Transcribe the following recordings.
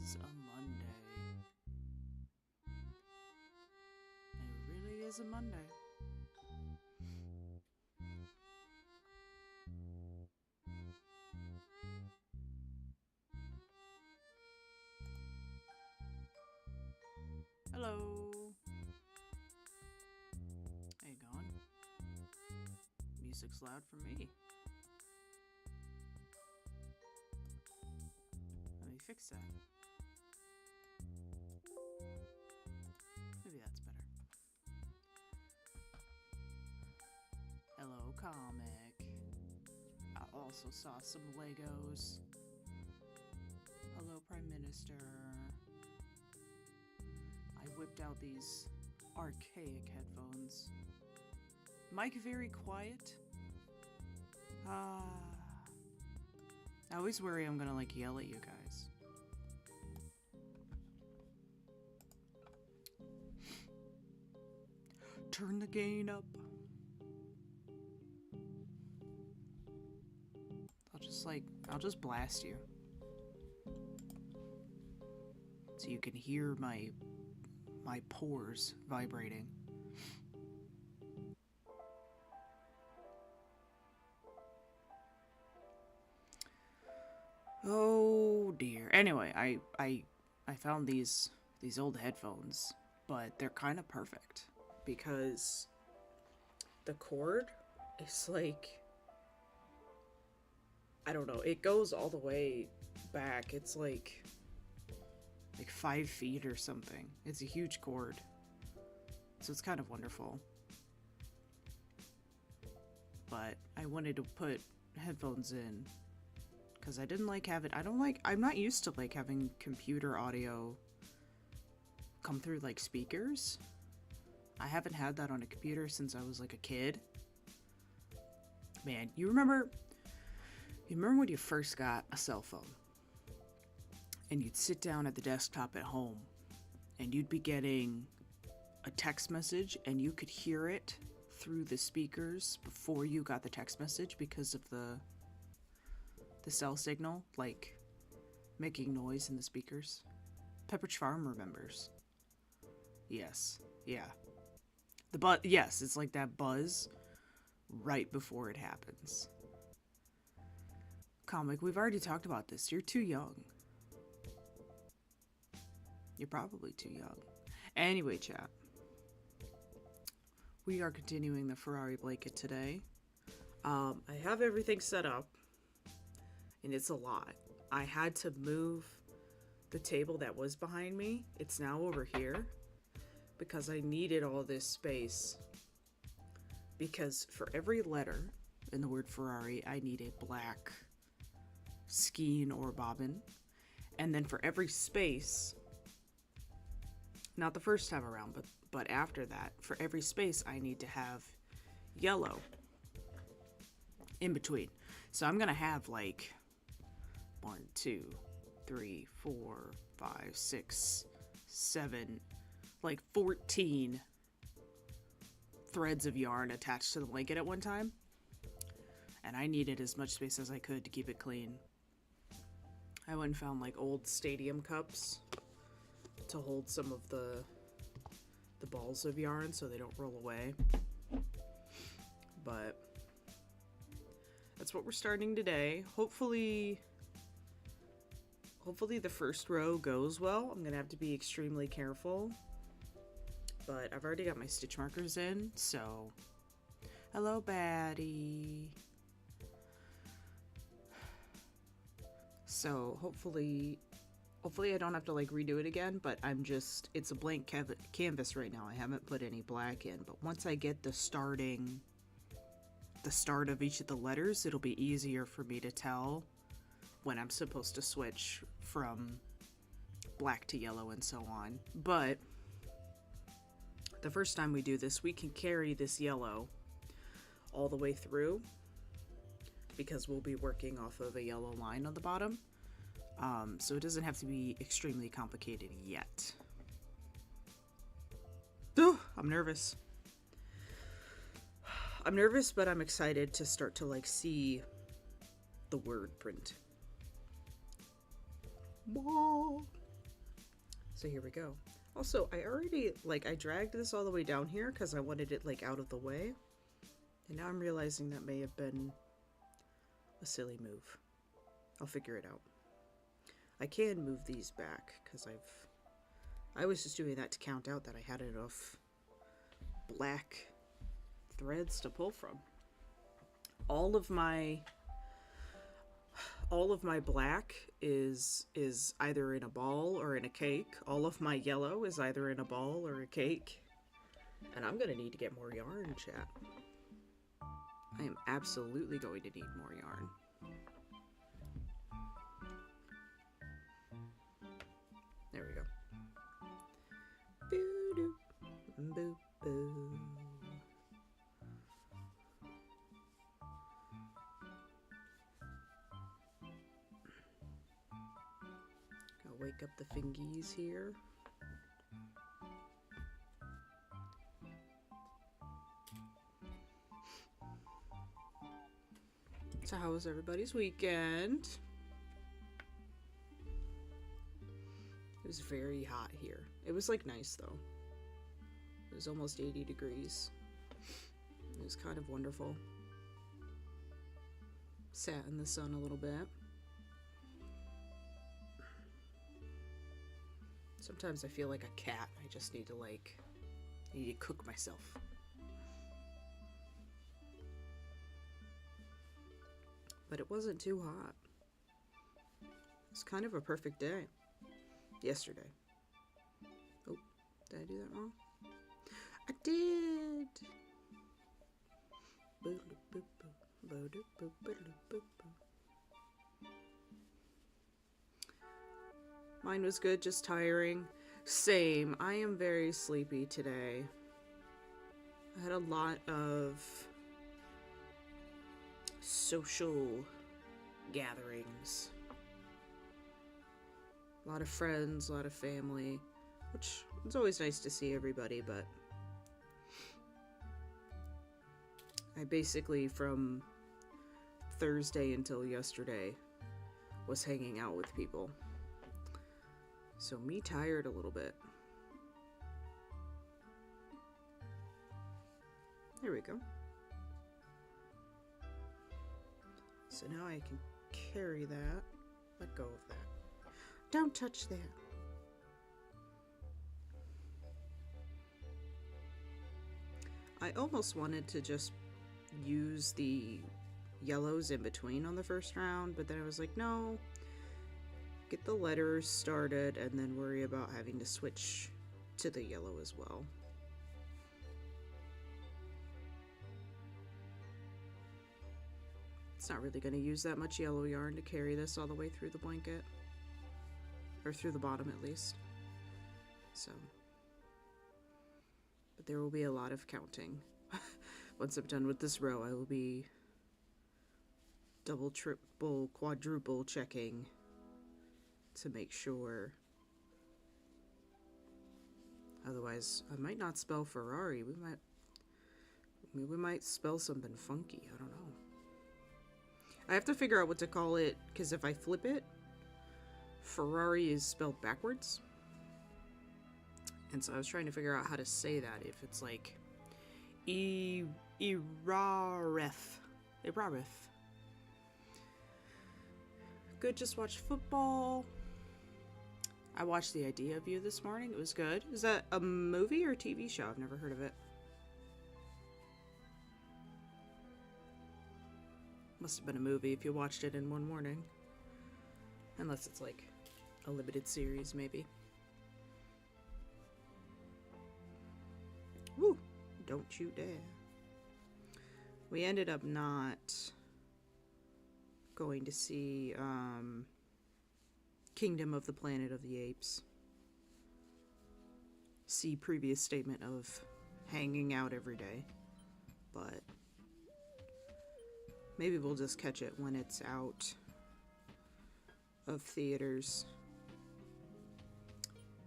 is a Monday. It really is a Monday. Hello. How you going? Music's loud for me. Let me fix that. Maybe that's better. Hello, comic. I also saw some Legos. Hello, Prime Minister. I whipped out these archaic headphones. Mic very quiet. I always worry I'm gonna like yell at you guys. Turn the gain up. I'll just blast you. So you can hear my pores vibrating. Oh dear. Anyway, I found these old headphones, but they're kind of perfect because the cord is like, I don't know, it goes all the way back. It's like 5 feet or something. It's a huge cord. So it's kind of wonderful. But I wanted to put headphones in because I didn't like having, I'm not used to like having computer audio come through like speakers. I haven't had that on a computer since I was like a kid. Man, you remember when you first got a cell phone and you'd sit down at the desktop at home and you'd be getting a text message and you could hear it through the speakers before you got the text message because of the cell signal, like making noise in the speakers. Pepperidge Farm remembers. Yes. Yeah. Yes, it's like that buzz right before it happens. Comic, we've already talked about this. You're too young. You're probably too young. Anyway, chat. We are continuing the Ferrari blanket today. I have everything set up, and it's a lot. I had to move the table that was behind me. It's now over here because I needed all this space. Because for every letter in the word Ferrari, I need a black skein or bobbin. And then for every space, not the first time around, but after that, for every space, I need to have yellow in between. So I'm going to have like 1, 2, 3, 4, 5, 6, 7, like 14 threads of yarn attached to the blanket at one time. And I needed as much space as I could to keep it clean. I went and found like old stadium cups to hold some of the balls of yarn so they don't roll away. But that's what we're starting today. Hopefully the first row goes well. I'm gonna have to be extremely careful. But I've already got my stitch markers in, so hello, baddie. So hopefully I don't have to like redo it again, but it's a blank canvas right now. I haven't put any black in, but once I get the start of each of the letters, it'll be easier for me to tell when I'm supposed to switch from black to yellow and so on. But the first time we do this, we can carry this yellow all the way through because we'll be working off of a yellow line on the bottom. So it doesn't have to be extremely complicated yet. Oh, I'm nervous. I'm nervous, but I'm excited to start to like see the word print. So here we go. Also, I already, like, I dragged this all the way down here because I wanted it, like, out of the way. And now I'm realizing that may have been a silly move. I'll figure it out. I can move these back because I was just doing that to count out that I had enough black threads to pull from. All of my black is either in a ball or in a cake. All of my yellow is either in a ball or a cake. And I'm gonna need to get more yarn, chat. I am absolutely going to need more yarn. There we go. Boo doo, boo boo. Gotta wake up the fingies here. So how was everybody's weekend? It was very hot here. It was like nice though. It was almost 80 degrees. It was kind of wonderful. Sat in the sun a little bit. Sometimes I feel like a cat. I just need to I need to cook myself. But it wasn't too hot. It's kind of a perfect day. Yesterday. Oh, did I do that wrong? I did! Mine was good, just tiring. Same. I am very sleepy today. I had a lot of social gatherings. A lot of friends, a lot of family, which it's always nice to see everybody, but I basically from Thursday until yesterday was hanging out with people. So me tired a little bit. There we go. So now I can carry that. Let go of that. Don't touch that. I almost wanted to just use the yellows in between on the first round, but then I was like, no. Get the letters started and then worry about having to switch to the yellow as well. It's not really going to use that much yellow yarn to carry this all the way through the blanket. Or through the bottom at least. So. But there will be a lot of counting. Once I'm done with this row, I will be double, triple, quadruple checking to make sure. Otherwise, I might not spell Ferrari. We might spell something funky. I don't know. I have to figure out what to call it, because if I flip it, Ferrari is spelled backwards. And so I was trying to figure out how to say that, if it's like Irareth. Good, just watch football. I watched The Idea of You this morning. It was good. Is that a movie or a TV show? I've never heard of it. Must have been a movie if you watched it in one morning. Unless it's like a limited series, maybe. Woo! Don't you dare. We ended up not going to see Kingdom of the Planet of the Apes. See previous statement of hanging out every day. But maybe we'll just catch it when it's out of theaters.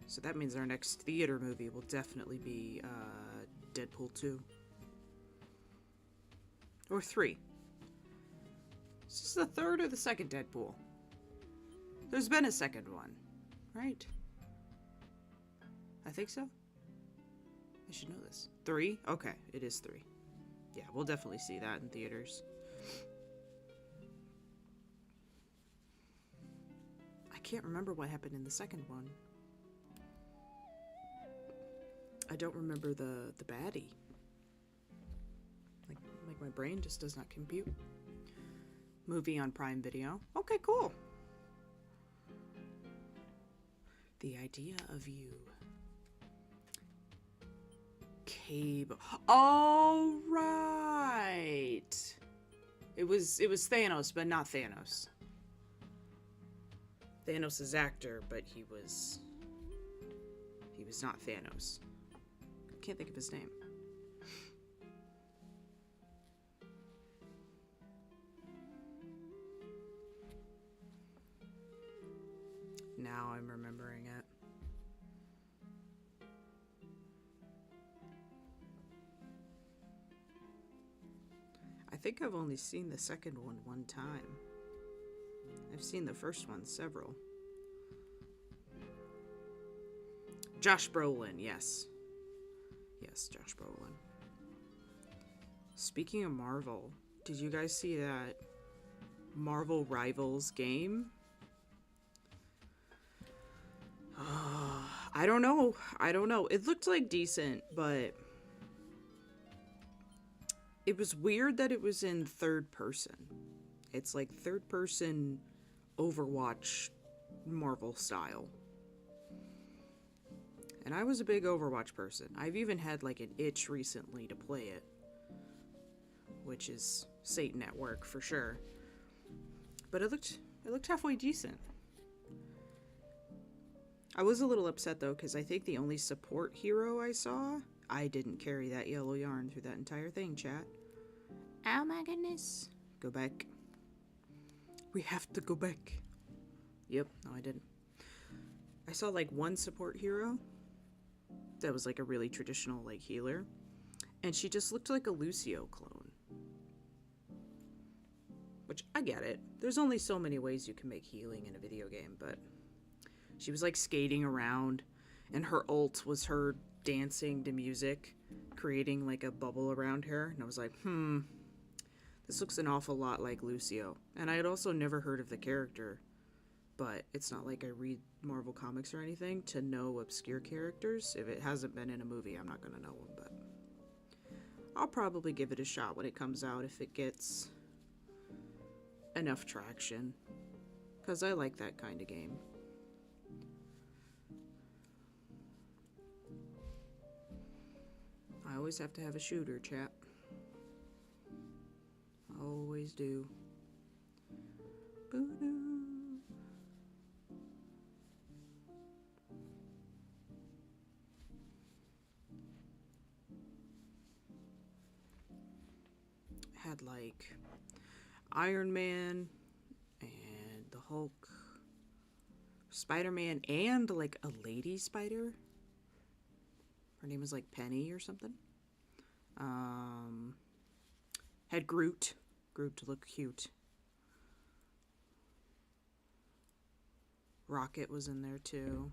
So that means our next theater movie will definitely be Deadpool 2. Or 3. Is this the third or the second Deadpool? There's been a second one, right? think so. I should know this. 3? Okay, it is 3. Yeah, we'll definitely see that in theaters. I can't remember what happened in the second one. I don't remember the baddie. Like my brain just does not compute. Movie on Prime Video. Okay, cool. The Idea of You. Cable. All right. It was Thanos, but not Thanos. Thanos' actor, but he was not Thanos. I can't think of his name. Now I'm remembering it. I think I've only seen the second one time. I've seen the first one several. Josh Brolin, yes. Yes, Josh Brolin. Speaking of Marvel, did you guys see that Marvel Rivals game? I don't know. It looked like decent, but it was weird that it was in third person. It's like third person Overwatch Marvel style. And I was a big Overwatch person. I've even had like an itch recently to play it, which is Satan at work for sure. But it looked halfway decent. I was a little upset though, because I think the only support hero I saw, I didn't carry that yellow yarn through that entire thing, chat. Oh my goodness. Go back. We have to go back. Yep, no I didn't. I saw like one support hero that was like a really traditional like healer, and she just looked like a Lucio clone. Which, I get it. There's only so many ways you can make healing in a video game, but she was like skating around, and her ult was her dancing to music, creating like a bubble around her, and I was like, this looks an awful lot like Lucio. And I had also never heard of the character, but it's not like I read Marvel comics or anything to know obscure characters. If it hasn't been in a movie, I'm not gonna know them, but I'll probably give it a shot when it comes out if it gets enough traction, because I like that kind of game. I always have to have a shooter, chat. Always do. Boo-doo. Had like Iron Man and the Hulk, Spider-Man, and like a lady spider. Her name was like Penny or something. Had Groot to look cute. Rocket was in there too.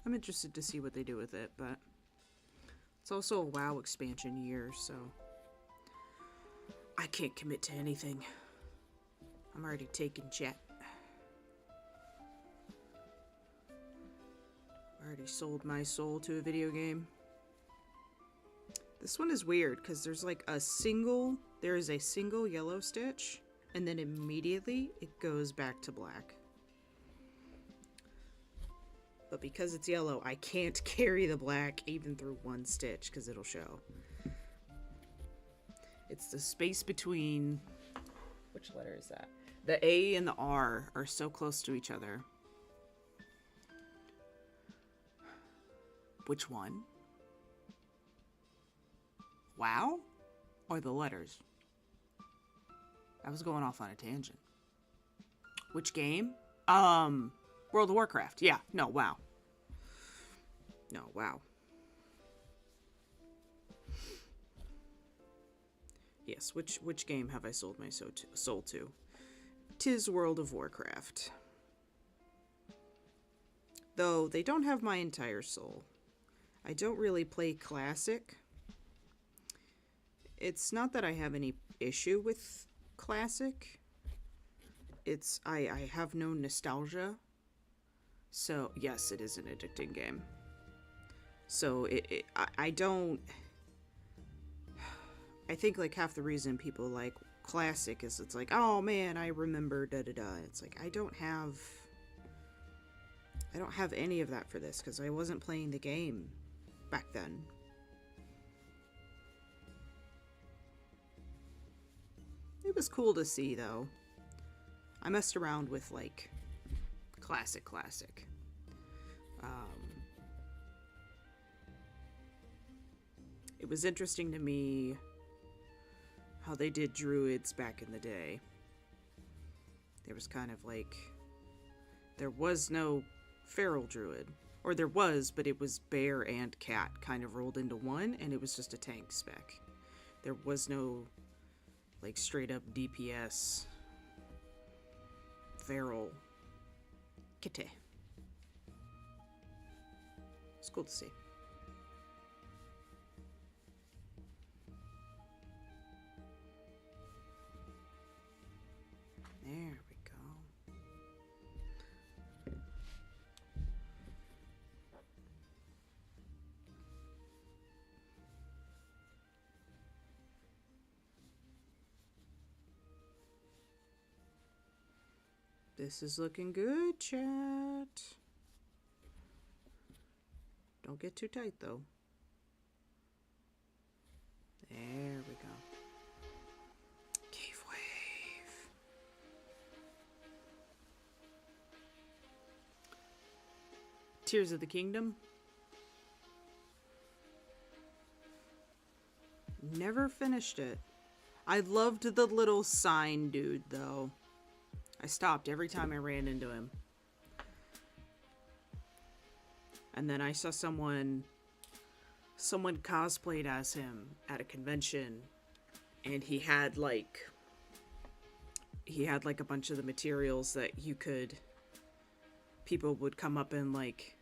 I'm interested to see what they do with it, but it's also a WoW expansion year, so I can't commit to anything. I'm already taking chat. Already sold my soul to a video game. This one is weird because there's like there is a single yellow stitch, and then immediately it goes back to black. But because it's yellow, I can't carry the black even through one stitch because it'll show. It's the space between, which letter is that? The A and the R are so close to each other. Which one? WoW? Or the letters? I was going off on a tangent. Which game? World of Warcraft. Yeah, no, WoW. No, WoW. Yes, which game have I sold my soul to? 'Tis World of Warcraft. though they don't have my entire soul. I don't really play classic. It's not that I have any issue with classic. It's I have no nostalgia. So yes, it is an addicting game. So I don't. I think like half the reason people like classic is it's like, oh man, I remember da da da. It's like I don't have any of that for this because I wasn't playing the game back then. It was cool to see though. I messed around with like classic. It was interesting to me how they did druids back in the day. There was kind of like, there was no feral druid. Or there was, but it was bear and cat kind of rolled into one, and it was just a tank spec. There was no like straight up DPS feral kitty. It's cool to see. There we go. This is looking good, chat. Don't get too tight, though. There we go. Cave wave. Tears of the Kingdom. Never finished it. I loved the little sign dude, though. I stopped every time I ran into him. And then I saw someone cosplayed as him at a convention, and he had like a bunch of the materials that people would come up and like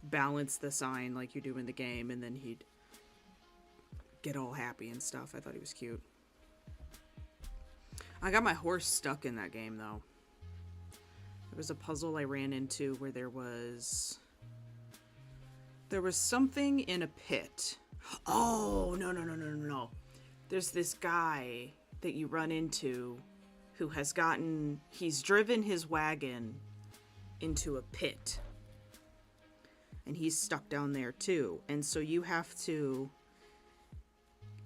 balance the sign like you do in the game, and then he'd get all happy and stuff. I thought he was cute. I got my horse stuck in that game though. There was a puzzle I ran into where there was something in a pit. Oh, no. There's this guy that you run into who he's driven his wagon into a pit. And he's stuck down there too. And so you have to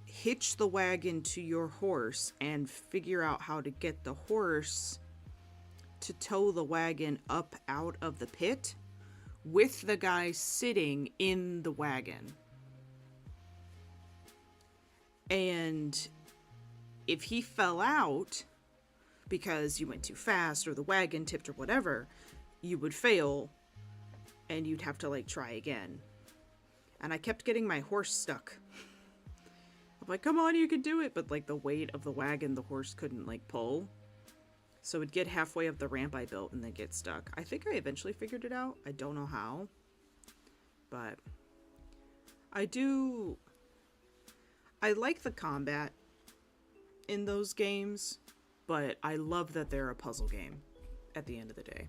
hitch the wagon to your horse and figure out how to get the horse to tow the wagon up out of the pit with the guy sitting in the wagon. And if he fell out because you went too fast or the wagon tipped or whatever, you would fail and you'd have to like try again. And I kept getting my horse stuck. I'm like, come on, you can do it. But like the weight of the wagon, the horse couldn't like pull. So it'd get halfway up the ramp I built and then get stuck. I think I eventually figured it out. I don't know how. But I like the combat in those games, but I love that they're a puzzle game at the end of the day.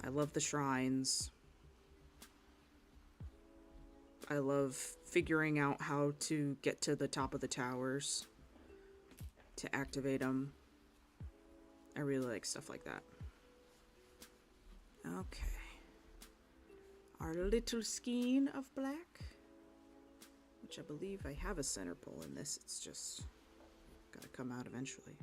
I love the shrines. I love figuring out how to get to the top of the towers to activate them. I really like stuff like that. Okay. Our little skein of black, which I believe I have a center pole in this. It's just gotta come out eventually.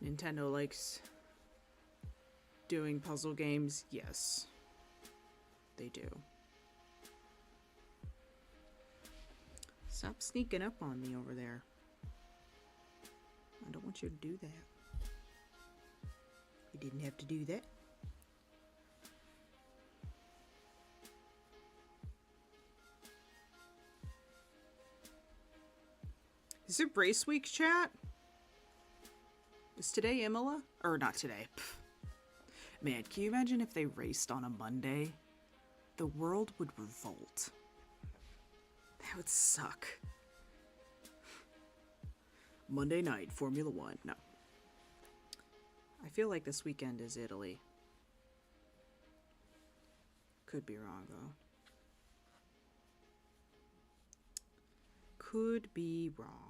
Nintendo likes doing puzzle games. Yes, they do. Stop sneaking up on me over there. I don't want you to do that. You didn't have to do that. Is it race week, chat? Is today Imola? Or not today. Pff. Man, can you imagine if they raced on a Monday? The world would revolt. That would suck. Monday night, Formula One. No. I feel like this weekend is Italy. Could be wrong, though. Could be wrong.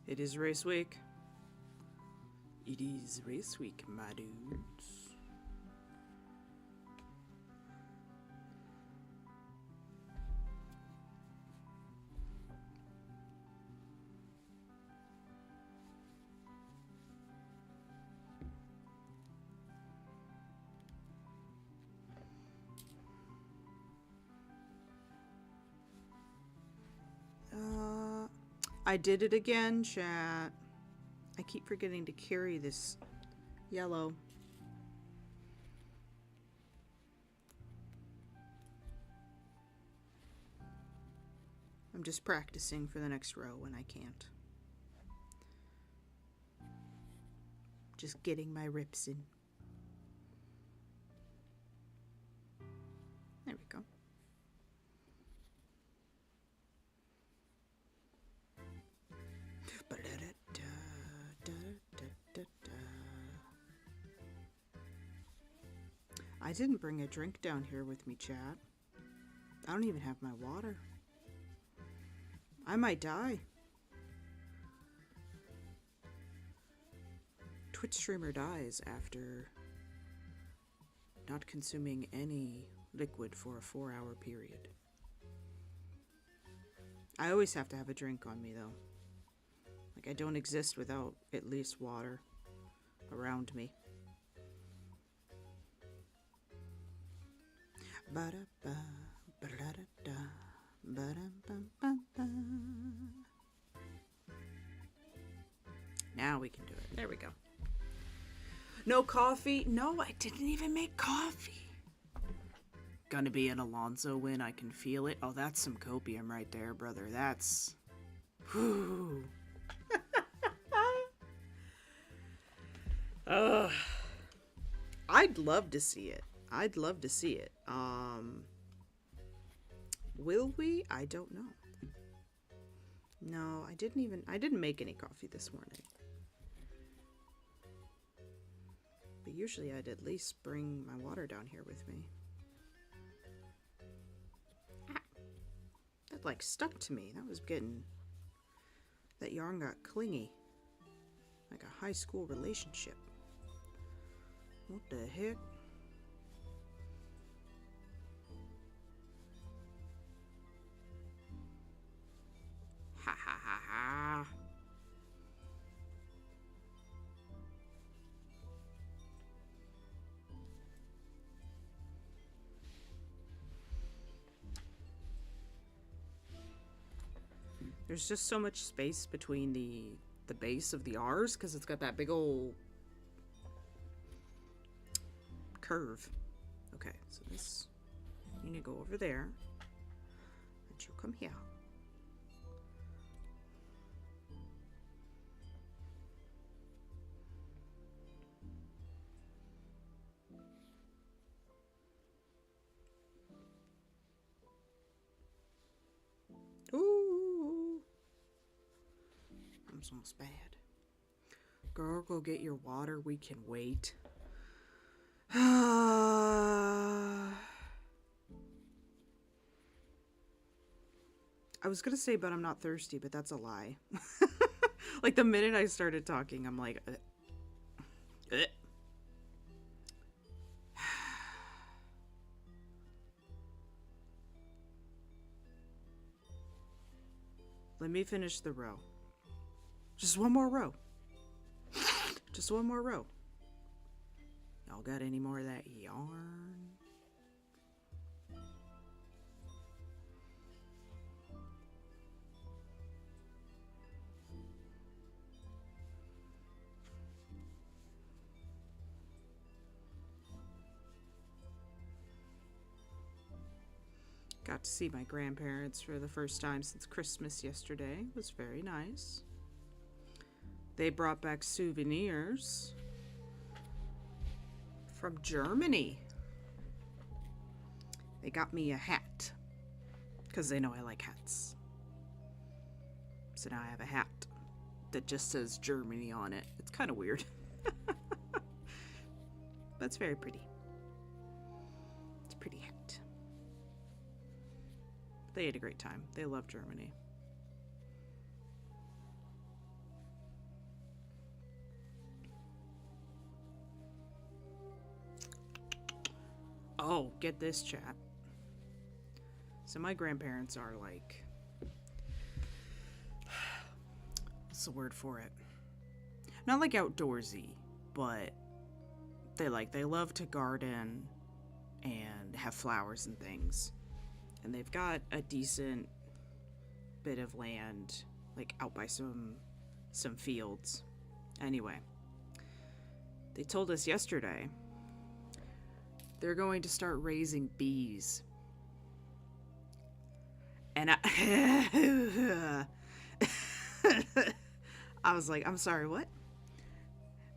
It is race week. It is race week, my dudes. I did it again, chat. I keep forgetting to carry this yellow. I'm just practicing for the next row when I can't. Just getting my rips in. There we go. I didn't bring a drink down here with me, chat. I don't even have my water. I might die. Twitch streamer dies after not consuming any liquid for a 4-hour period. I always have to have a drink on me, though. Like, I don't exist without at least water around me. Ba-da-ba, ba-da-da-da, ba-da-ba-ba-ba. Now we can do it. There we go. No coffee? No, I didn't even make coffee. Gonna be an Alonso win. I can feel it. Oh, that's some copium right there, brother. That's... Whew. I'd love to see it. I'd love to see it. Will we? I don't know. No, I didn't make any coffee this morning. But usually I'd at least bring my water down here with me. Ah, that like stuck to me. That yarn got clingy. Like a high school relationship. What the heck? Ha ha ha ha. There's just so much space between the base of the R's because it's got that big old curve. Okay, so this, you need to go over there and you come here. Ooh, I'm almost bad. Girl, go get your water. We can wait. I was gonna say, but I'm not thirsty, but that's a lie. Like, the minute I started talking, I'm like, Let me finish the row. Just one more row. Just one more row. Y'all got any more of that yarn? Got to see my grandparents for the first time since Christmas yesterday. It was very nice. They brought back souvenirs from Germany. They got me a hat because they know I like hats. So now I have a hat that just says Germany on it. It's kind of weird. But it's very pretty. It's a pretty hat. They had a great time. They love Germany. Oh, get this, chat. So my grandparents are like, what's the word for it? Not like outdoorsy, but they love to garden and have flowers and things. And they've got a decent bit of land, like out by some fields. Anyway, they told us yesterday they're going to start raising bees. And I was like, I'm sorry, what?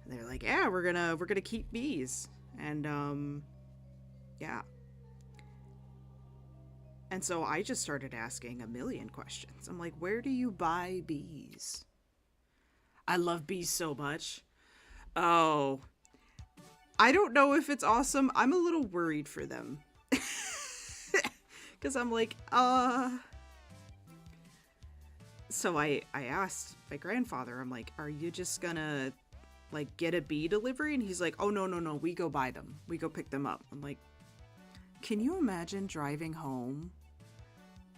And they're like, yeah, we're gonna keep bees. And yeah. And so I just started asking a million questions. I'm like, where do you buy bees? I love bees so much. Oh, I don't know if it's awesome. I'm a little worried for them. Because I'm like, So I asked my grandfather, I'm like, are you just gonna, like, get a bee delivery? And he's like, oh, no, we go buy them. We go pick them up. I'm like, can you imagine driving home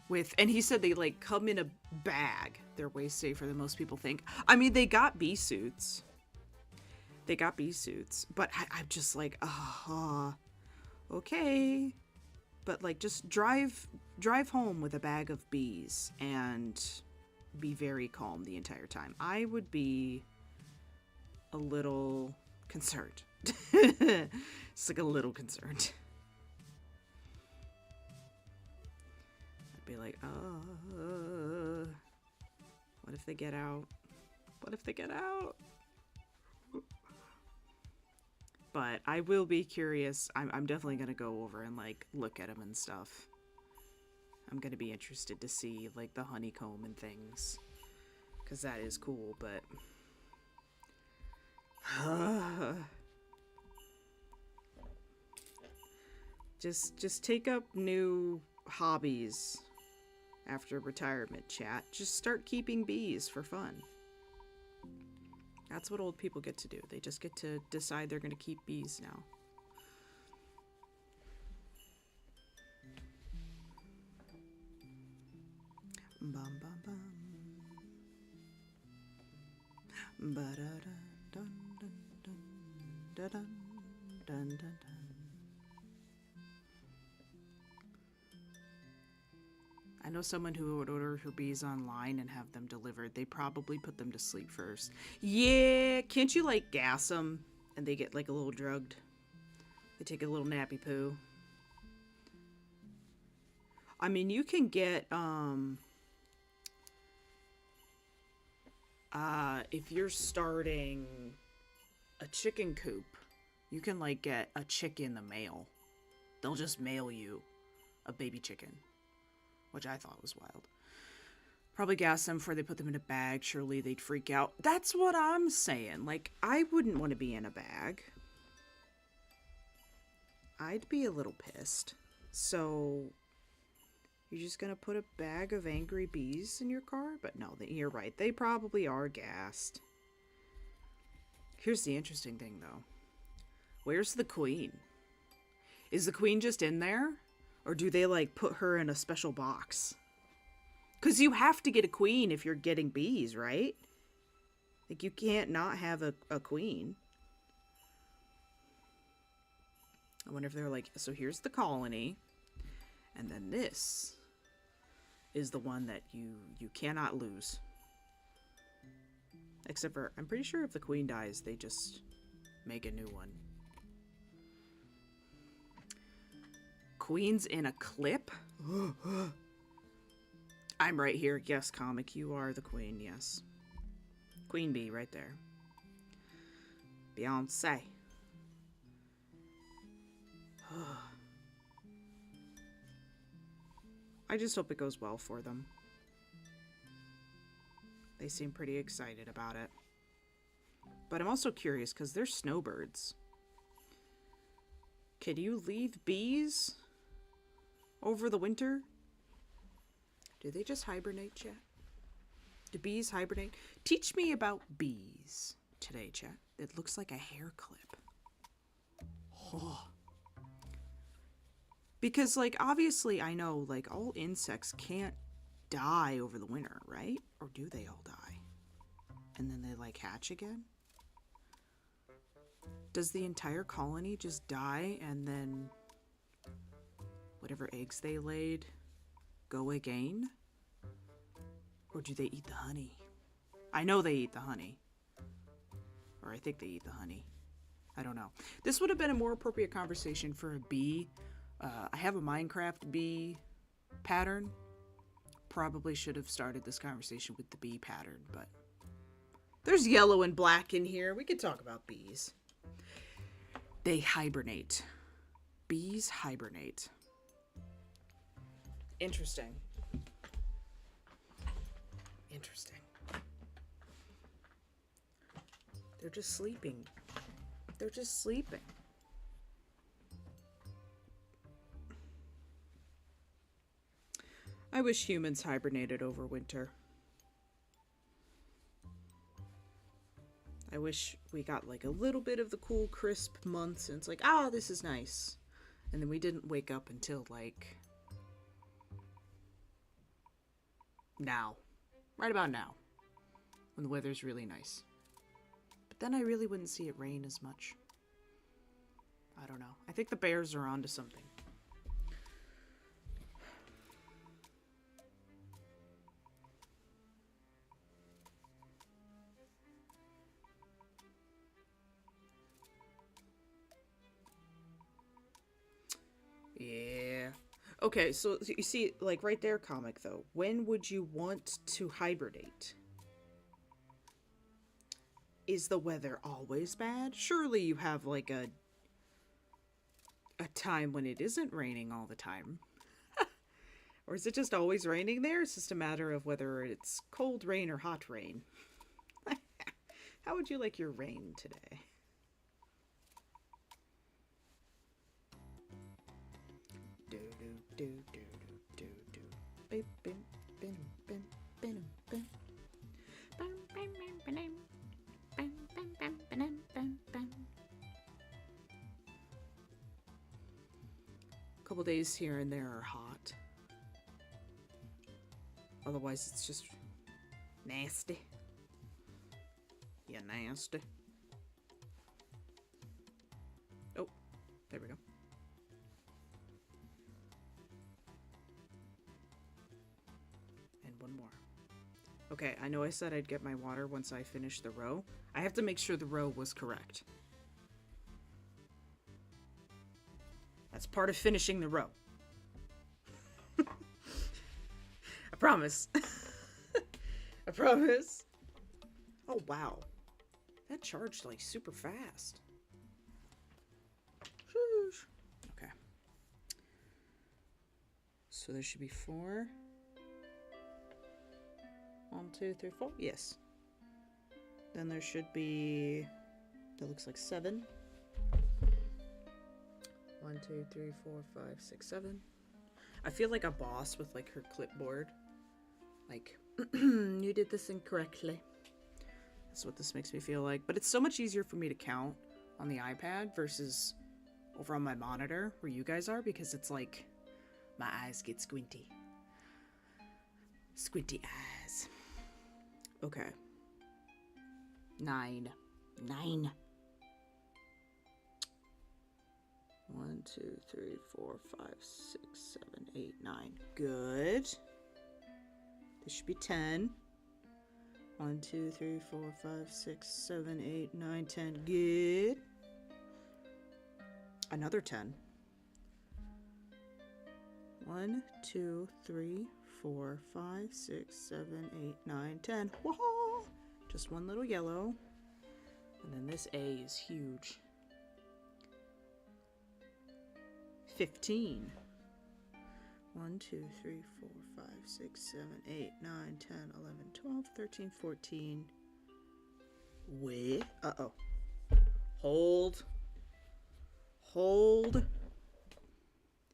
with, and he said they, like, come in a bag. They're way safer than most people think. I mean, they got bee suits. But I'm just like, okay. But, like, just drive home with a bag of bees and be very calm the entire time. I would be a little concerned. It's like a little concerned. I'd be like, what if they get out? But I will be curious. I'm definitely going to go over and, like, look at them and stuff. I'm going to be interested to see, like, the honeycomb and things. Because that is cool, but... Just take up new hobbies after retirement, chat. Just start keeping bees for fun. That's what old people get to do. They just get to decide they're going to keep bees now. Bum bum bum. Ba-da-da, dun dun dun, da-dun, dun dun dun. I know someone who would order her bees online and have them delivered. They probably put them to sleep first. Yeah, can't you, like, gas them and they get, like, a little drugged? They take a little nappy poo. I mean, you can get, if you're starting a chicken coop, you can, like, get a chick in the mail. They'll just mail you a baby chicken, which I thought was wild. Probably gas them before they put them in a bag. Surely they'd freak out. That's what I'm saying. Like, I wouldn't want to be in a bag. I'd be a little pissed. So, you're just gonna put a bag of angry bees in your car? But no, you're right. They probably are gassed. Here's the interesting thing, though. Where's the queen? Is the queen just in there? Or do they, like, put her in a special box? Because you have to get a queen if you're getting bees, right? Like, you can't not have a queen. I wonder if they're like, so here's the colony. And then this is the one that you cannot lose. Except for, I'm pretty sure if the queen dies, they just make a new one. queens in a clip? I'm right here. Yes, comic, you are the queen, yes. Queen bee right there. Beyonce. I just hope it goes well for them. They seem pretty excited about it. But I'm also curious because they're snowbirds. Can you leave bees over the winter? Do they just hibernate, chat? Do bees hibernate? Teach me about bees today, chat. It looks like a hair clip. Oh. Because, like, obviously I know, like, all insects can't die over the winter, right? Or do they all die? And then they, like, hatch again? Does the entire colony just die and then whatever eggs they laid go again? Or do they eat the honey? I know they eat the honey. Or I think they eat the honey. I don't know. This would have been a more appropriate conversation for a bee. I have a Minecraft bee pattern. Probably should have started this conversation with the bee pattern, but there's yellow and black in here. We could talk about bees. They hibernate. Bees hibernate. Interesting. Interesting. They're just sleeping. They're just sleeping. I wish humans hibernated over winter. I wish we got like a little bit of the cool, crisp months and it's like, ah, this is nice. And then we didn't wake up until like now. Right about now. When the weather's really nice. But then I really wouldn't see it rain as much. I don't know. I think the bears are onto something. Yeah. Okay, so you see, like right there, comic though. When would you want to hibernate? Is the weather always bad? Surely you have like a time when it isn't raining all the time. Or is it just always raining there? It's just a matter of whether it's cold rain or hot rain. How would you like your rain today? A couple days here and there are hot. Otherwise it's just nasty. Yeah, nasty. Oh, there we go. And one more. Okay, I know I said I'd get my water once I finish the row. I have to make sure the row was correct. That's part of finishing the row. I promise. I promise. Oh, wow. That charged like super fast. Sheesh. Okay. So there should be 4. 1, 2, 3, 4. Yes. Then there should be, that looks like 7. 1, 2, 3, 4, 5, 6, 7. I feel like a boss with like her clipboard. Like, you did this incorrectly. That's what this makes me feel like. But it's so much easier for me to count on the iPad versus over on my monitor where you guys are, because it's like my eyes get squinty. Squinty eyes. Okay. 9. 1, 2, 3, 4, 5, 6, 7, 8, 9. Good. This should be 10. 1, 2, 3, 4, 5, 6, 7, 8, 9, 10. Good. Another 10. 1, 2, 3, 4, 5, 6, 7, 8, 9, 10. Whoa! Just one little yellow. And then this A is huge. 15. 1, 2, 3, 4, 5, 6, 7, 8, 9, 10, 11, 12, 13, 14. Wait. Uh-oh. Hold. Hold.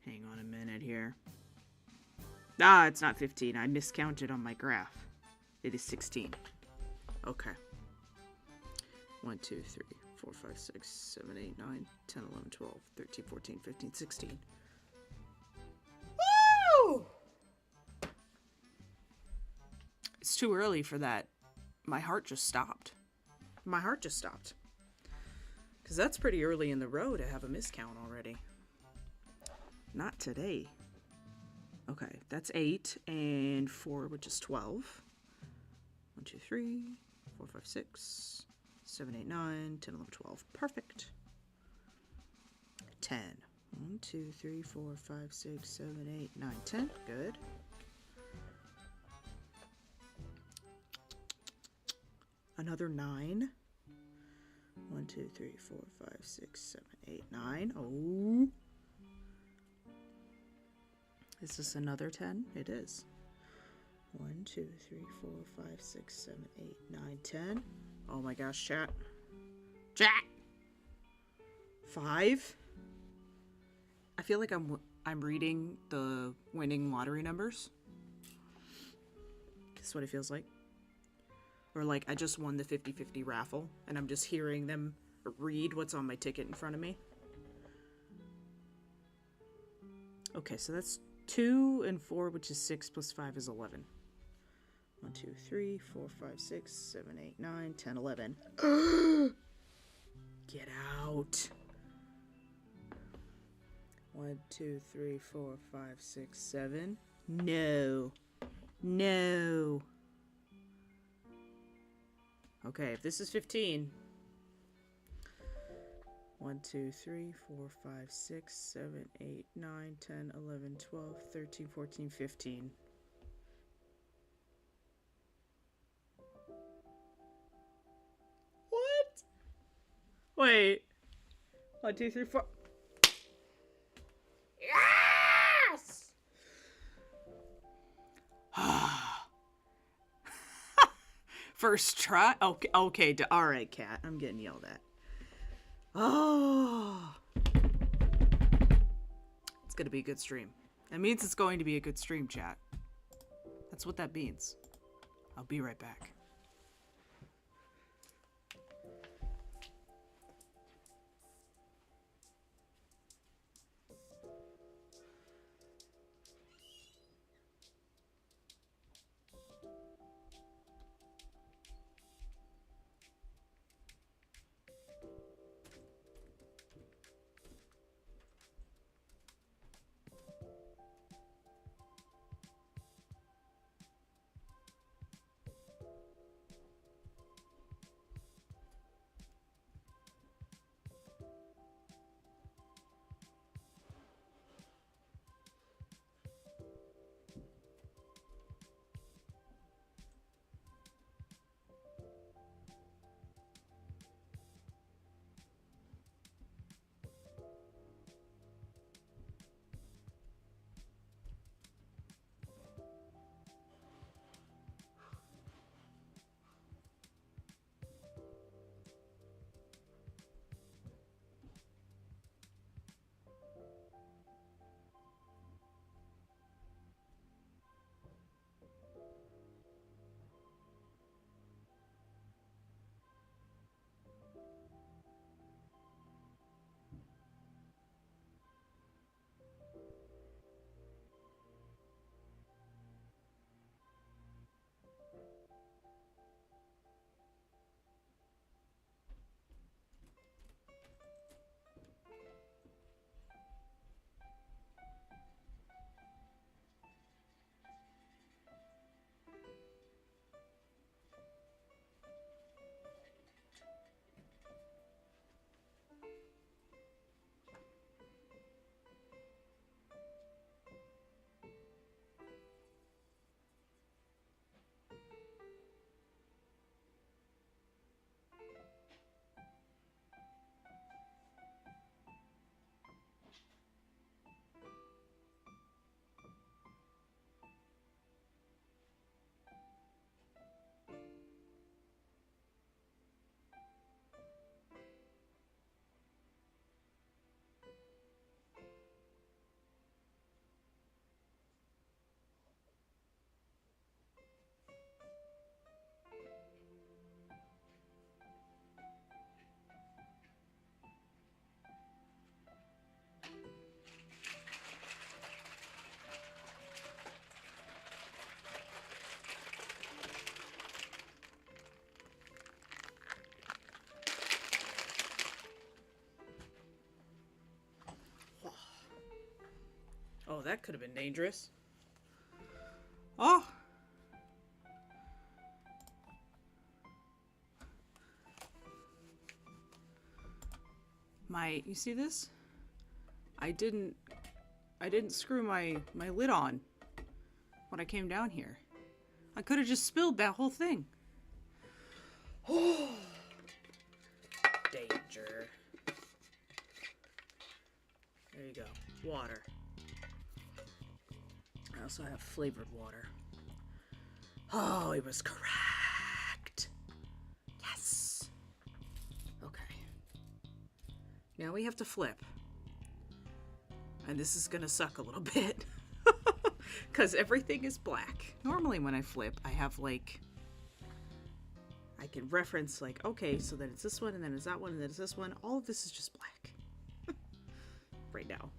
Hang on a minute here. Ah, it's not 15. I miscounted on my graph. It is 16. Okay. 1, 2, 3, 4, 5, 6, 7, 8, 9, 10, 11, 12, 13, 14, 15, 16. Woo! It's too early for that. My heart just stopped. My heart just stopped. Because that's pretty early in the row to have a miscount already. Not today. Okay, that's 8 and 4, which is 12. 1, 2, 3, 4, 5, 6, 7, 8, 9, 10, 11, 12. Perfect. 10. 1, 2, 3, 4, 5, 6, 7, 8, 9, 10. Good. Another 9. 1, 2, 3, 4, 5, 6, 7, 8, 9. Oh. Is this another 10? It is. 1, 2, 3, 4, 5, 6, 7, 8, 9, 10. Oh my gosh, chat. Chat! 5. I feel like I'm reading the winning lottery numbers. That's what it feels like. Or like I just won the 50-50 raffle and I'm just hearing them read what's on my ticket in front of me. Okay, so that's 2 and 4, which is 6 plus 5 is 11. 1, 2, 3, 4, 5, 6, 7, 8, 9, 10, 11. Get out. 1, 2, 3, 4, 5, 6, 7. No. No. Okay, if this is 15. 1, 2, 3, 4, 5, 6, 7, 8, 9, 10, 11, 12, 13, 14, 15. What? Wait. 1, 2, 3, 4. Yes! First try? Okay, okay. All right, cat. I'm getting yelled at. Oh. It's going to be a good stream. That means it's going to be a good stream, chat. That's what that means. I'll be right back. Oh, that could have been dangerous. Oh! You see this? I didn't screw my lid on when I came down here. I could have just spilled that whole thing. Oh! Danger. There you go. Water. I also have flavored water. Oh, it was correct. Yes. Okay. Now we have to flip. And this is gonna suck a little bit. Because everything is black. Normally when I flip, I have like... I can reference like, okay, so then it's this one, and then it's that one, and then it's this one. All of this is just black. Right now.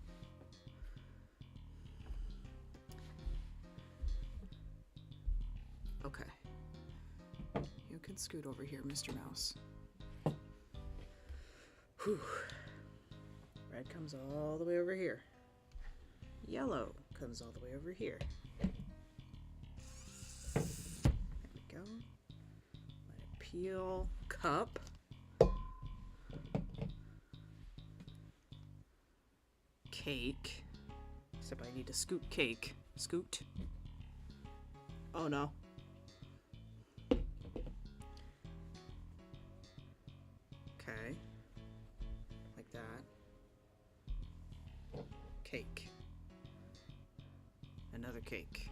Okay. You can scoot over here, Mr. Mouse. Whew. Red comes all the way over here. Yellow comes all the way over here. There we go. Let it peel. Cup. Cake. Except I need to scoot cake. Scoot. Oh no. Okay. Like that. Cake. Another cake.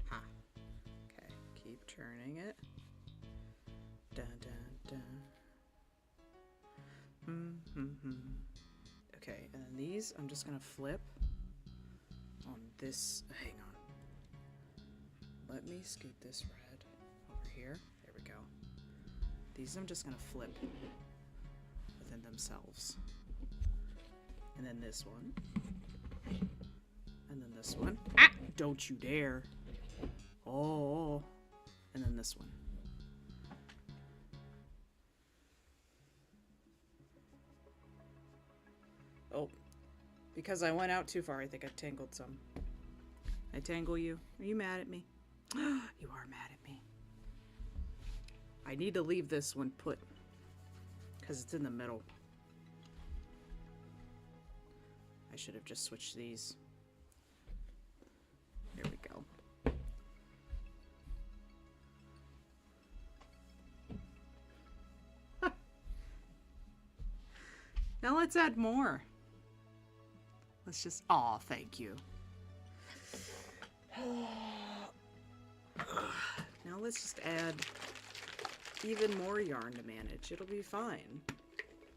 Ha. Okay. Keep turning it. Dun dun dun. Okay, and then these I'm just gonna flip on this. Hang on. Let me scoot this red over here. There we go. These I'm just gonna flip within themselves. And then this one. And then this one. Ah! Don't you dare. Oh. And then this one. Oh. Because I went out too far, I think I tangled some. I tangle you? Are you mad at me? You are mad at me. I need to leave this one put. Because it's in the middle. I should have just switched these. There we go. Now let's add more. Let's just... Aw, thank you. Now let's just add even more yarn to manage. It'll be fine.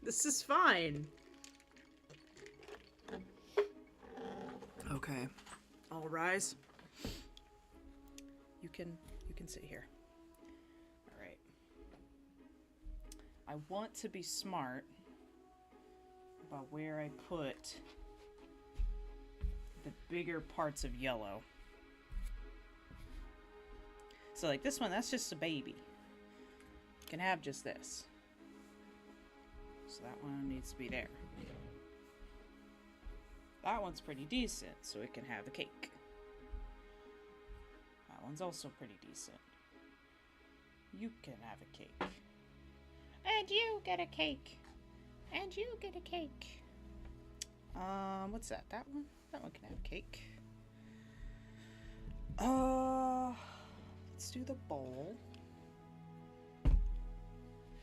This is fine. Okay. All rise. You can sit here. All right. I want to be smart about where I put the bigger parts of yellow. So like this one, that's just a baby. You can have just this. So that one needs to be there. That one's pretty decent, so it can have a cake. That one's also pretty decent. You can have a cake. And you get a cake. And you get a cake. What's that? That one? That one can have a cake. Let's do the bowl.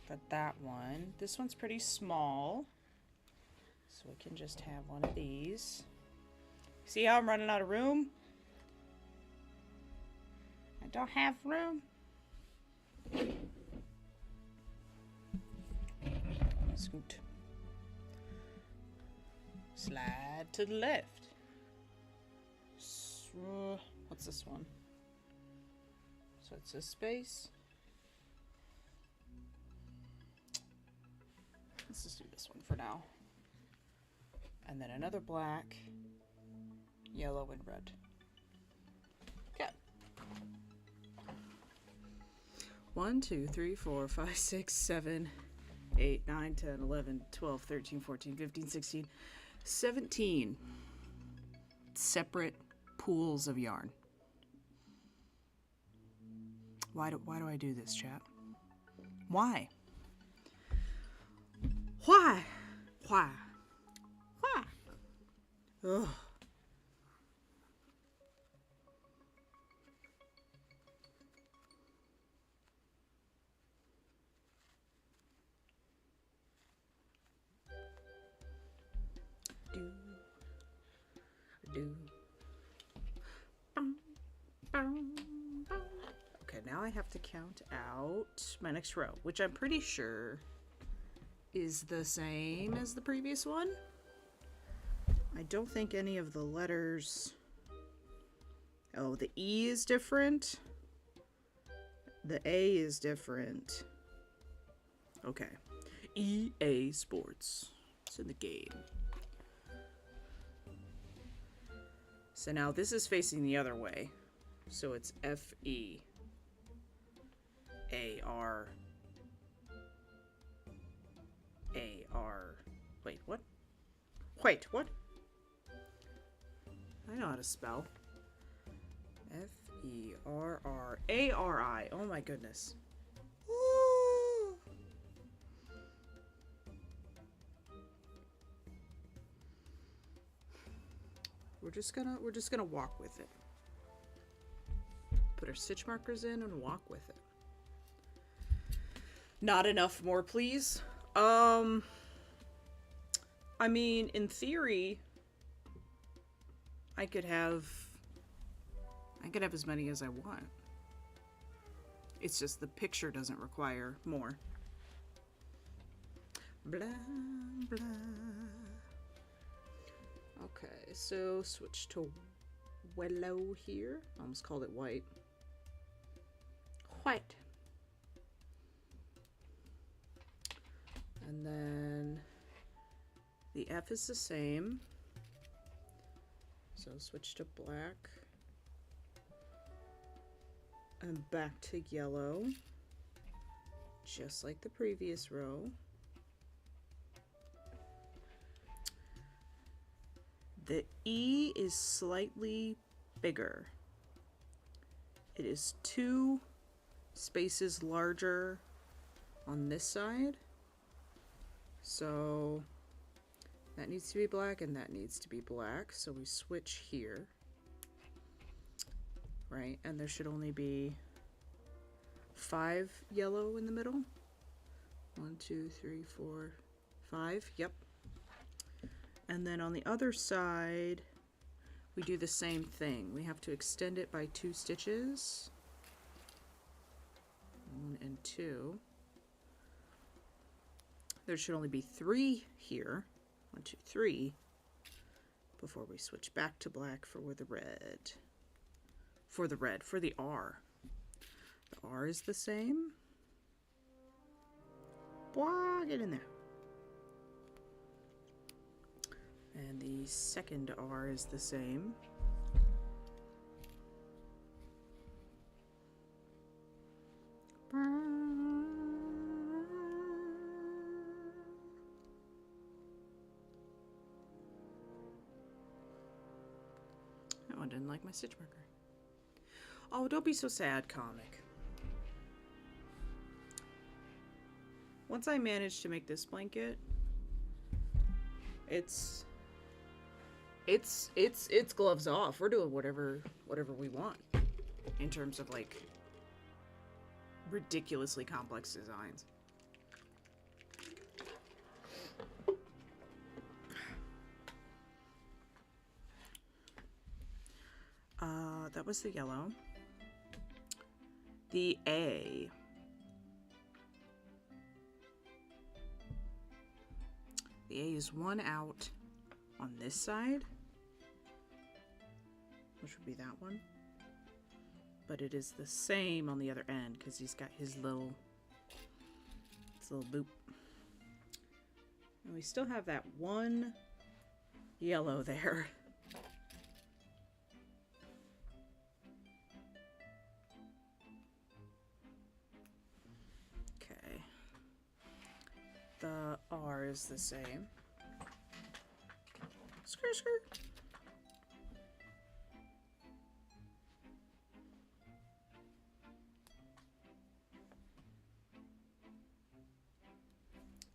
Got that one. This one's pretty small. So we can just have one of these. See how I'm running out of room? I don't have room. Scoot. Slide to the left. What's this one? So it's this space. Let's just do this one for now. And then another black, yellow, and red. Okay. 1, 2, 3, 4, 5, 6, 7, 8, 9, 10, 11, 12, 13, 14, 15, 16, 17 separate pools of yarn. Why do I do this, chat? Why? Why? Why? Why? Ugh. Okay, now I have to count out my next row, which I'm pretty sure is the same as the previous one. I don't think any of the letters... Oh, the E is different. The A is different. Okay. EA Sports. It's in the game. So now this is facing the other way. So it's FEAR. Wait, what? Wait, what? I know how to spell. FERRARI. Oh my goodness. Ooh. We're just gonna walk with it. Put our stitch markers in and walk with it. Not enough more, please. I mean, in theory, I could have as many as I want. It's just the picture doesn't require more. Blah, blah. Okay, so switch to yellow here. Almost called it white. White. And then the F is the same. So switch to black. And back to yellow. Just like the previous row. The E is slightly bigger. It is 2 spaces larger on this side. So that needs to be black and that needs to be black. So we switch here. Right, and there should only be 5 yellow in the middle. 1, 2, 3, 4, 5. Yep. And then on the other side, we do the same thing. We have to extend it by 2 stitches. 1 and 2. There should only be 3 here. 1, 2, 3. Before we switch back to black for the red. For the R. The R is the same. Boy, get in there. And the second R is the same. That one didn't like my stitch marker. Oh, don't be so sad, comic. Once I managed to make this blanket, it's gloves off. We're doing whatever we want in terms of like ridiculously complex designs. That was the yellow. The A. The A is 1 out on this side, which would be that one. But it is the same on the other end because he's got his little boop. And we still have that one yellow there. The R is the same. Skirt, skirt.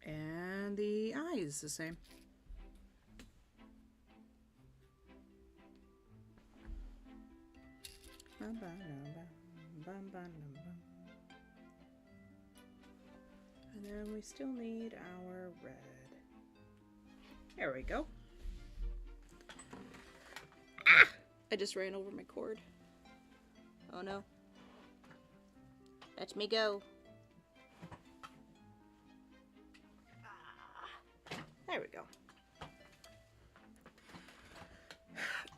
And the I is the same. And then we still need our red. There we go. Ah! I just ran over my cord. Oh no. Let me go. There we go.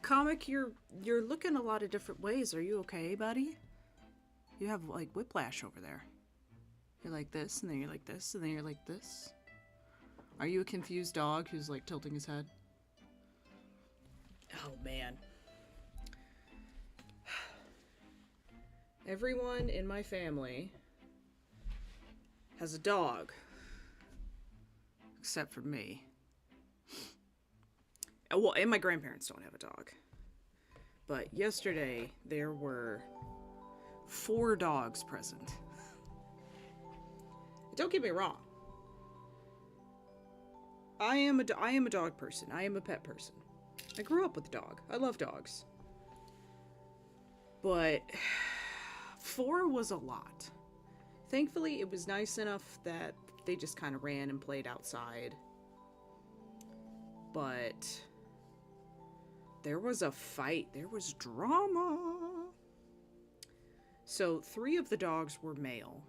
Comic, you're looking a lot of different ways. Are you okay, buddy? You have like whiplash over there. You're like this, and then you're like this, and then you're like this. Are you a confused dog who's like tilting his head? Oh man. Everyone in my family has a dog. Except for me. Well, and my grandparents don't have a dog. But yesterday, there were 4 dogs present. Don't get me wrong. I am a dog person. I am a pet person. I grew up with a dog. I love dogs. But 4 was a lot. Thankfully, it was nice enough that they just kind of ran and played outside. But there was a fight. There was drama. So 3 of the dogs were male,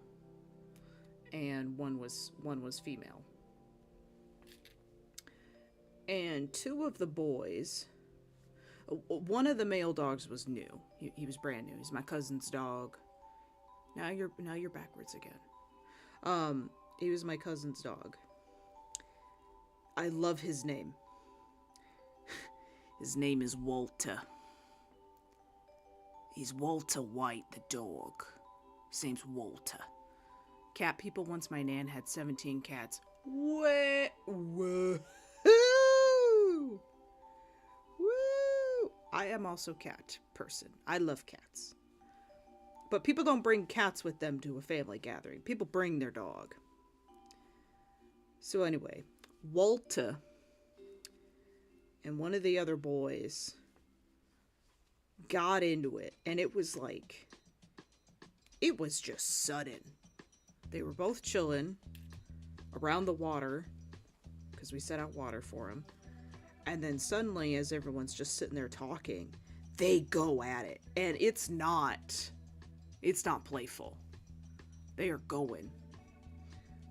and one was female. And 2 of the boys, one of the male dogs was new. He was brand new. He's my cousin's dog. Now you're backwards again. He was my cousin's dog. I love his name. His name is Walter. He's Walter White, the dog. His name's Walter. Cat people, once my nan had 17 cats. Woo! Woo! I am also a cat person. I love cats. But people don't bring cats with them to a family gathering. People bring their dog. So anyway, Walter and one of the other boys got into it, and it was just sudden. They were both chilling around the water because we set out water for them, and then suddenly, as everyone's just sitting there talking, they go at it, and it's not playful. They are going.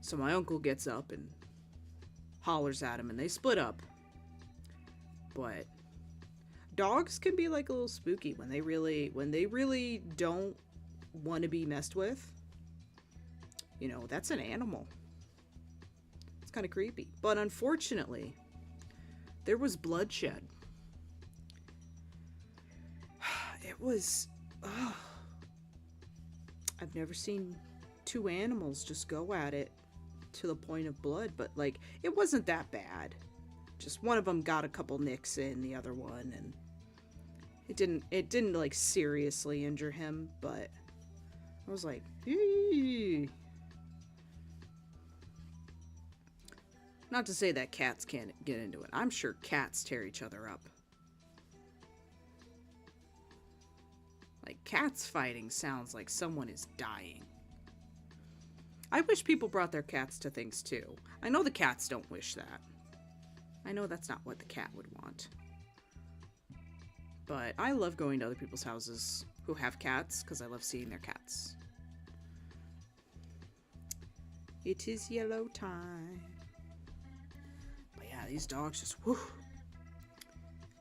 So my uncle gets up and hollers at him, and they split up. But dogs can be like a little spooky when they really don't want to be messed with. You know, that's an animal. It's kind of creepy. But unfortunately, there was bloodshed. It was... I've never seen 2 animals just go at it to the point of blood, but like, it wasn't that bad. Just one of them got a couple nicks in the other one, and it didn't like seriously injure him, but I was like, eee. Not to say that cats can't get into it. I'm sure cats tear each other up. Like, cats fighting sounds like someone is dying. I wish people brought their cats to things too. I know the cats don't wish that. I know that's not what the cat would want. But I love going to other people's houses who have cats because I love seeing their cats. It is yellow time. But yeah, these dogs just, whew.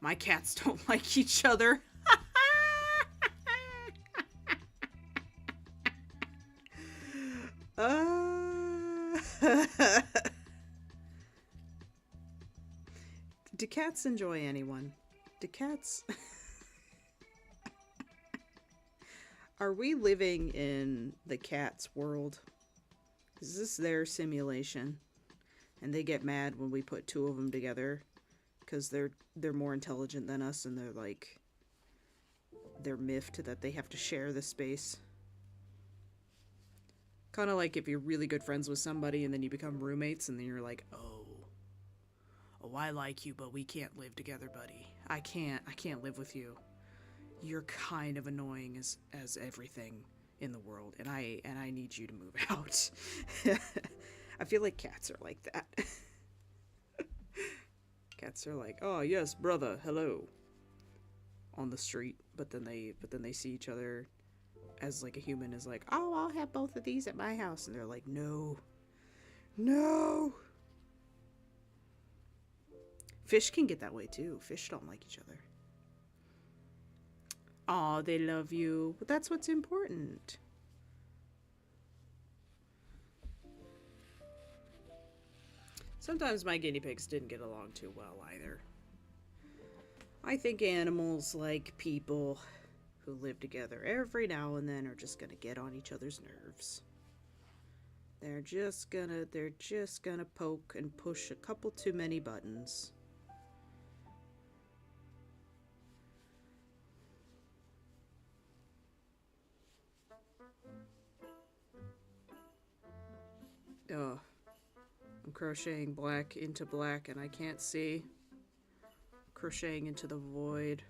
My cats don't like each other. Do cats enjoy anyone? Do cats... Are we living in the cat's world? Is this their simulation? And they get mad when we put two of them together because they're more intelligent than us, and they're miffed that they have to share the space. Kind of like if you're really good friends with somebody and then you become roommates and then you're like, oh, I like you, but we can't live together, buddy. I can't live with you. You're kind of annoying as everything in the world, and I need you to move out. I feel like cats are like that. Cats are like, oh yes, brother, hello, on the street, but then they see each other as like a human is like, oh, I'll have both of these at my house, and they're like, no. Fish can get that way too. Fish don't like each other. Aw, they love you. But that's what's important. Sometimes my guinea pigs didn't get along too well either. I think animals, like people who live together every now and then, are just gonna get on each other's nerves. They're just gonna poke and push a couple too many buttons. Oh, I'm crocheting black into black and I can't see. Crocheting into the void.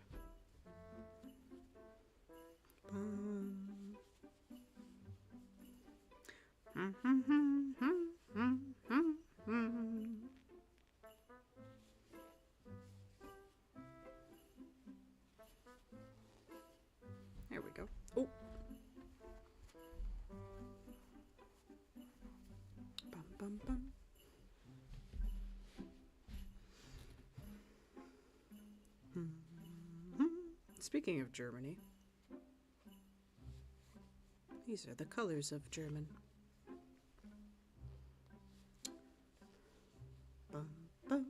There we go. Oh. Bum, bum, bum. Speaking of Germany, these are the colors of German. Bum, bum.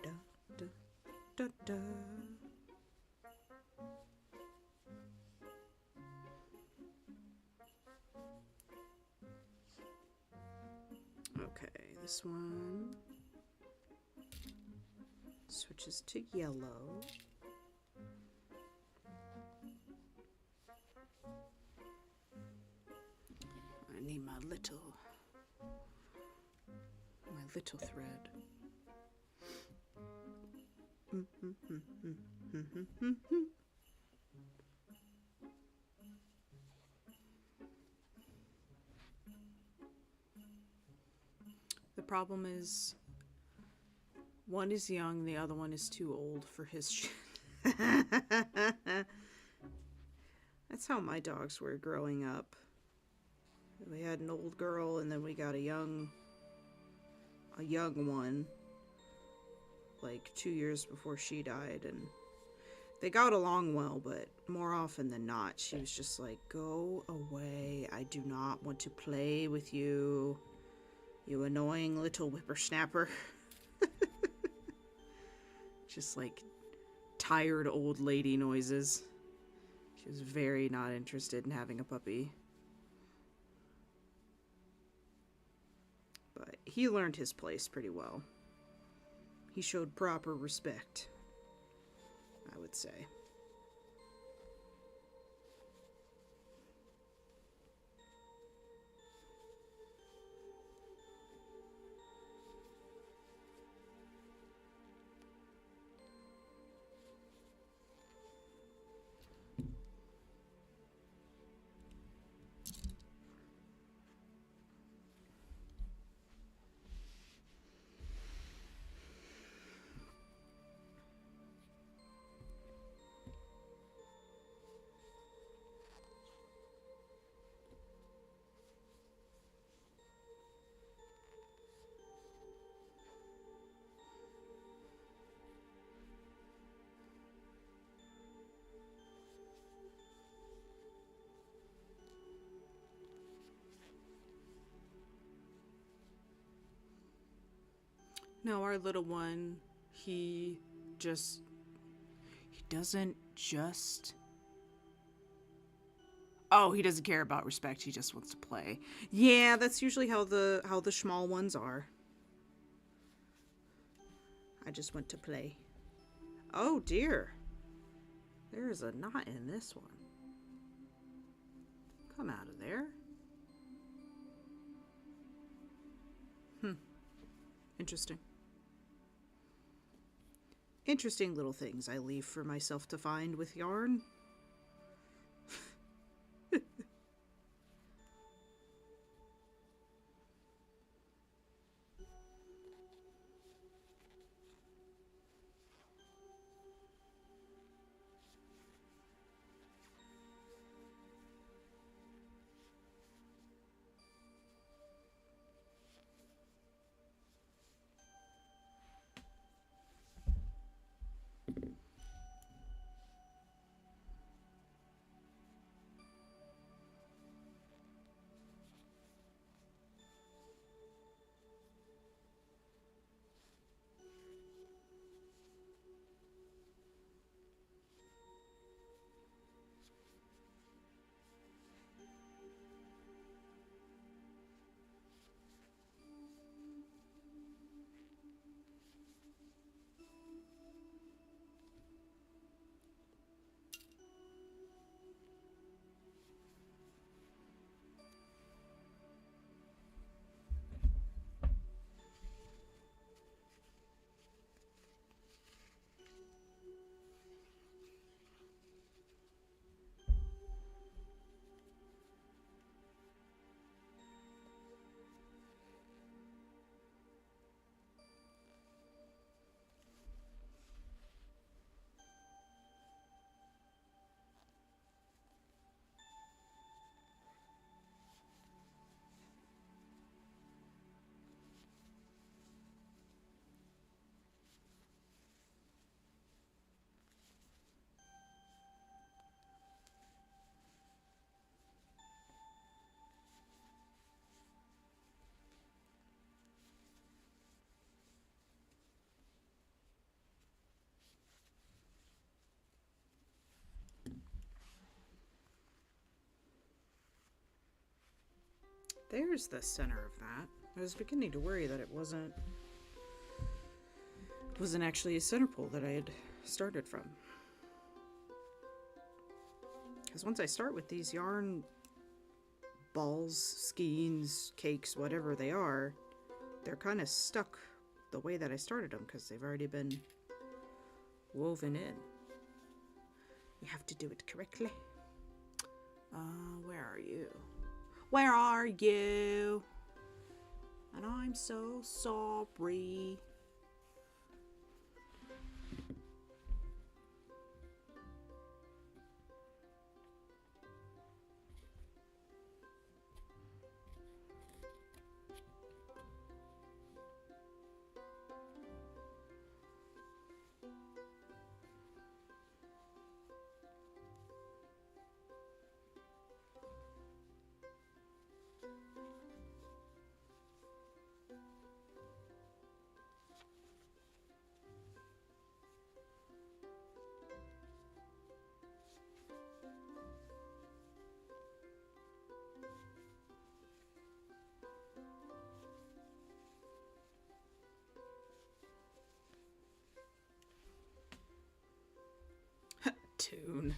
Da, da, da, da. Okay, this one switches to yellow. I need my little thread. The problem is, one is young, the other one is too old for his shit. That's how my dogs were growing up. We had an old girl, and then we got a young one, like 2 years before she died, and they got along well, but more often than not, she was just like, go away, I do not want to play with you, you annoying little whippersnapper. Just like tired old lady noises. She was very not interested in having a puppy. But he learned his place pretty well. He showed proper respect, I would say. No, our little one, he doesn't just... Oh, he doesn't care about respect, he just wants to play. Yeah, that's usually how the small ones are. I just want to play. Oh dear. There's a knot in this one. Come out of there. Interesting. Interesting little things I leave for myself to find with yarn. There's the center of that. I was beginning to worry that it wasn't actually a center pole that I had started from. Because once I start with these yarn balls, skeins, cakes, whatever they are, they're kind of stuck the way that I started them because they've already been woven in. You have to do it correctly. Where are you? Where are you? And I'm so sorry. Tune.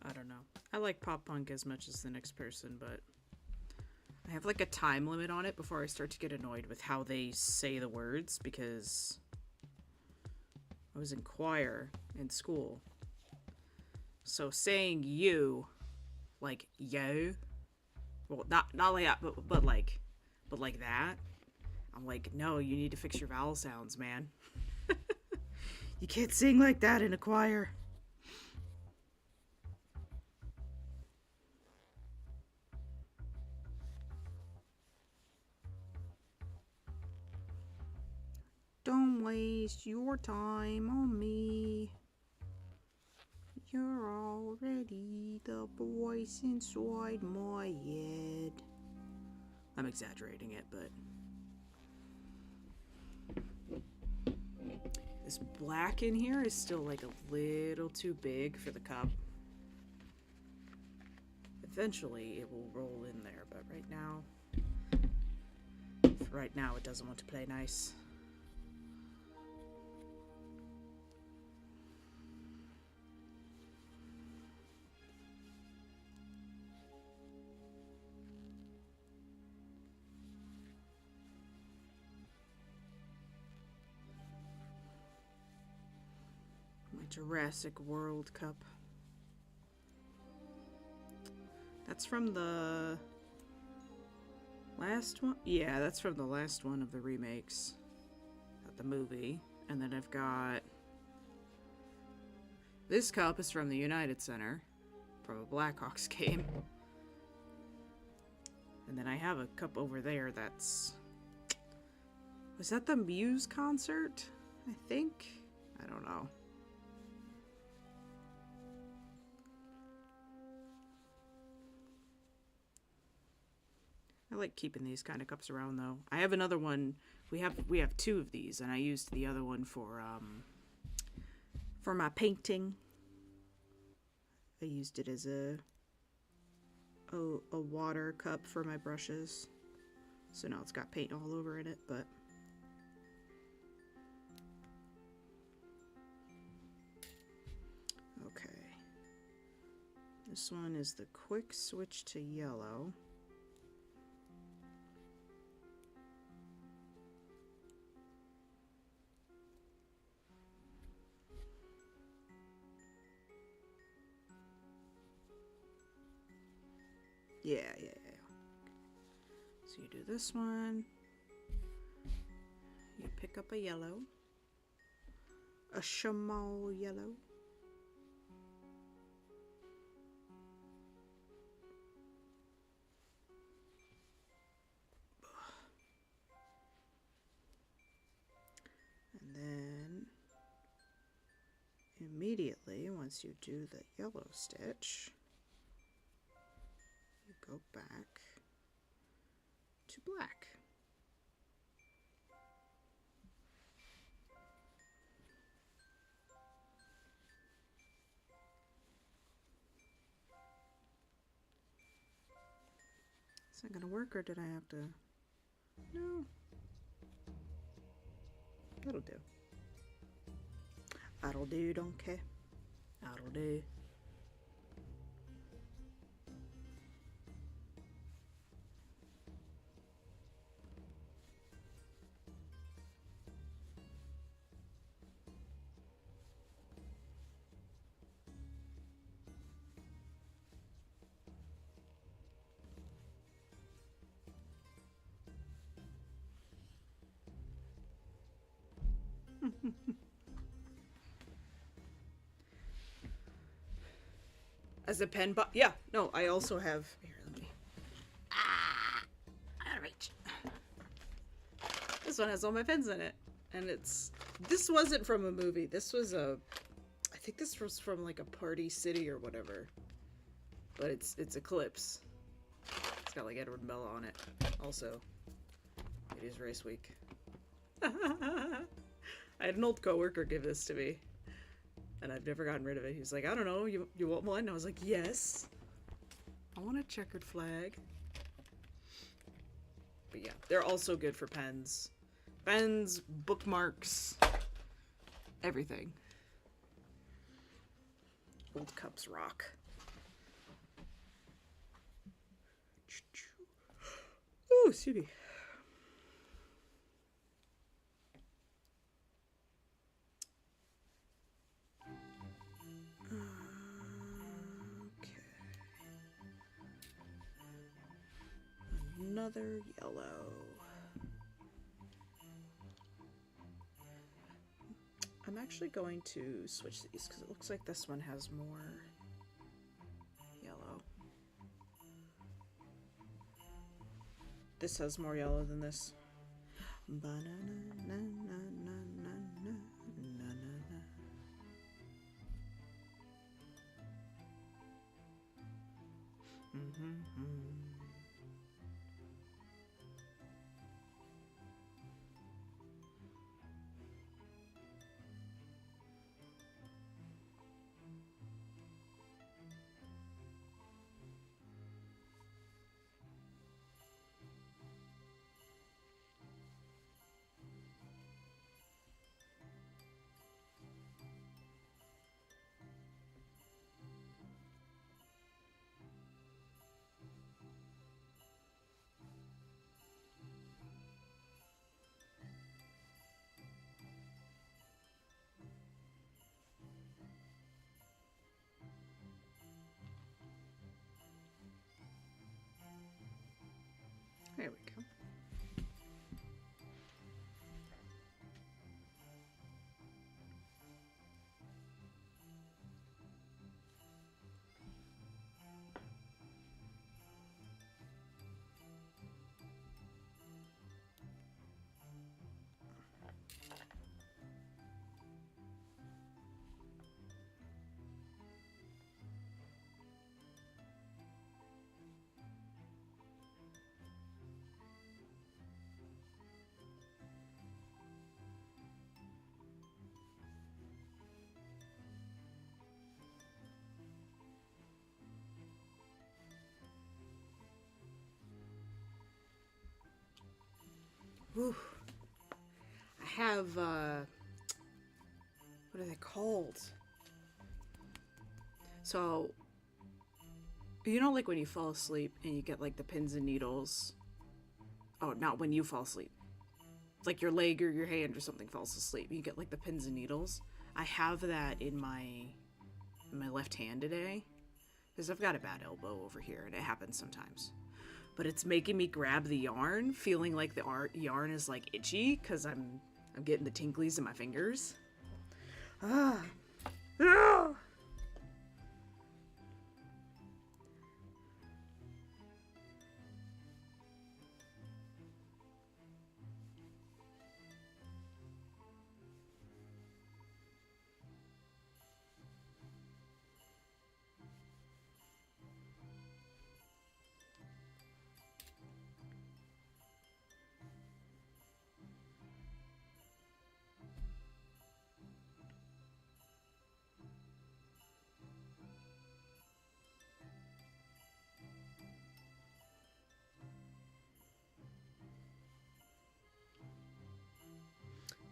I don't know. I like pop punk as much as the next person, but I have like a time limit on it before I start to get annoyed with how they say the words, because I was in choir in school. So saying you, like yo, well, not like that, but like that. I'm like, no, you need to fix your vowel sounds, man. You can't sing like that in a choir. Don't waste your time on me. You're already the voice inside my head. I'm exaggerating it, but this black in here is still like a little too big for the cup. Eventually it will roll in there, but right now it doesn't want to play nice. My Jurassic World cup. That's from the last one? Yeah, that's from the last one of the remakes. At the movie. And then I've got... This cup is from the United Center. From a Blackhawks game. And then I have a cup over there that's... Was that the Muse concert? I think? I don't know. I like keeping these kind of cups around though. I have another one. We have two of these, and I used the other one for my painting. I used it as a water cup for my brushes. So now it's got paint all over in it, but okay. This one is the quick switch to yellow. Yeah. So you do this one. You pick up a yellow. A chamois yellow. And then immediately, once you do the yellow stitch, go back to black. Is that gonna work, or did I have to? No. That'll do. That'll do, don't care. That'll do. As a pen box, yeah. No, I also have. Here, let me. I gotta reach. This one has all my pens in it, and it's. This wasn't from a movie. This was a. I think this was from like a Party City or whatever. But it's Eclipse. It's got like Edward Bella on it. Also, it is race week. I had an old coworker give this to me, and I've never gotten rid of it. He was like, I don't know, you want one? And I was like, yes. I want a checkered flag. But yeah, they're also good for pens. Pens, bookmarks, everything. Old cups rock. Ooh, excuse me. Another yellow. I'm actually going to switch these because it looks like this one has more yellow. This has more yellow than this. Ba-na-na-na-na-na. There we go. Whew. I have, what are they called? So, you know, like when you fall asleep and you get like the pins and needles. Oh, not when you fall asleep. Like your leg or your hand or something falls asleep. You get like the pins and needles. I have that in my left hand today. Because I've got a bad elbow over here and it happens sometimes. But it's making me grab the yarn, feeling like the yarn is like itchy because I'm getting the tinklies in my fingers. Ah. Ah.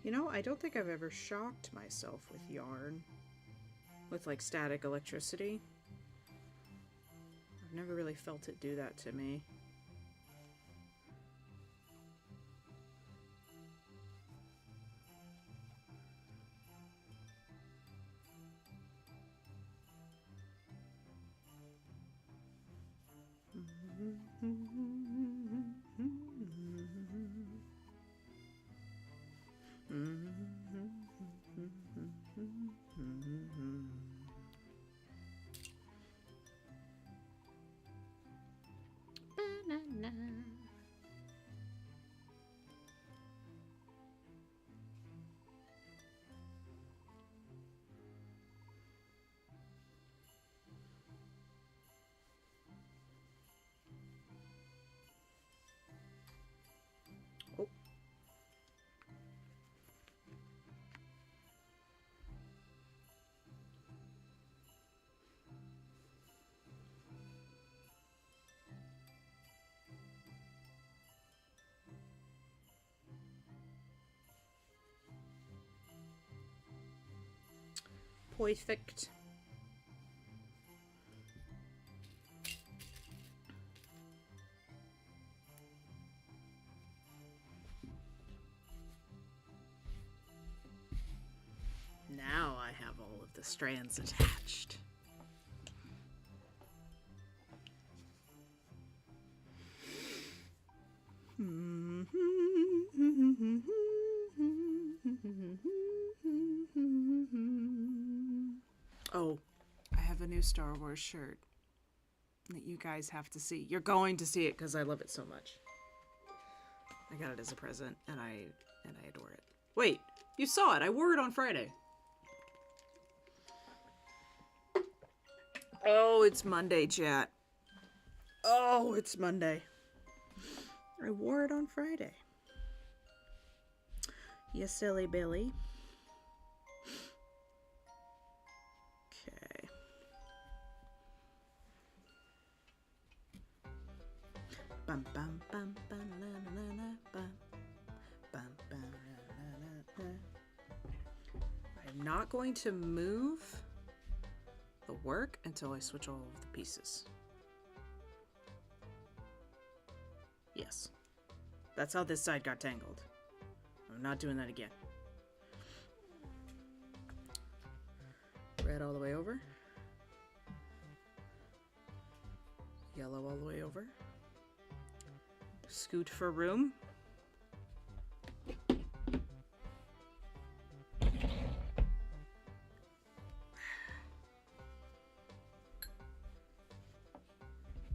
You know, I don't think I've ever shocked myself with yarn. With like static electricity. I've never really felt it do that to me. Oh. Perfect. Now I have all of the strands attached. Oh, I have a new Star Wars shirt that you guys have to see. You're going to see it because I love it so much. I got it as a present and I adore it. Wait, you saw it. I wore it on Friday. Oh, it's Monday, chat. Oh, it's Monday. I wore it on Friday. You silly Billy. Okay. Bum bum bum bum la la la bum bum bum la la la. I'm not going to move the work until I switch all of the pieces. Yes. That's how this side got tangled. I'm not doing that again. Red all the way over. Yellow all the way over. Scoot for room.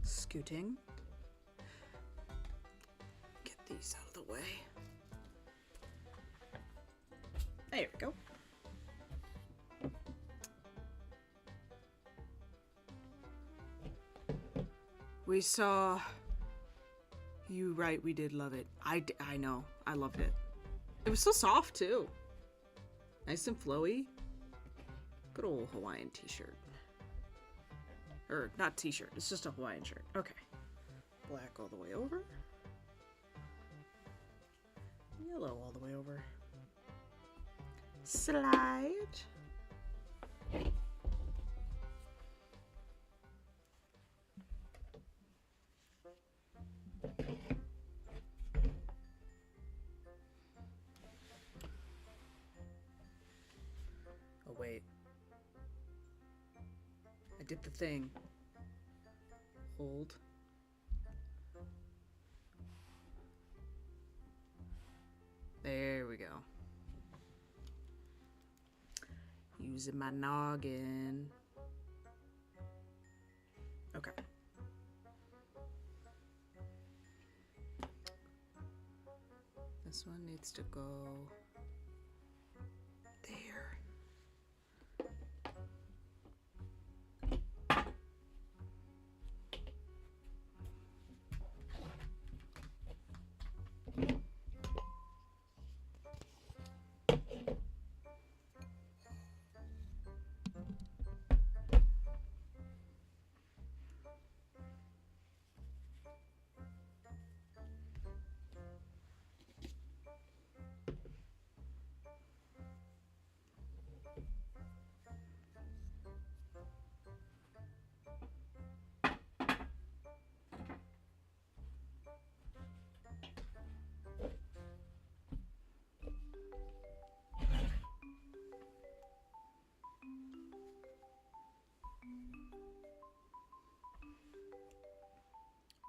Scooting. Get these out of the way. There we go. We saw You right, we did love it. I know. I loved it. It was so soft, too. Nice and flowy. Good old Hawaiian t-shirt. Or, not t-shirt. It's just a Hawaiian shirt. Okay. Black all the way over. Yellow all the way over. Slide. Oh, wait. I did the thing. Hold. There we go. Using my noggin. Okay. This one needs to go there.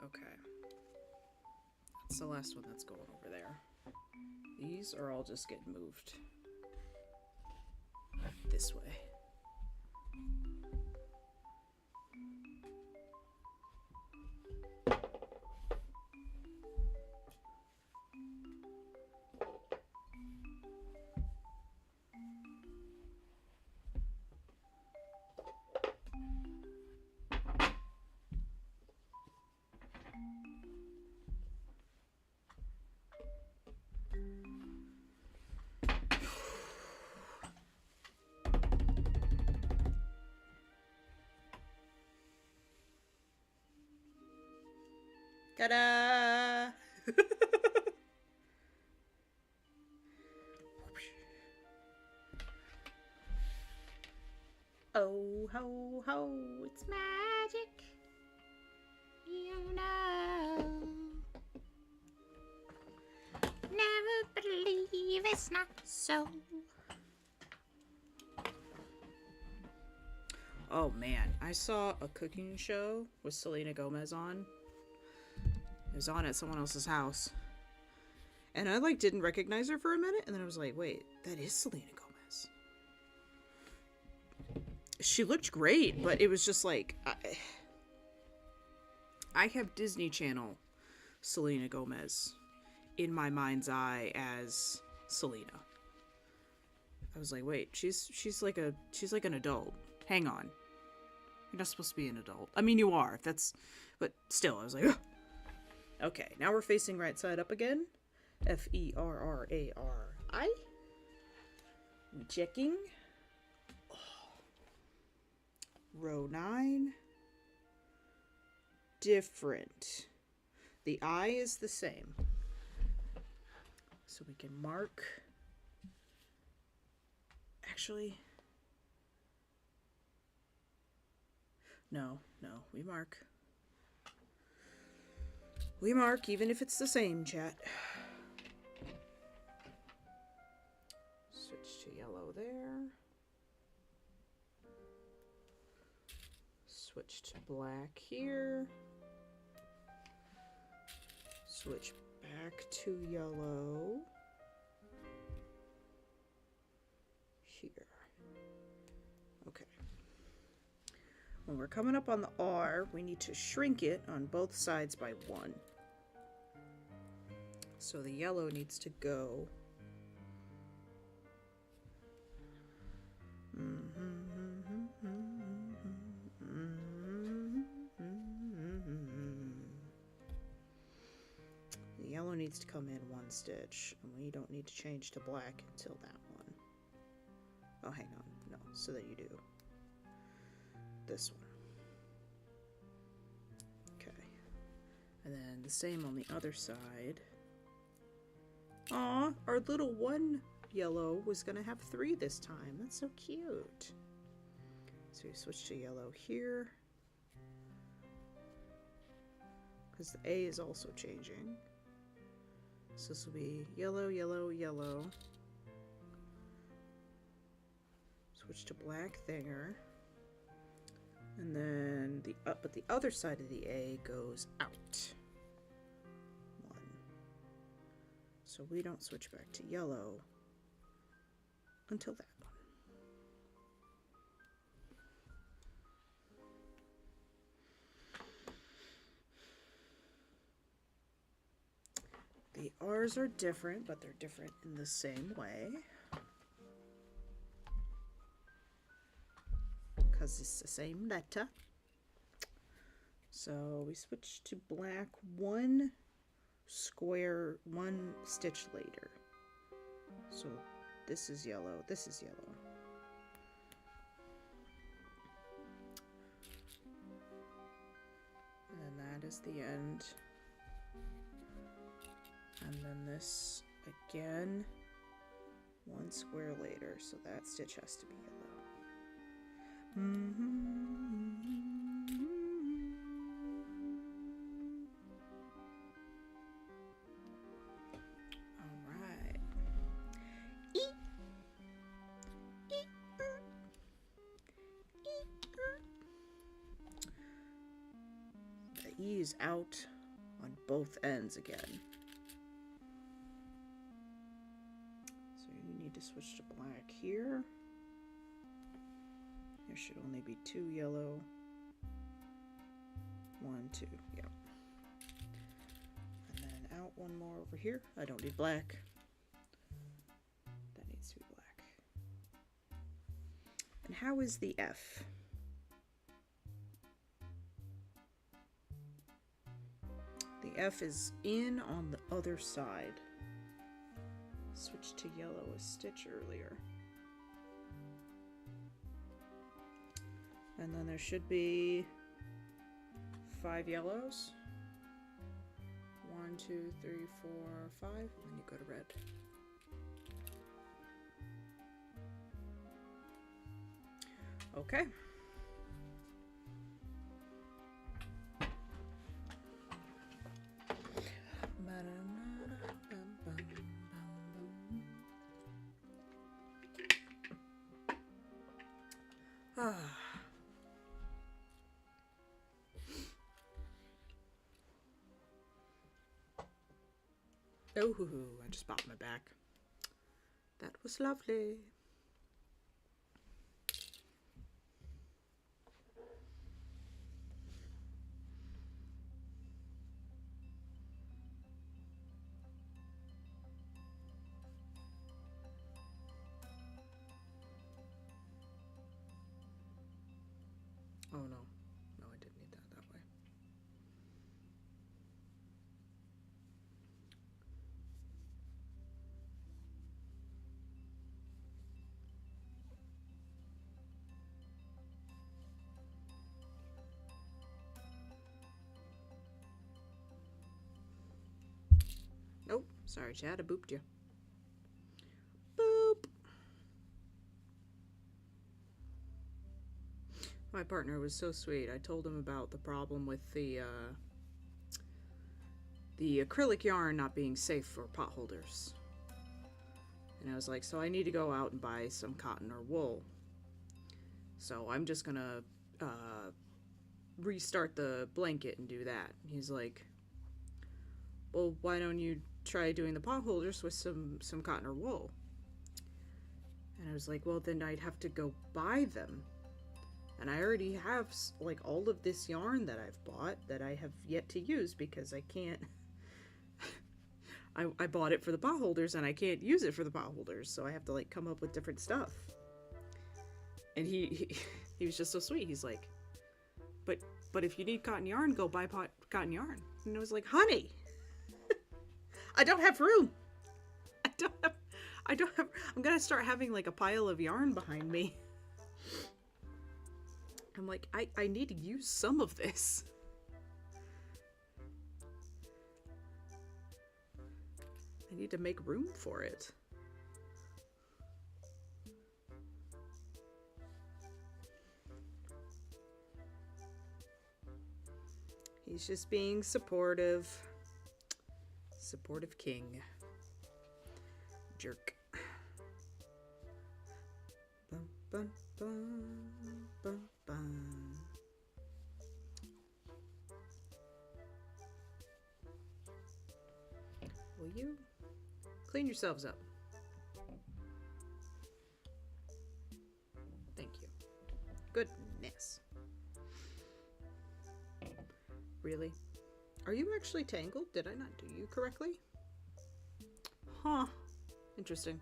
Okay. That's the last one that's going over there. These are all just getting moved this way. Ta-da! Oh, ho, ho, it's magic. You know. Never believe it's not so. Oh man, I saw a cooking show with Selena Gomez on. It was on at someone else's house. And I didn't recognize her for a minute, and then I was like, wait, that is Selena Gomez. She looked great, but it was just I have Disney Channel Selena Gomez in my mind's eye as Selena. I was like, wait, she's like an adult. Hang on. You're not supposed to be an adult. I mean, you are. That's, but still, I was like, ugh. Okay, now we're facing right side up again. Ferrari. Checking. Oh. Row 9. Different. The I is the same. So we can mark. Actually, no, we mark. We mark even if it's the same, chat. Switch to yellow there. Switch to black here. Switch back to yellow. Here. Okay. When we're coming up on the R, we need to shrink it on both sides by 1. So the yellow needs to go. The yellow needs to come in 1 stitch, and we don't need to change to black until that one. Oh, hang on. No, so that you do this one. Okay. And then the same on the other side. Aw, our little one yellow was going to have 3 this time. That's so cute. So we switch to yellow here. Because the A is also changing. So this will be yellow, yellow, yellow. Switch to black thinger. And then but the other side of the A goes out. 1. So we don't switch back to yellow until that one. The R's are different, but they're different in the same way. Because it's the same letter. So we switch to black 1 stitch later. So this is yellow, this is yellow. And that is the end. And then this again 1 square later, so that stitch has to be yellow. All right. The E is out on both ends again. So you need to switch to black here. There should only be 2 yellow. 1, 2, yeah. And then out 1 more over here. I don't need black. That needs to be black. And how is the F? The F is in on the other side. Switch to yellow a stitch earlier. And then there should be 5 yellows. 1, 2, 3, 4, 5, and then you go to red. Okay. Oh, I just popped my back. That was lovely. Oh no. Sorry, Chad, I booped you. Boop. My partner was so sweet. I told him about the problem with the acrylic yarn not being safe for pot holders. And I was like, so I need to go out and buy some cotton or wool. So I'm just gonna restart the blanket and do that. He's like, well, why don't you try doing the pot holders with some cotton or wool? And I was like, well, then I'd have to go buy them. And I already have like all of this yarn that I've bought that I have yet to use because I can't. I bought it for the pot holders and I can't use it for the pot holders, so I have to like come up with different stuff. And he was just so sweet. He's like, but if you need cotton yarn, go buy cotton yarn. And I was like, honey, I don't have room. I don't have. I'm gonna start having like a pile of yarn behind me. I'm like, I need to use some of this. I need to make room for it. He's just being supportive. Supportive king. Jerk. Bum, bum, bum, bum, bum. Will you clean yourselves up? Thank you. Goodness. Really? Are you actually tangled? Did I not do you correctly? Huh. Interesting.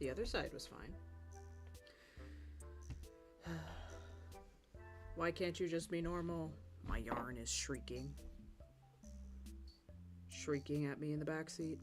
The other side was fine. Why can't you just be normal? My yarn is shrieking. Shrieking at me in the backseat.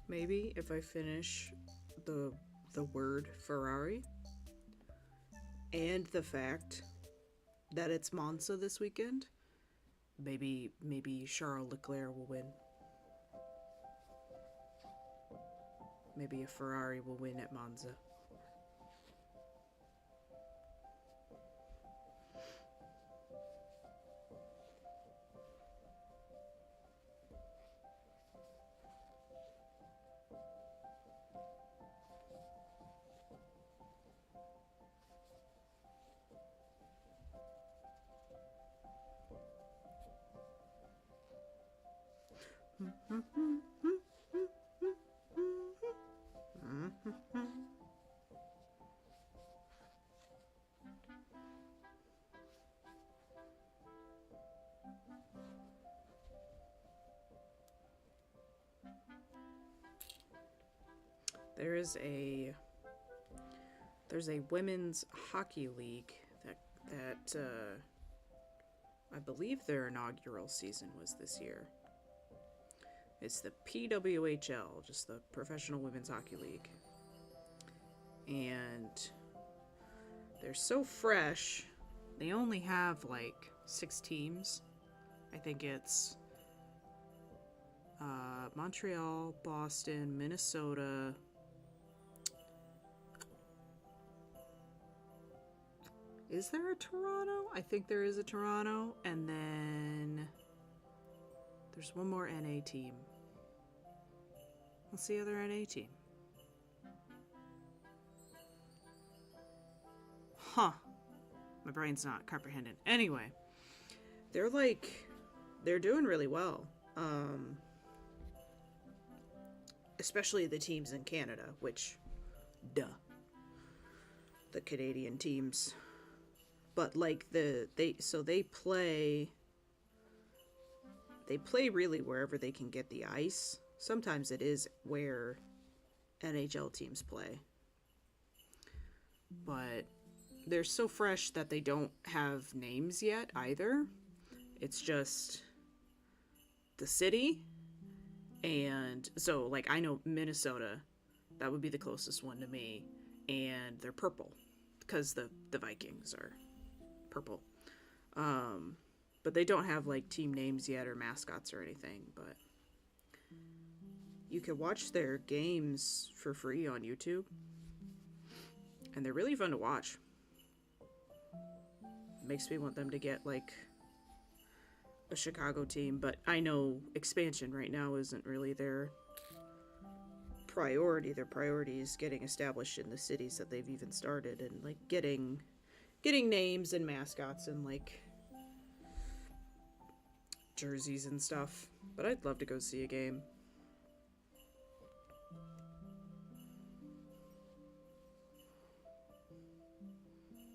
Maybe if I finish the word Ferrari and the fact that it's Monza this weekend, maybe Charles Leclerc will win. Maybe a Ferrari will win at Monza. There's a women's hockey league that I believe their inaugural season was this year. It's the PWHL, just the Professional Women's Hockey League. And they're so fresh. They only have like 6 teams. I think it's Montreal, Boston, Minnesota. Is there a Toronto? I think there is a Toronto. And then there's one more NA team. What's the other NA team? Huh. My brain's not comprehending. Anyway, they're doing really well. Especially the teams in Canada, which, duh. The Canadian teams. But like they play really wherever they can get the ice. Sometimes it is where NHL teams play. But they're so fresh that they don't have names yet either. It's just the city. And so, like, I know Minnesota, that would be the closest one to me. And they're purple because the Vikings are purple. But they don't have, like, team names yet or mascots or anything. But you can watch their games for free on YouTube. And they're really fun to watch. Makes me want them to get, like, a Chicago team, but I know expansion right now isn't really their priority. Their priority is getting established in the cities that they've even started, and like getting names and mascots and like jerseys and stuff. But I'd love to go see a game.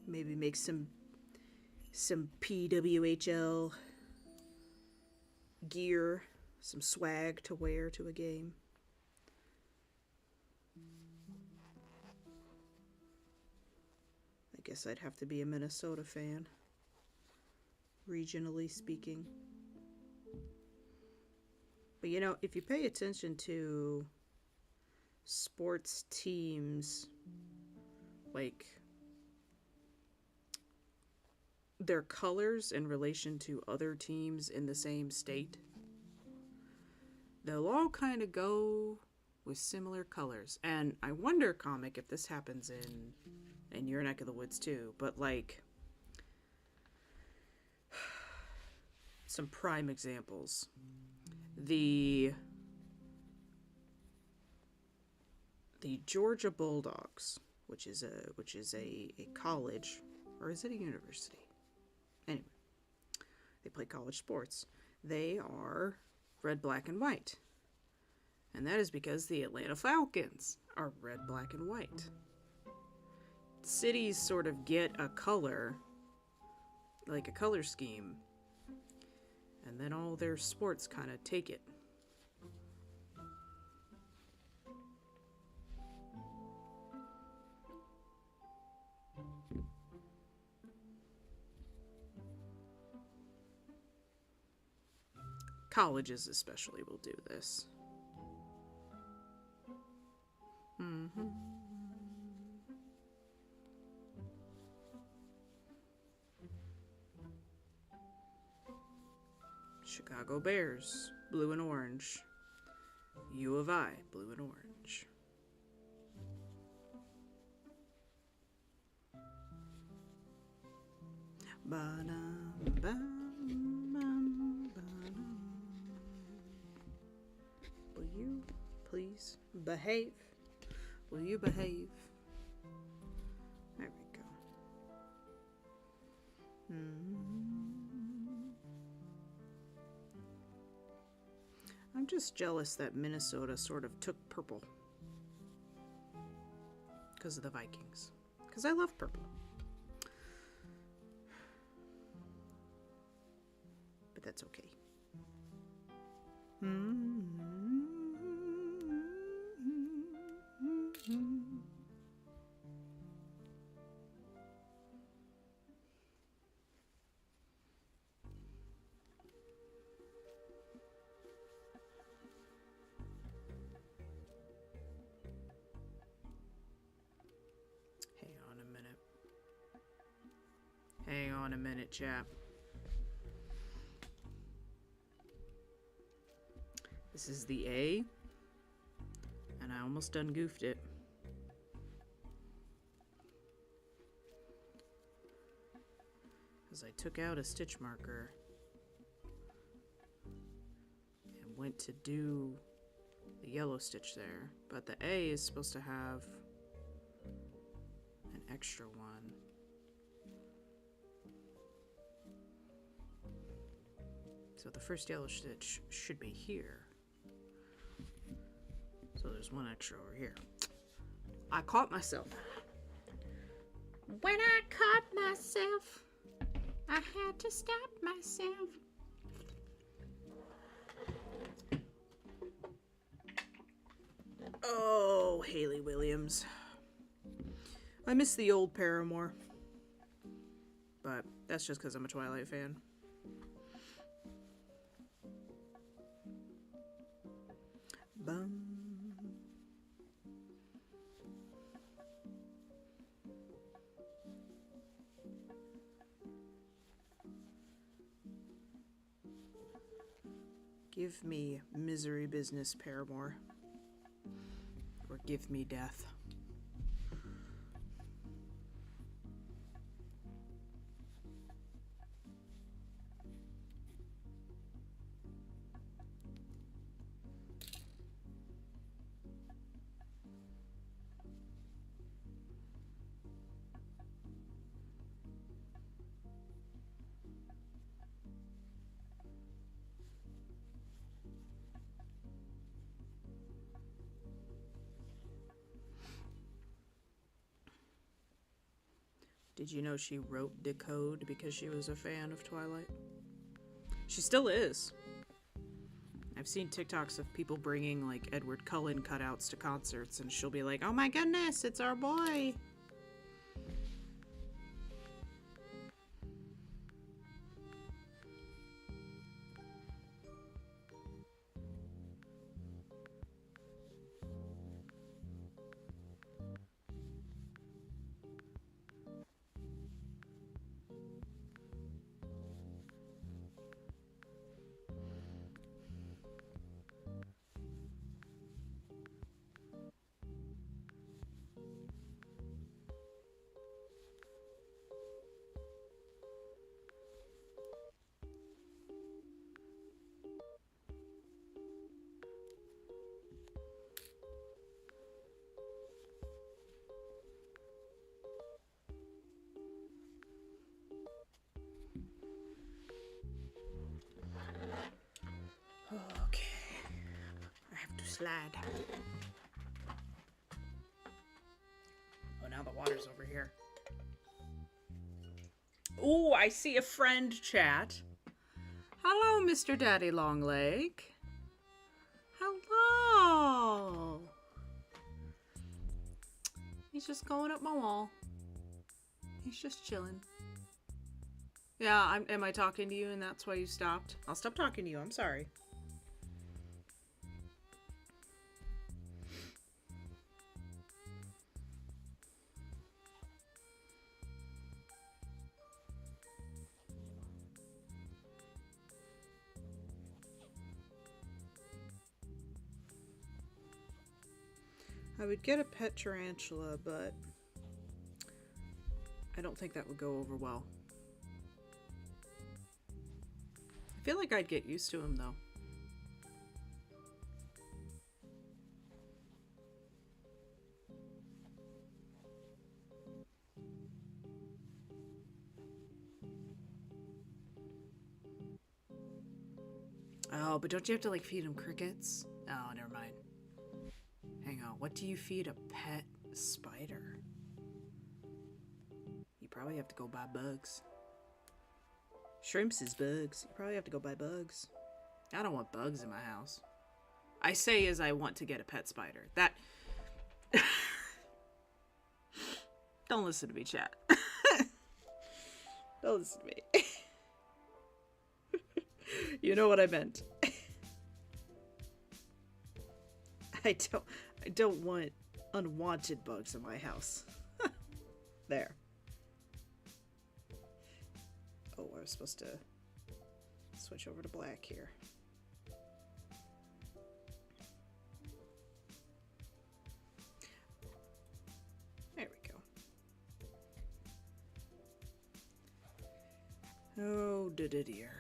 Maybe make some PWHL gear, some swag to wear to a game. I guess I'd have to be a Minnesota fan, regionally speaking. But you know, if you pay attention to sports teams, like their colors in relation to other teams in the same state, they'll all kind of go with similar colors. And I wonder, comic, if this happens in your neck of the woods too. But like, some prime examples: the Georgia Bulldogs, which is a college, or is it a university? Anyway, they play college sports. They are red, black, and white. And that is because the Atlanta Falcons are red, black, and white. Cities sort of get a color, like a color scheme, and then all their sports kind of take it. Colleges especially will do this. Mm-hmm. Chicago Bears, blue and orange. U of I, blue and orange. Will you please behave? Will you behave? There we go. I'm just jealous that Minnesota sort of took purple because of the Vikings. Because I love purple. But that's okay. Hang on a minute, chap. This is the A, and I almost done goofed it. Because I took out a stitch marker and went to do the yellow stitch there. But the A is supposed to have an extra one. So the first yellow stitch should be here. So there's one extra over here. I caught myself. When I caught myself, I had to stop myself. Oh, Haley Williams. I miss the old Paramore. But that's just because I'm a Twilight fan. Bum. Give me misery business, Paramore. Or give me death. Did you know she wrote Decode because she was a fan of Twilight? She still is. I've seen TikToks of people bringing like Edward Cullen cutouts to concerts, and she'll be like, "Oh my goodness, it's our boy." Okay, I have to slide. Oh, now the water's over here. Oh, I see a friend chat. Hello, Mr. Daddy Longleg. Hello. He's just going up my wall. He's just chilling. Yeah, am I talking to you and that's why you stopped? I'll stop talking to you. I'm sorry. I would get a pet tarantula, but I don't think that would go over well. I feel like I'd get used to him, though. Oh, but don't you have to, like, feed him crickets? Oh, never mind. Hang on, what do you feed a pet spider? You probably have to go buy bugs. Shrimps is bugs. You probably have to go buy bugs. I don't want bugs in my house. I say as I want to get a pet spider. That... Don't listen to me, chat. Don't listen to me. You know what I meant. I don't want unwanted bugs in my house. There. Oh, I was supposed to switch over to black here. There we go. Oh, dear.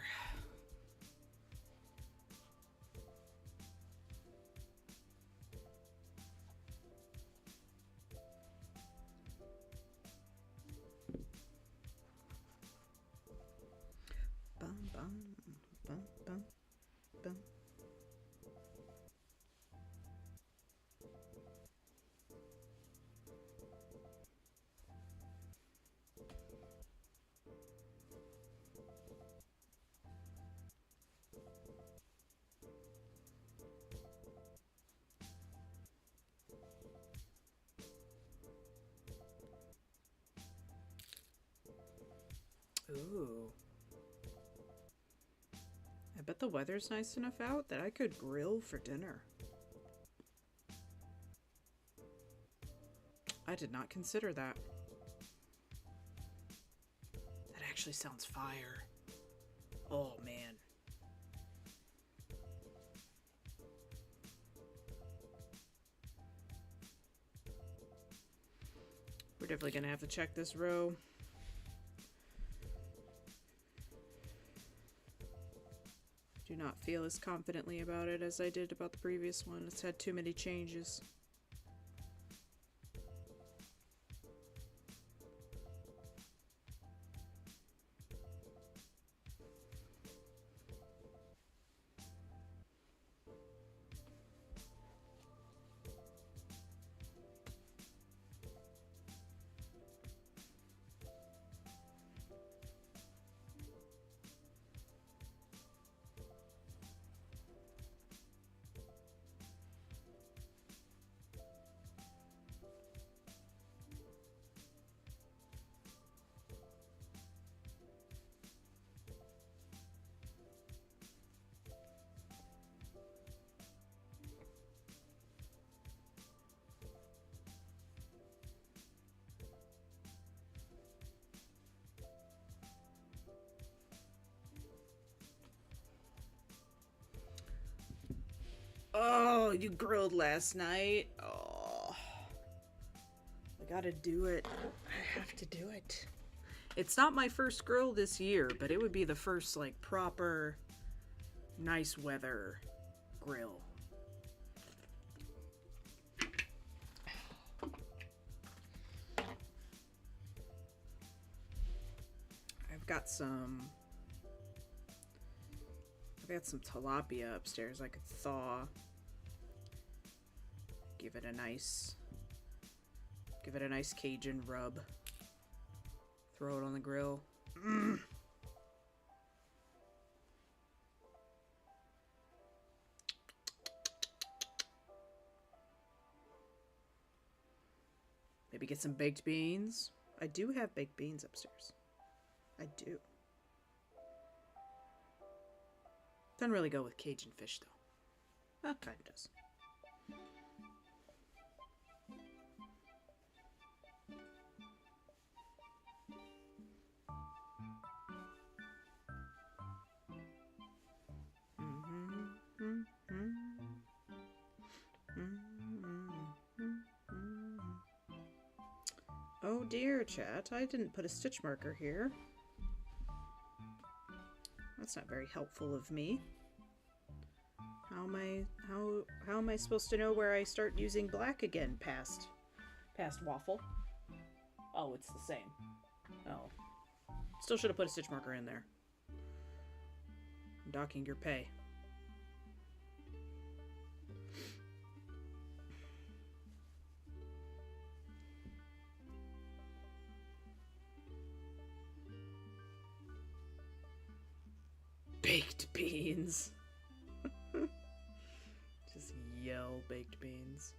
Bum, bum, bum, bum, bum. Ooh. I bet the weather's nice enough out that I could grill for dinner. I did not consider that. That actually sounds fire. Oh, man. We're definitely going to have to check this row. Do not feel as confidently about it as I did about the previous one. It's had too many changes. Oh, you grilled last night. Oh, I gotta do it. I have to do it. It's not my first grill this year, but it would be the first, like, proper nice weather grill. I've got some tilapia upstairs I could thaw. Give it a nice Cajun rub. Throw it on the grill. Maybe get some baked beans. I do have baked beans upstairs. I do. Doesn't really go with Cajun fish, though. Well, kind of does. Oh dear, chat. I didn't put a stitch marker here. That's not very helpful of me. How am I supposed to know where I start using black again past waffle? Oh, it's the same. Oh. Still should have put a stitch marker in there. I'm docking your pay. Baked beans. Just yell baked beans.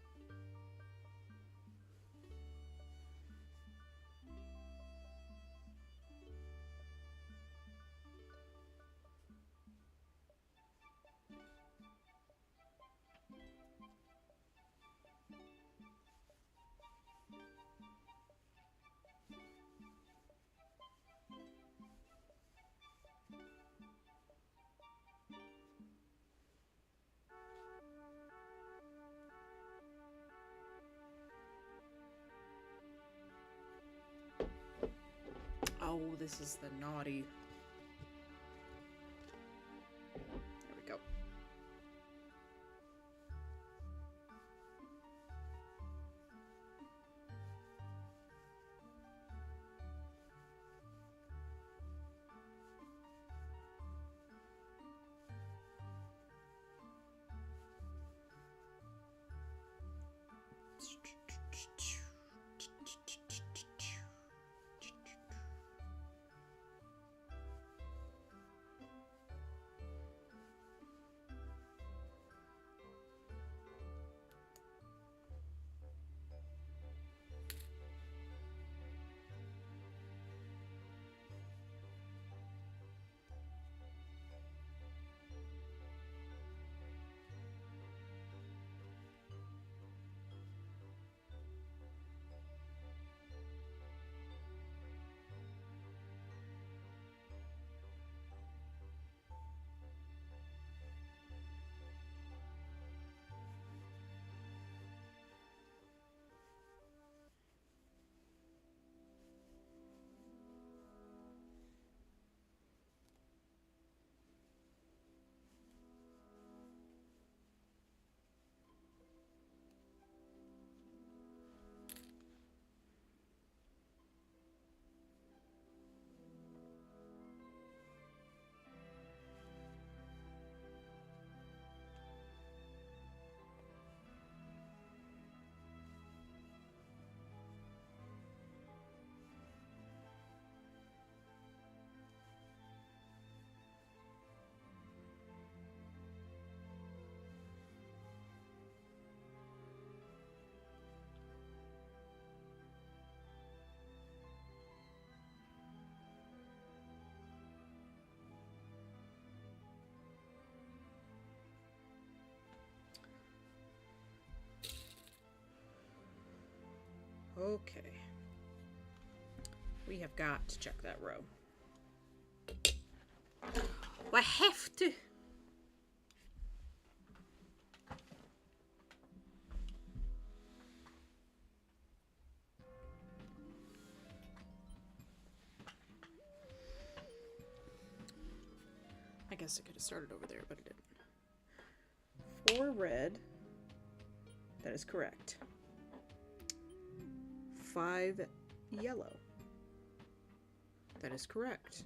Oh, this is the naughty. There we go. Okay. We have got to check that row. I have to. I guess I could have started over there, but I didn't. 4 red. That is correct. 5 yellow. That is correct.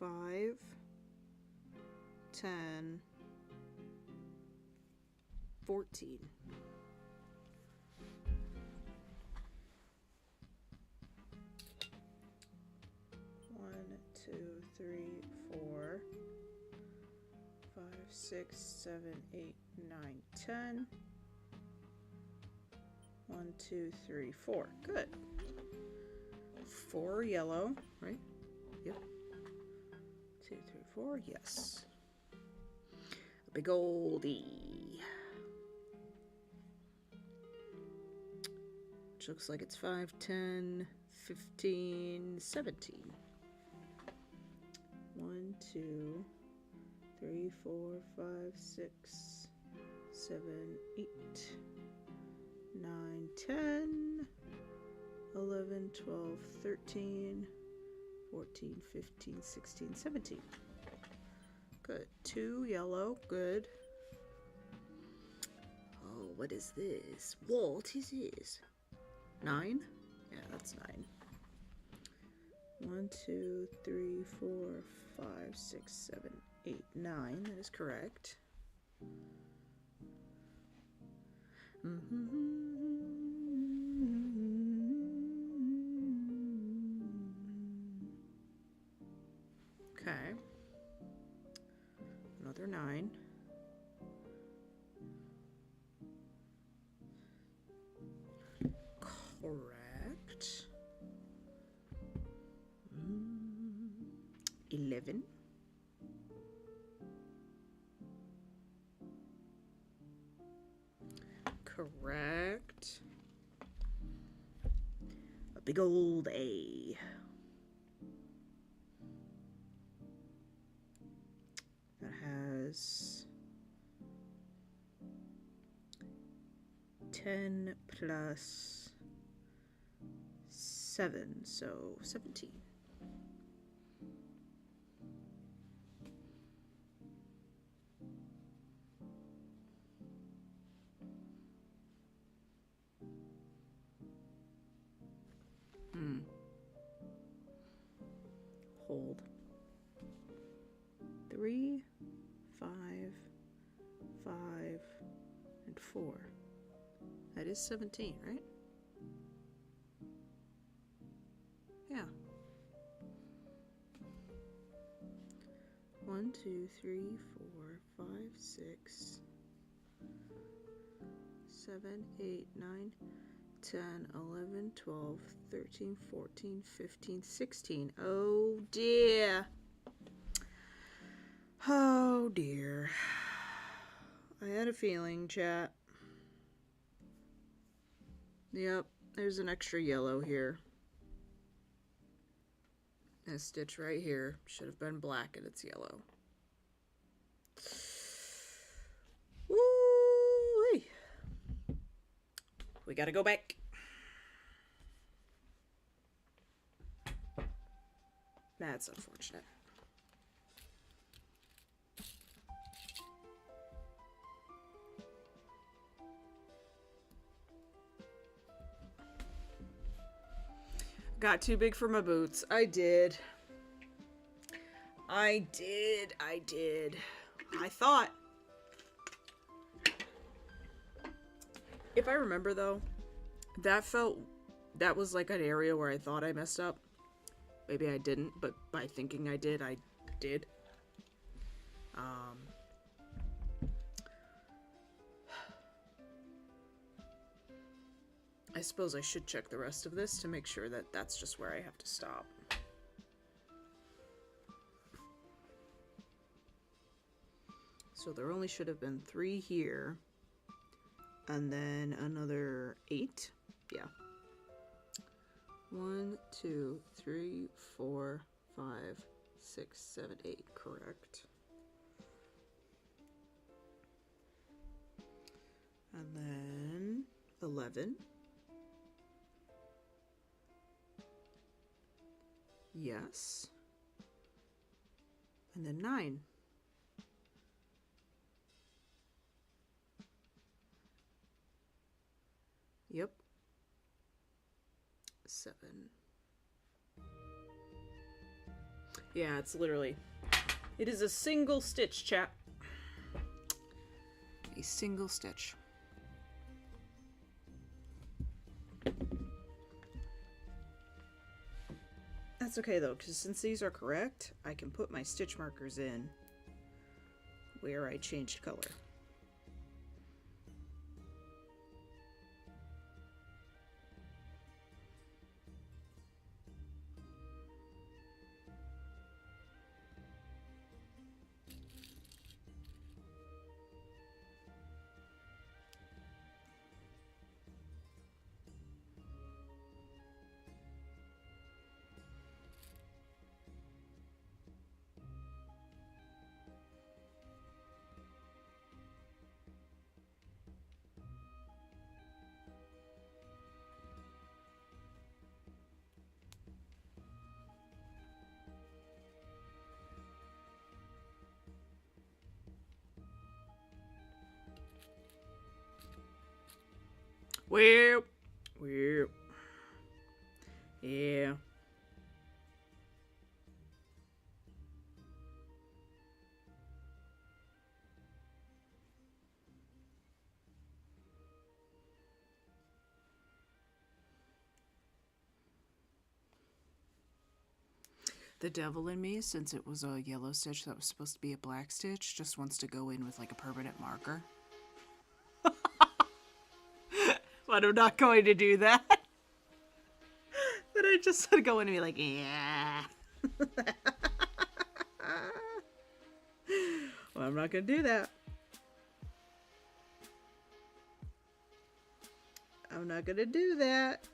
5, 10, 14. One, 2, 3, 4, 5, 6, 7, 8, 9, 10. 1, 2, 3, 4. Good. 4 yellow, right? Yep. 2, 3, 4. Yes. A big oldie. Which looks like it's 5, 10, 15, 17. 1, 2, 3, 4, 5, 6, 7, 8, 9, 10, 11, 12, 13, 14, 15, 16, 17. Good. 2 yellow. Good. Oh, what is this? What is this? 9? Yeah, that's 9. 1, 2, 3, 4, 5, 6, 7, 8, 9. That is correct. Okay. Another 9. Correct. 11. Correct. A big old A. That has 10 plus 7, so 17. Hold. 3, 5, 5, and 4. That is 17, right? Yeah. 1, 2, 3, 4, 5, 6, 7, 8, 9, 10, 11, 12, 13, 14, 15, 16. Oh dear. Oh dear. I had a feeling, chat. Yep, there's an extra yellow here. And a stitch right here. Should have been black and it's yellow. Woo-wee. We gotta go back. That's unfortunate. Got too big for my boots. I did. I thought. If I remember though, that was like an area where I thought I messed up. Maybe I didn't, but by thinking I did, I did. I suppose I should check the rest of this to make sure that that's just where I have to stop. So there only should have been 3 here, and then another 8. Yeah. 1, 2, 3, 4, 5, 6, 7, 8. Correct. And then 11. Yes. And then 9. Yep. 7. Yeah, it's literally... It is a single stitch, chat. A single stitch. That's okay though, because since these are correct, I can put my stitch markers in where I changed color. Well, yeah. The devil in me, since it was a yellow stitch that was supposed to be a black stitch, just wants to go in with like a permanent marker. But I'm not going to do that. But I just want to go in and be like, yeah. Well, I'm not going to do that. I'm not going to do that.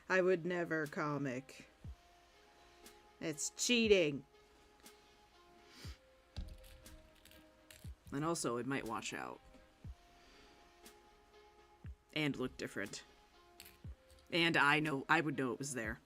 I would never, comic. It's cheating. And also, it might wash out. And look different. And I would know it was there.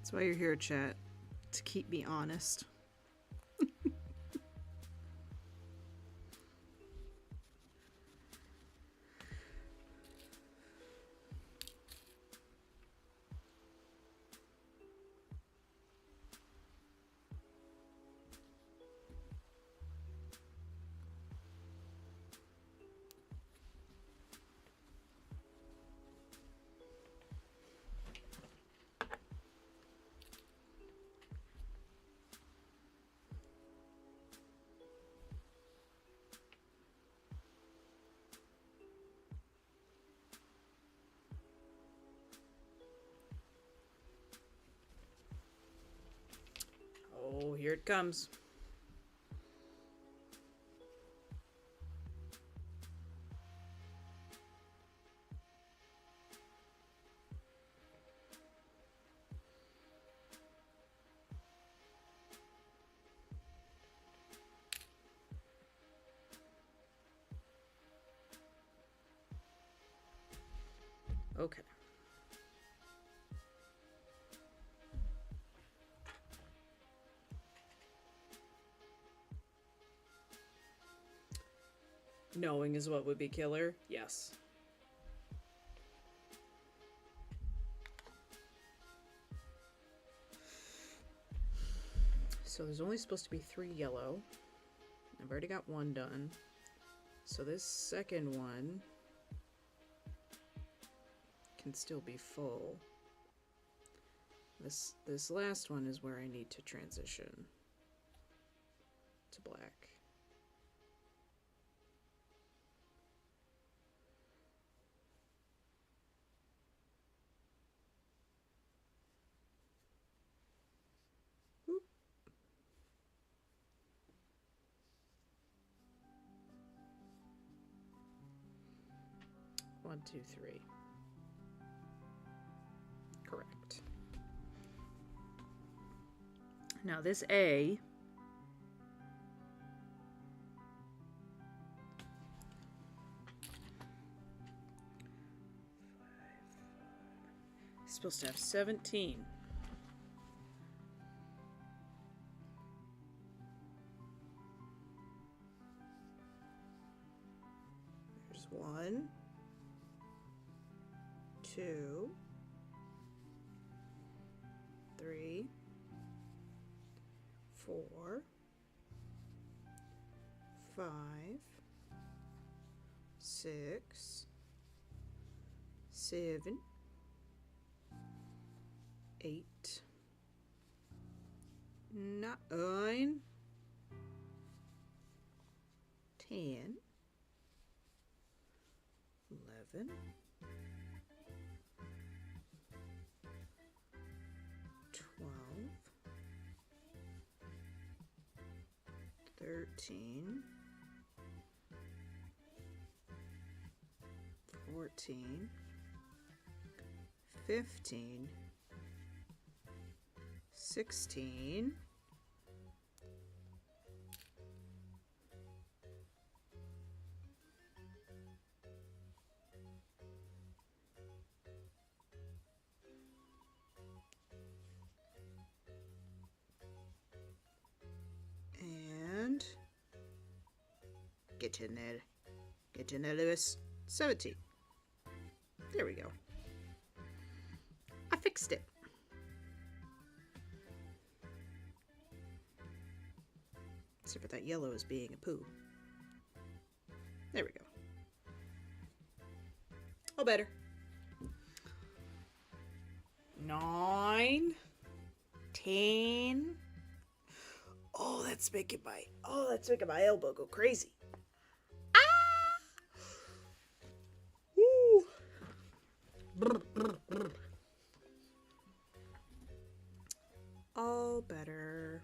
That's why you're here, chat. To keep me honest. Here it comes. Okay. Knowing is what would be killer? Yes. So there's only supposed to be 3 yellow. I've already got 1 done. So this second one can still be full. This last one is where I need to transition to black. Oop. 1, 2, 3. Correct. Now this A is supposed to have 17. There's 1, 2, 3, 4, 5, 6, 7, 8, 9, 10, 11, 12, 13, 14, 15, 16, get in there, Lewis. 17. There we go. I fixed it. Except for that yellow is being a poo. There we go. Oh, better. 9, 10. Oh, that's making my elbow go crazy. Ah! Woo! Brr, brr, brr. All better.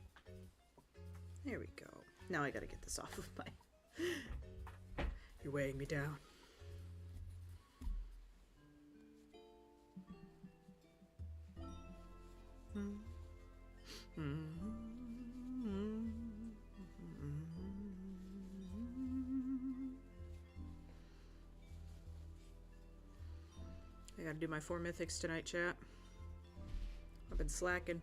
There we go. Now I gotta get this off of my... You're weighing me down. I gotta do my 4 mythics tonight, chat. I've been slacking.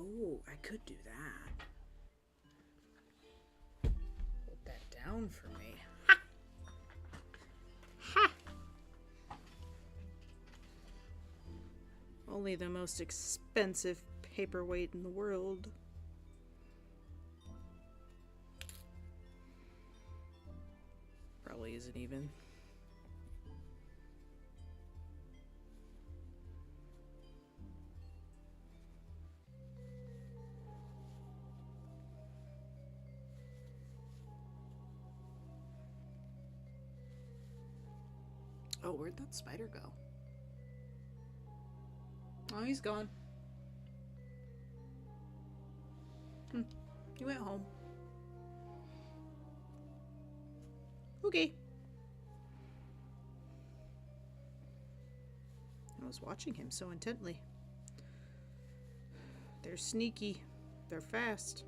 Oh, I could do that. Put that down for me. Ha! Ha! Only the most expensive paperweight in the world. Probably isn't even. Oh, where'd that spider go? Oh, he's gone. He went home. Okay. I was watching him so intently. They're sneaky. They're fast.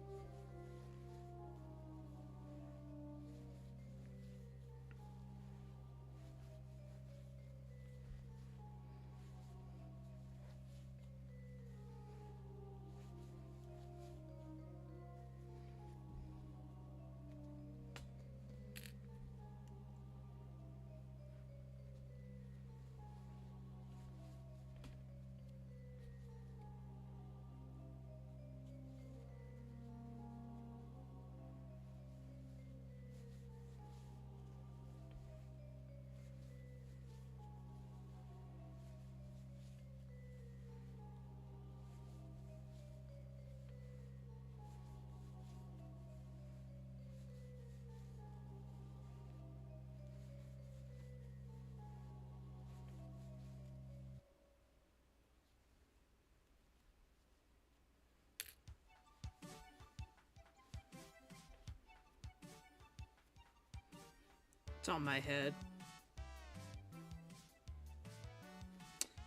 It's on my head.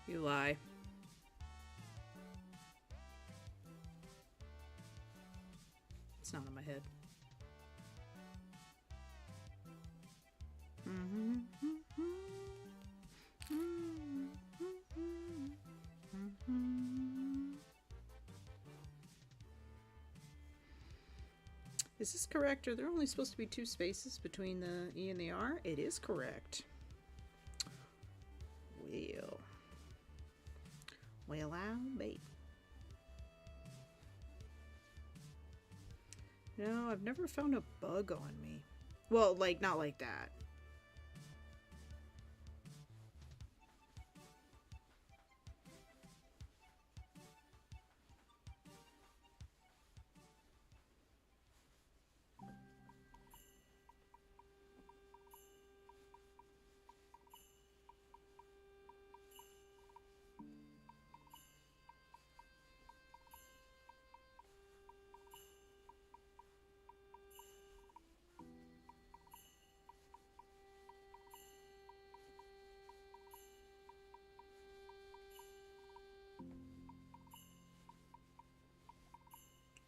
You lie. It's not on my head. Is this correct? Are there only supposed to be 2 spaces between the E and the R? It is correct. Well, I'll be. No, I've never found a bug on me. Well, like, not like that.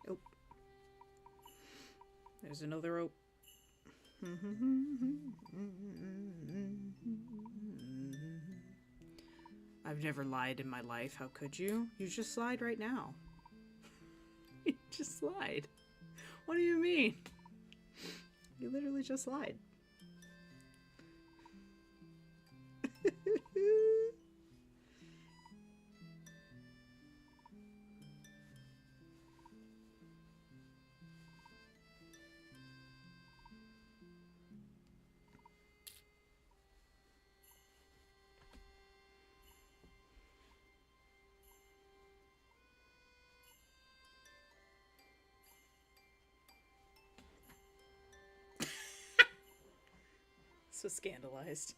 Oh. There's another rope. I've never lied in my life. How could you? You just lied right now. You just lied. What do you mean? You literally just lied. So scandalized.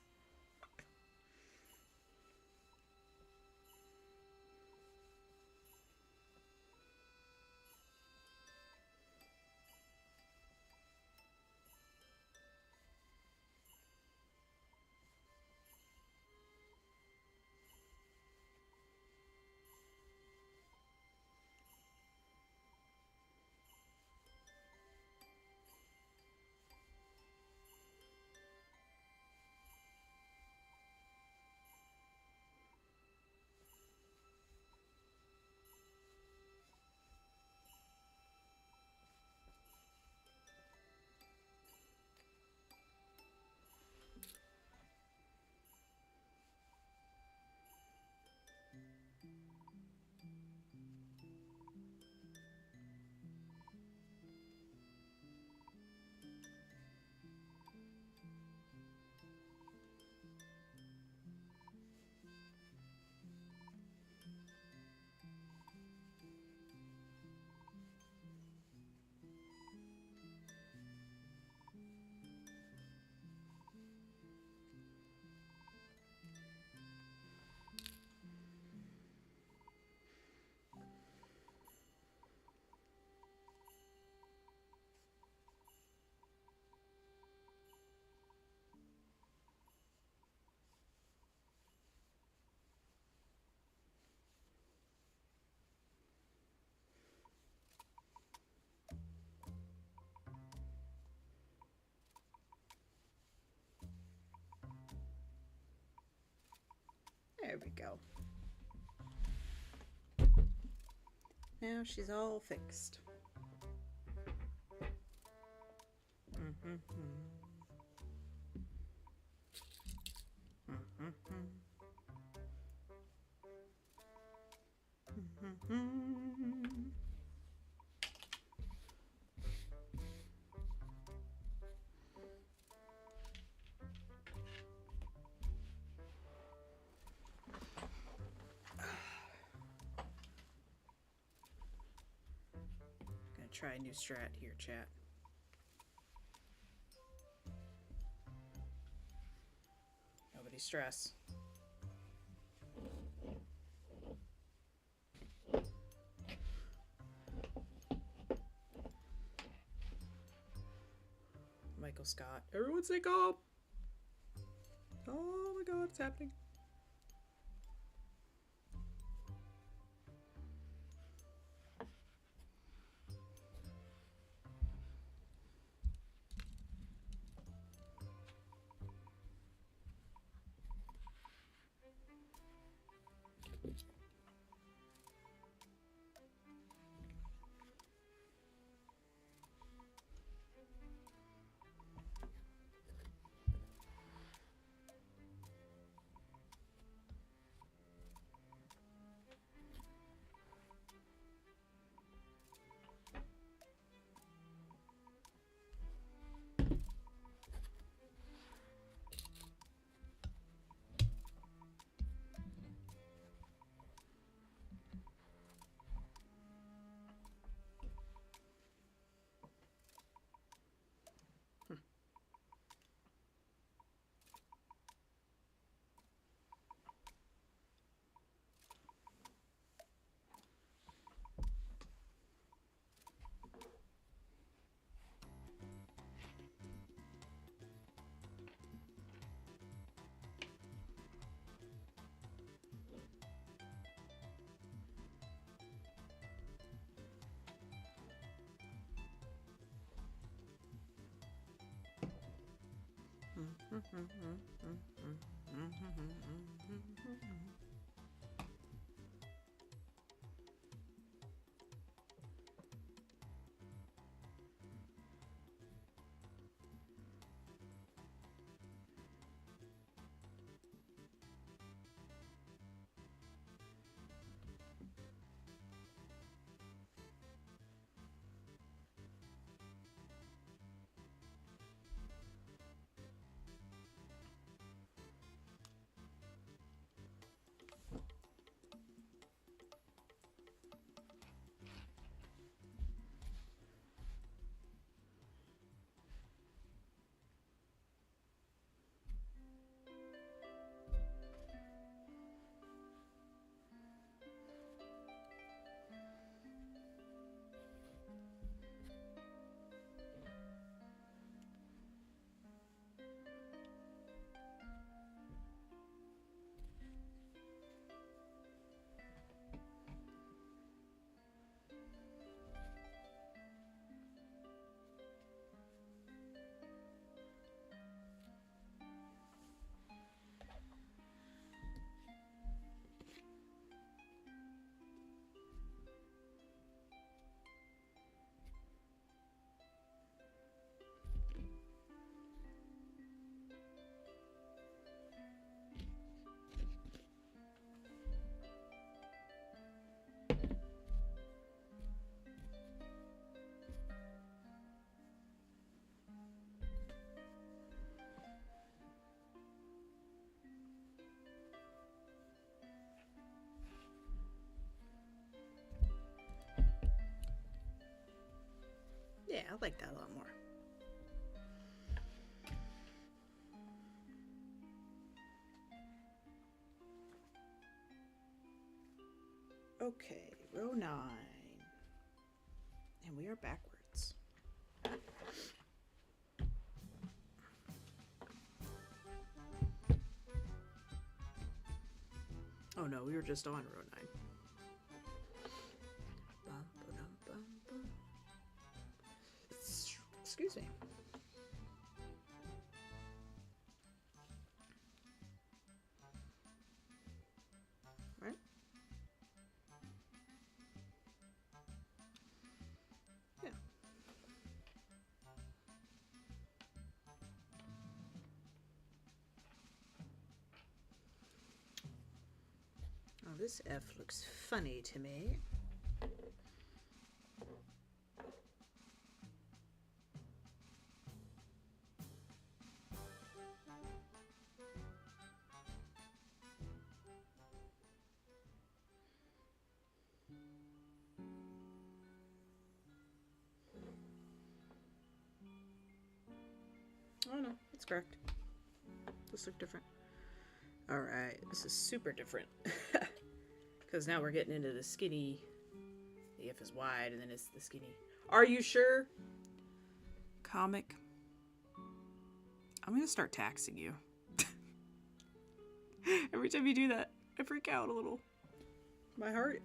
we go. Now she's all fixed. Gonna try a new strat here, chat. Nobody stress. Michael Scott. Everyone say calm. Oh my god, it's happening. Yeah, I like that a lot more. Okay, row 9. And we are backwards. Oh no, we were just on row 9. Excuse me. this F looks funny to me. Oh no, it's correct. This looks different. Alright, this is super different. Because now we're getting into the skinny. The F is wide and then it's the skinny. Are you sure? Comic. I'm going to start taxing you. Every time you do that, I freak out a little. My heart.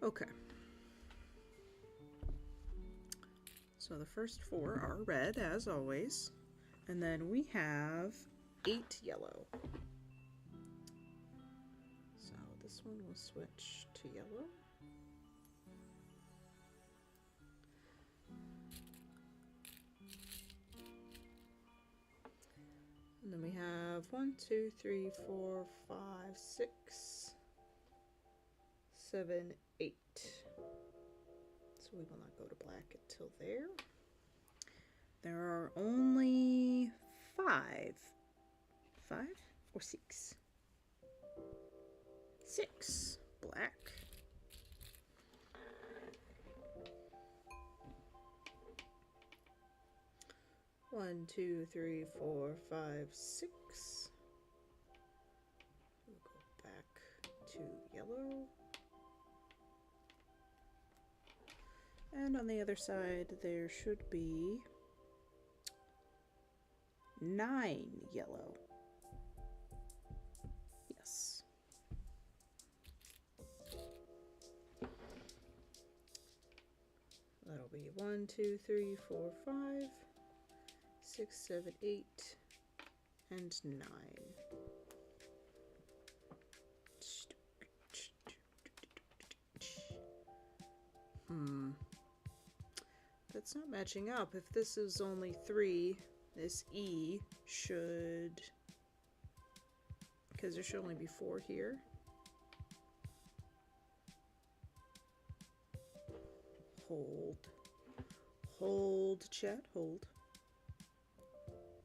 Okay. So the first 4 are red, as always. And then we have 8 yellow. So this one will switch to yellow. And then we have 1, 2, 3, 4, 5, 6, 7, 8. So we will not go to black until there. There are only 5. 5 or 6? 6 black. One, 2, 3, 4, 5, 6. We'll go back to yellow. And on the other side, there should be 9 yellow. Yes. That'll be 1, 2, 3, 4, 5, 6, 7, 8, and 9. That's not matching up. If this is only 3, this E should, because there should only be 4 here. Hold, chat, hold.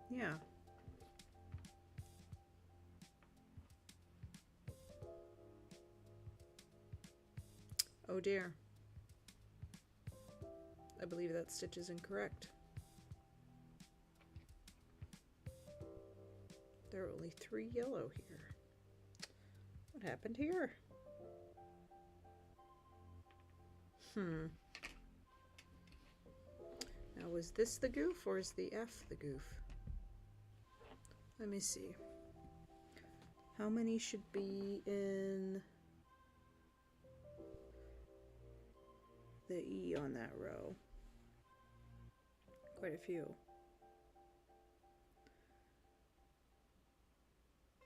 Yeah. Oh dear. I believe that stitch is incorrect. There are only 3 yellow here. What happened here? Now, was this the goof or is the F the goof? Let me see. How many should be in the E on that row? Quite a few.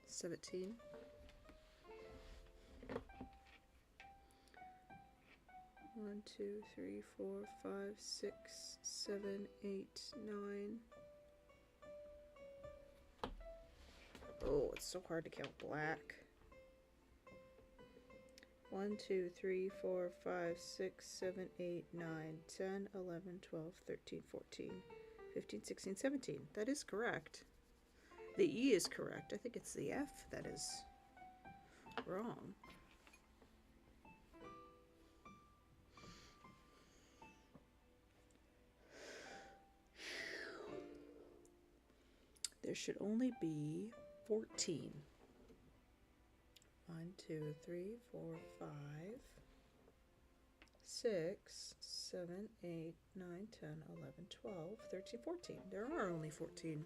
17. One, 2, 3, 4, 5, 6, 7, 8, 9. Oh, it's so hard to count black. 1, 2, 3, 4, 5, 6, 7, 8, 9, 10, 11, 12, 13, 14, 15, 16, 17. That is correct. The E is correct. I think it's the F that is wrong. There should only be 14. 1, 2, 3, 4, 5, 6, 7, 8, 9, 10, 11, 12, 13, 14. There are only 14.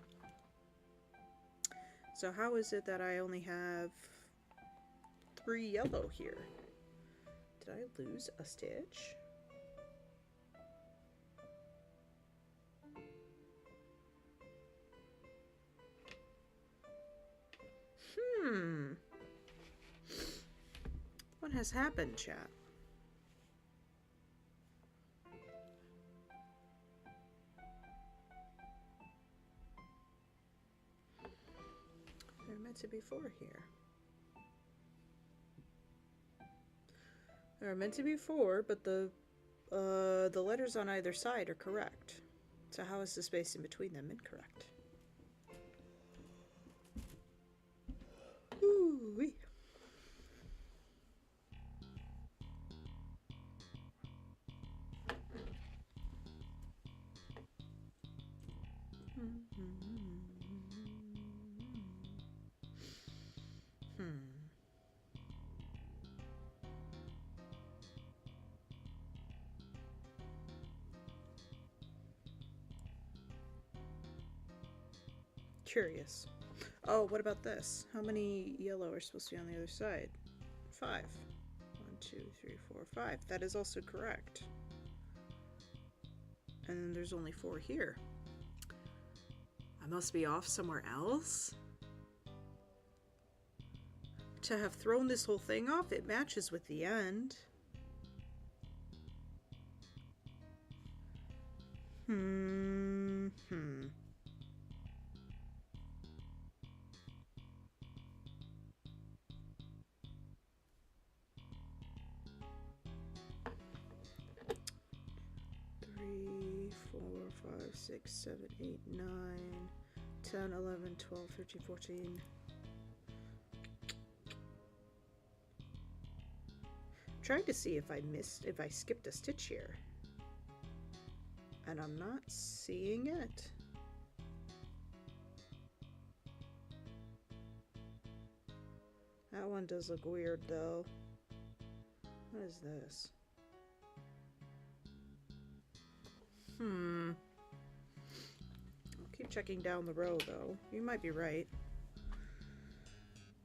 So how is it that I only have 3 yellow here? Did I lose a stitch? What has happened, chat? meant to be 4 here. There are meant to be 4, but the letters on either side are correct. So how is the space in between them incorrect? Ooh-wee. Curious. Oh, what about this? How many yellow are supposed to be on the other side? 5. 1, 2, 3, 4, 5. That is also correct. And then there's only 4 here. I must be off somewhere else? To have thrown this whole thing off, it matches with the end. 6, 7, 8, 9, 10, 11, 12, 13, 14. I'm trying to see if I skipped a stitch here. And I'm not seeing it. That one does look weird though. What is this? I'll keep checking down the row though. You might be right.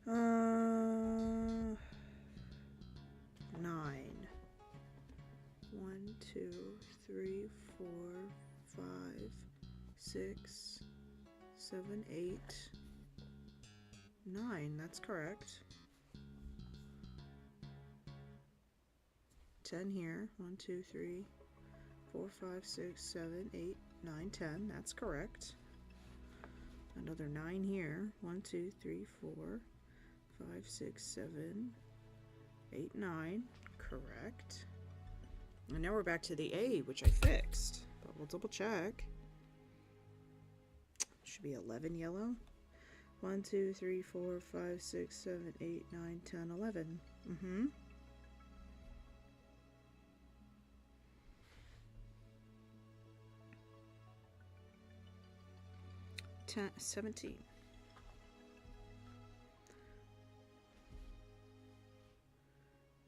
9. 1, 2, 3, 4, 5, 6, 7, 8, 9. That's correct. 10 here. 1, 2, 3, 4, 5, 6, 7, 8, 9, 10. That's correct. Another 9 here. 1, 2, 3, 4, 5, 6, 7, 8, 9. Correct. And now we're back to the A, which I fixed. But we'll double check. Should be 11 yellow. 1, 2, 3, 4, 5, 6, 7, 8, 9, 10, 11. 17.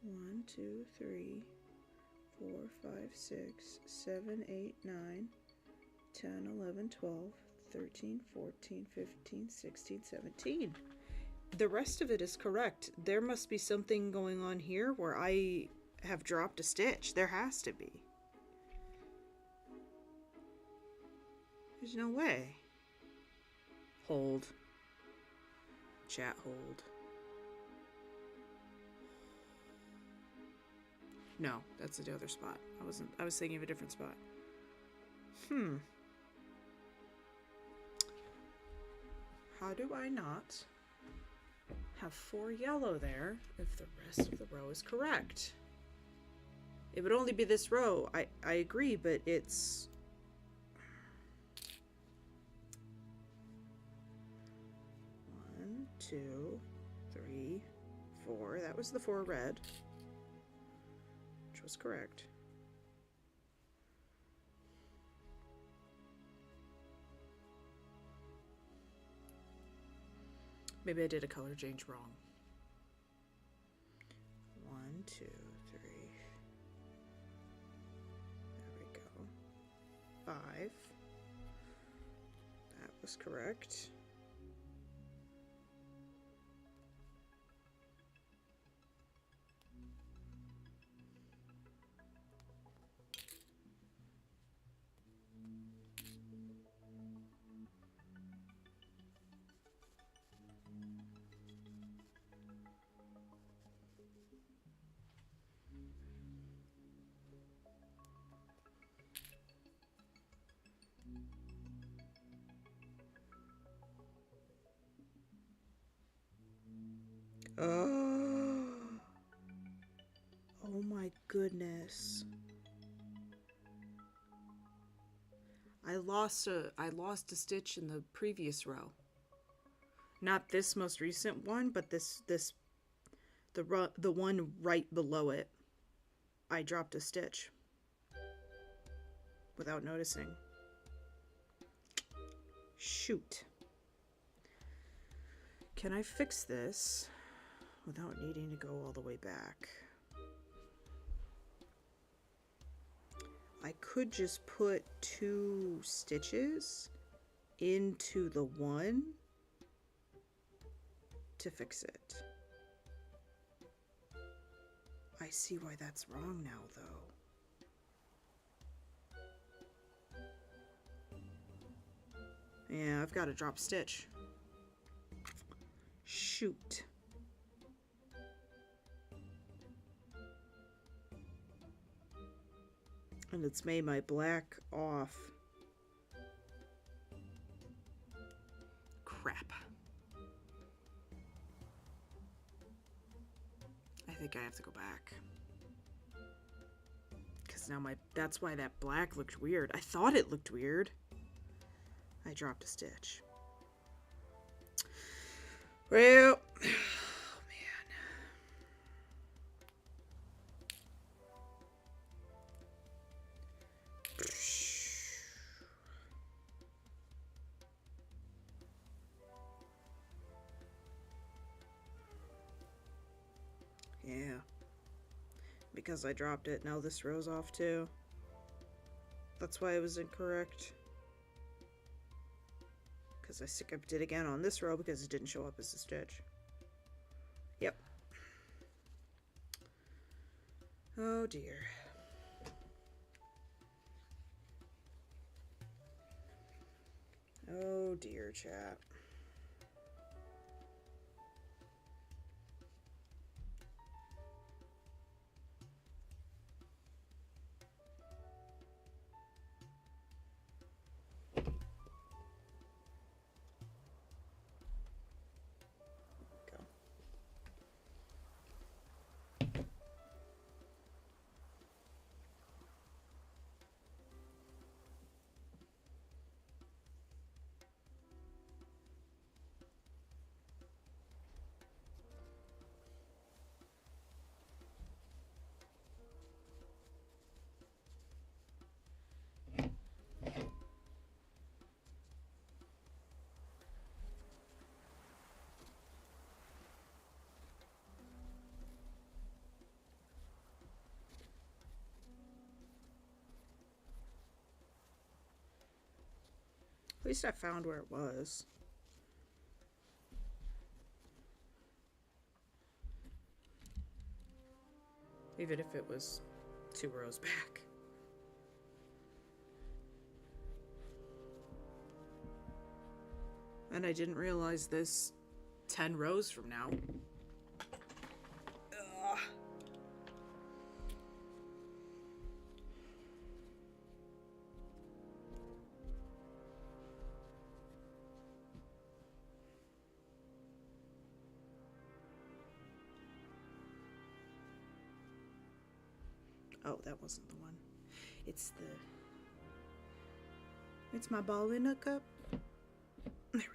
1, 2, 3, 4, 5, 6, 7, 8, 9, 10, 11, 12, 13, 14, 15, 16, 17. The rest of it is correct. There must be something going on here where I have dropped a stitch. There has to be. There's no way. Hold. Chat, hold. No, that's the other spot. I was thinking of a different spot. How do I not have 4 yellow there if the rest of the row is correct? It would only be this row. I agree, but it's... One, 2, 3, 4. That was the 4 red. Which was correct. Maybe I did a color change wrong. 1, 2, 3. There we go. 5. That was correct. Oh, oh my goodness. I lost a stitch in the previous row. Not this most recent one, but the one right below it. I dropped a stitch without noticing. Shoot. Can I fix this without needing to go all the way back? I could just put 2 stitches into the one to fix it. I see why that's wrong now, though. Yeah, I've got to drop a stitch. Shoot. And it's made my black off. Crap. I think I have to go back. Because now that's why that black looked weird. I thought it looked weird. I dropped a stitch. Well, oh man. Yeah. Because I dropped it, now this row's off too. That's why it was incorrect. Because I skipped it again on this row because it didn't show up as a stitch. Yep. Oh dear. Oh dear, chat. At least I found where it was. Even if it was 2 rows back. And I didn't realize this 10 rows from now. Ugh. Oh, that wasn't the one. It's my ball in a cup. There we go.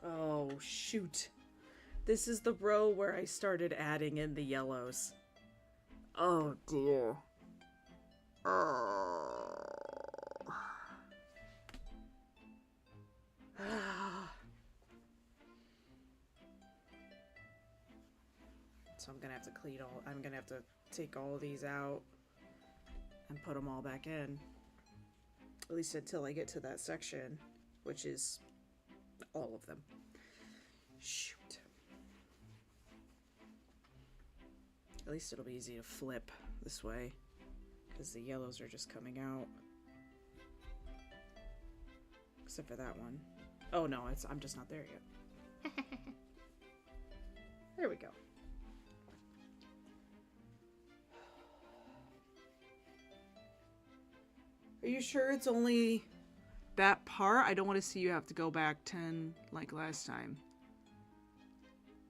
Oh, shoot. This is the row where I started adding in the yellows. Oh, dear. Oh. So I'm gonna have to I'm gonna have to take all of these out and put them all back in. At least until I get to that section. which is all of them. Shoot. At least it'll be easy to flip this way, because the yellows are just coming out. Except for that one. Oh no, I'm just not there yet. There we go. Are you sure it's only that part? I don't want to see you have to go back 10 like last time.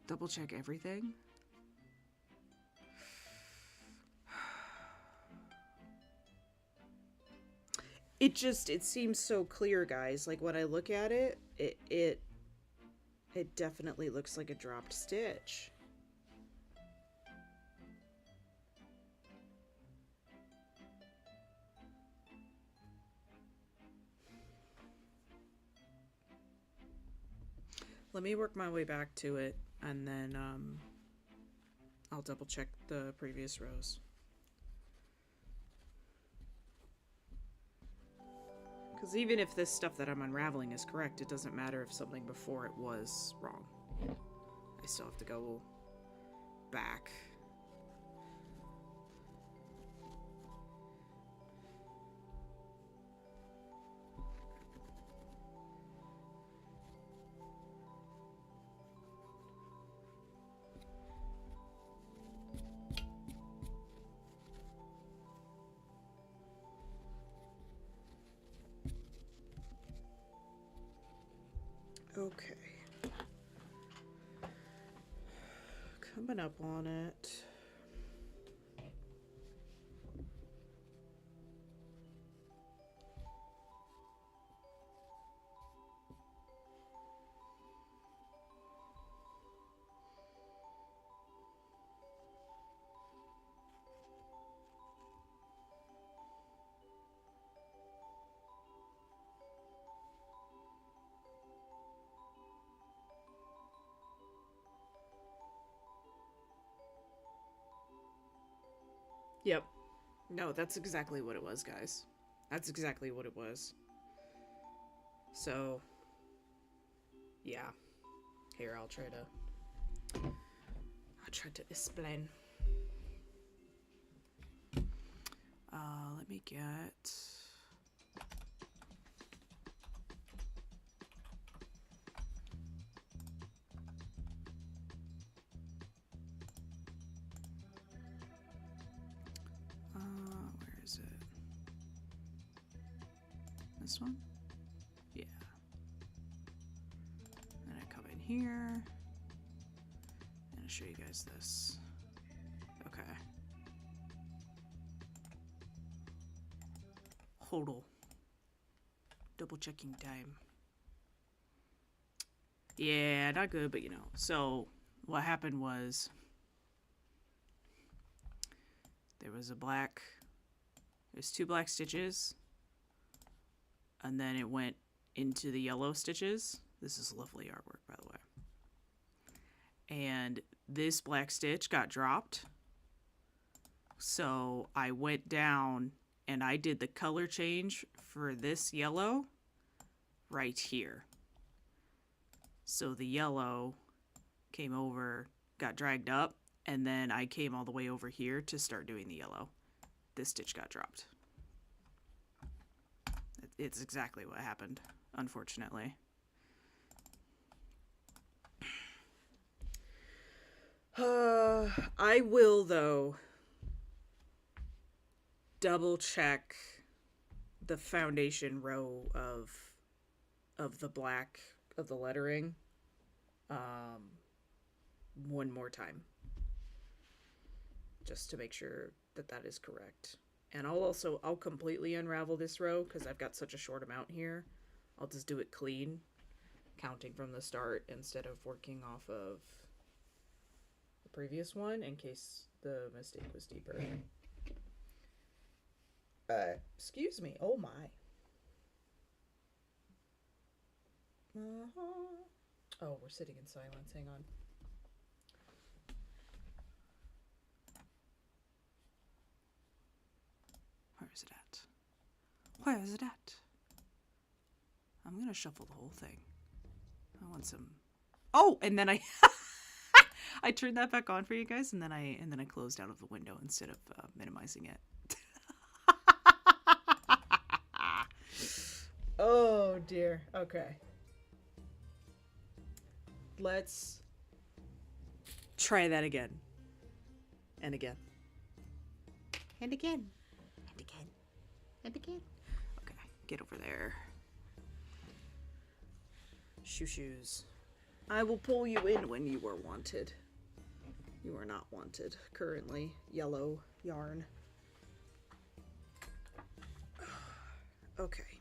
Double check everything. It seems so clear, guys. Like when I look at it, it definitely looks like a dropped stitch. Let me work my way back to it, and then I'll double check the previous rows. Because even if this stuff that I'm unraveling is correct, it doesn't matter if something before it was wrong. I still have to go back. Okay. Coming up on it. Yep. No, that's exactly what it was, guys. That's exactly what it was. So, yeah. Here, I'll try to explain. Let me get... where is it? This one? Yeah. Then I come in here. And I'll show you guys this. Okay. Hodl. Double checking time. Yeah, not good, but you know. So, what happened was... There's two black stitches, and then it went into the yellow stitches. This is lovely artwork, by the way. And this black stitch got dropped. So I went down and I did the color change for this yellow right here. So the yellow came over, got dragged up, and then I came all the way over here to start doing the yellow. This stitch got dropped. It's exactly what happened, unfortunately. I will, though, double check the foundation row of the black of the lettering one more time, just to make sure that that is correct. And I'll completely unravel this row because I've got such a short amount here. I'll just do it clean, counting from the start instead of working off of the previous one in case the mistake was deeper. Excuse me. Oh my. Oh, we're sitting in silence. Hang on. Where is it at? Where is it at? I'm gonna shuffle the whole thing. I want some. Oh, and then I I turned that back on for you guys, and then I closed out of the window instead of minimizing it. Oh dear. Okay. Let's try that again. And again. And again. And again. And again. Okay, get over there. Shoes. I will pull you in when you are wanted. You are not wanted currently. Yellow yarn. Okay.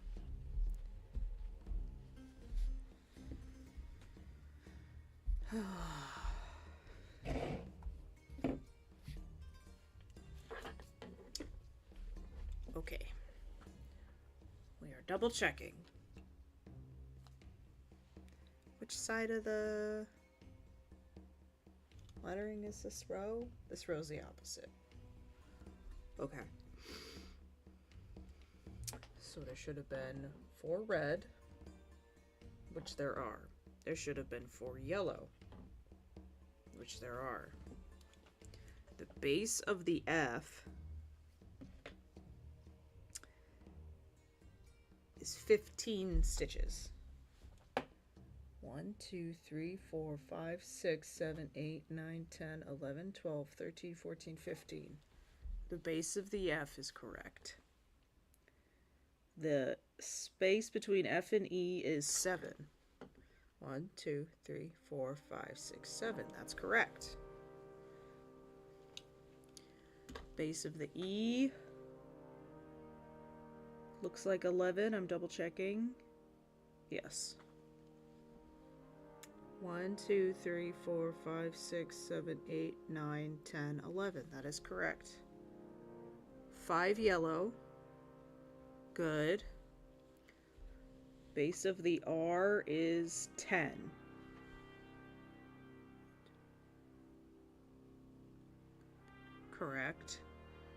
Okay. We are double checking. Which side of the lettering is this row? This row's the opposite. Okay. So there should have been 4 red, which there are. There should have been 4 yellow, which there are. The base of the F is 15 stitches. 1, 2, 3, 4, 5, 6, 7, 8, 9, 10, 11, 12, 13, 14, 15. The base of the F is correct. The space between F and E is 7. 1, 2, 3, 4, 5, 6, 7. That's correct. Base of the E looks like 11. I'm double checking. Yes. 1, 2, 3, 4, 5, 6, 7, 8, 9, 10, 11. That is correct. 5 yellow. Good. Base of the R is 10. Correct.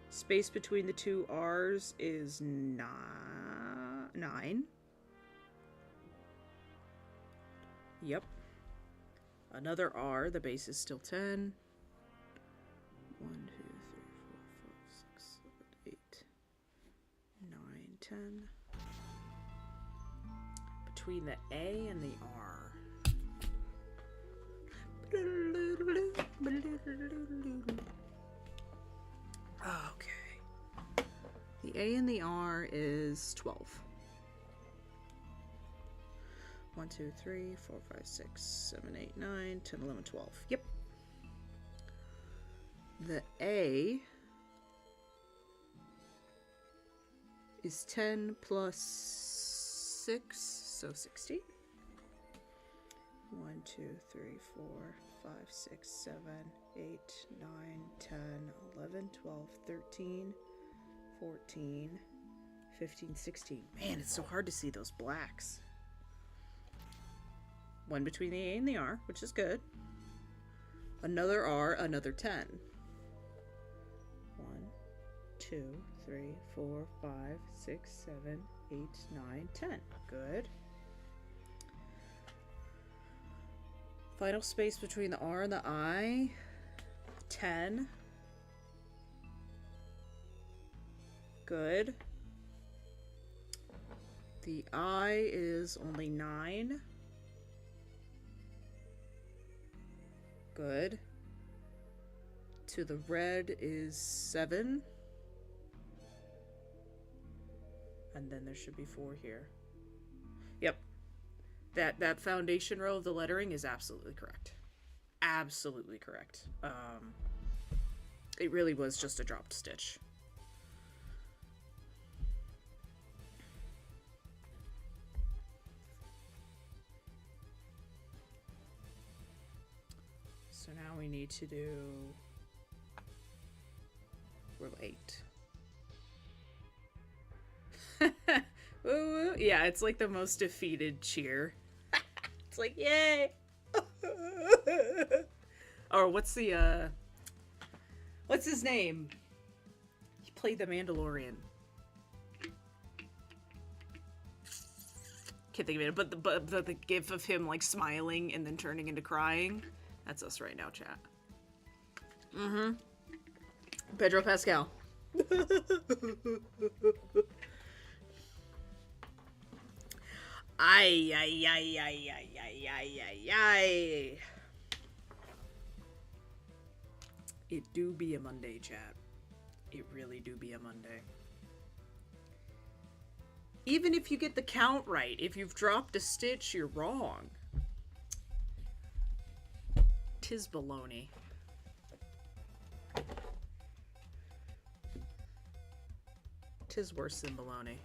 Space between the 2 R's is 9. Yep. Another R, the base is still 10. 1, 2, 3, 4, 5, 6, 7, 8, 9, 10. Between the A and the R. Okay. The A and the R is 12. 1, 2, 3, 4, 5, 6, 7, 8, 9, 10, 11, 12. Yep. The A is 10 plus 6, so 16. 1, 2, 3, 4, 5, 6, 7, 8, 9, 10, 11, 12, 13, 14, 15, 16. Man, it's so hard to see those blacks. 1 between the A and the R, which is good. Another R, another 10. 1, 2, 3, 4, 5, 6, 7, 8, 9, 10. Good. Final space between the R and the I, 10. Good. The I is only 9. Good. To the red is 7. And then there should be 4 here. Yep. That foundation row of the lettering is absolutely correct. Absolutely correct. It really was just a dropped stitch. So now we need to do row 8. Woo, yeah, it's like the most defeated cheer. It's like, yay! Or what's his name? He played the Mandalorian. Can't think of it, but the gif of him like smiling and then turning into crying. That's us right now, chat. Mm-hmm. Pedro Pascal. Ay, ay, ay, ay, ay, ay, ay, ay, ay. It do be a Monday, chat. It really do be a Monday. Even if you get the count right, if you've dropped a stitch, you're wrong. Tis baloney. Tis worse than baloney.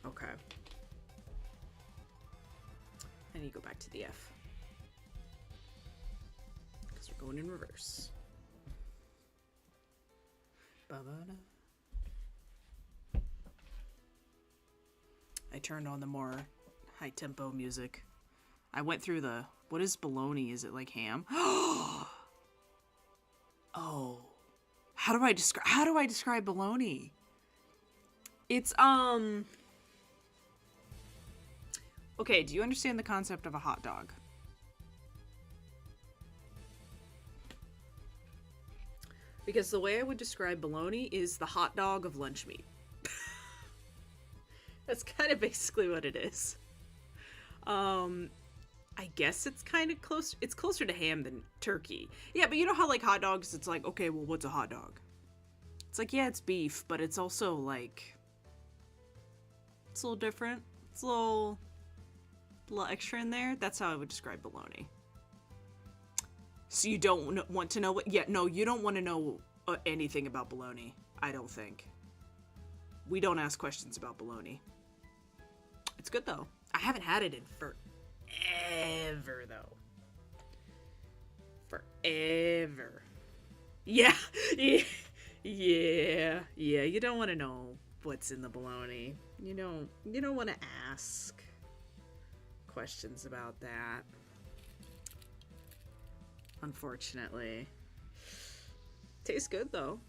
Okay. I need to go back to the F. Because we're going in reverse. Ba-ba-da. I turned on the more high-tempo music. I went through the... What is bologna? Is it like ham? Oh. How do I describe bologna? It's, Okay, do you understand the concept of a hot dog? Because the way I would describe bologna is the hot dog of lunch meat. That's kind of basically what it is. I guess it's kind of close. It's closer to ham than turkey. Yeah, but you know how like hot dogs, it's like, okay, well, what's a hot dog? It's like, yeah, it's beef, but it's also like, it's a little different. It's a little extra in there. That's how I would describe bologna. So you don't want to know what? Yeah, no, you don't want to know anything about bologna. I don't think. We don't ask questions about bologna. It's good though. I haven't had it in forever though. Forever. Yeah. Yeah. You don't want to know what's in the bologna. You don't want to ask questions about that. Unfortunately. Tastes good though.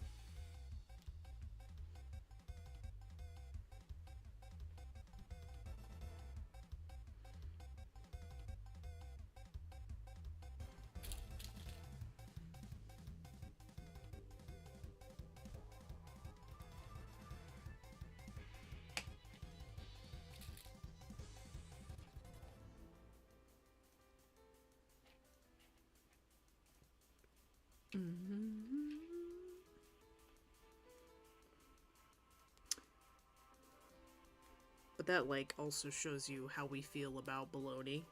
But that like also shows you how we feel about bologna.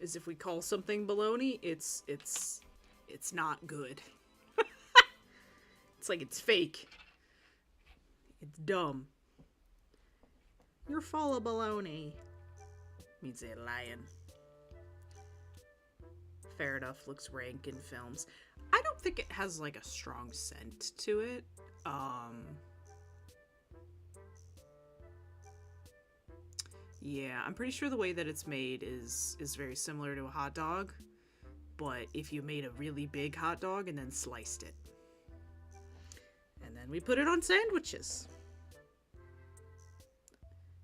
Is if we call something bologna, it's not good. It's like it's fake. It's dumb. You're full of baloney. Means they're lying. Fair enough, looks rank in films. I don't think it has like a strong scent to it. Yeah, I'm pretty sure the way that it's made is very similar to a hot dog. But if you made a really big hot dog and then sliced it. And then we put it on sandwiches.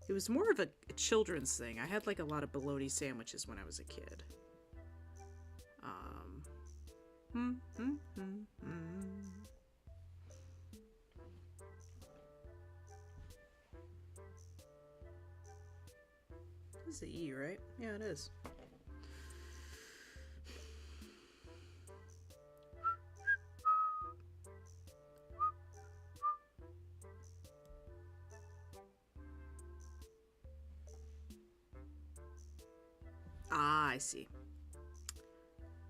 It was more of a children's thing. I had like a lot of bologna sandwiches when I was a kid. This is the E, right? Yeah, it is. Ah, I see.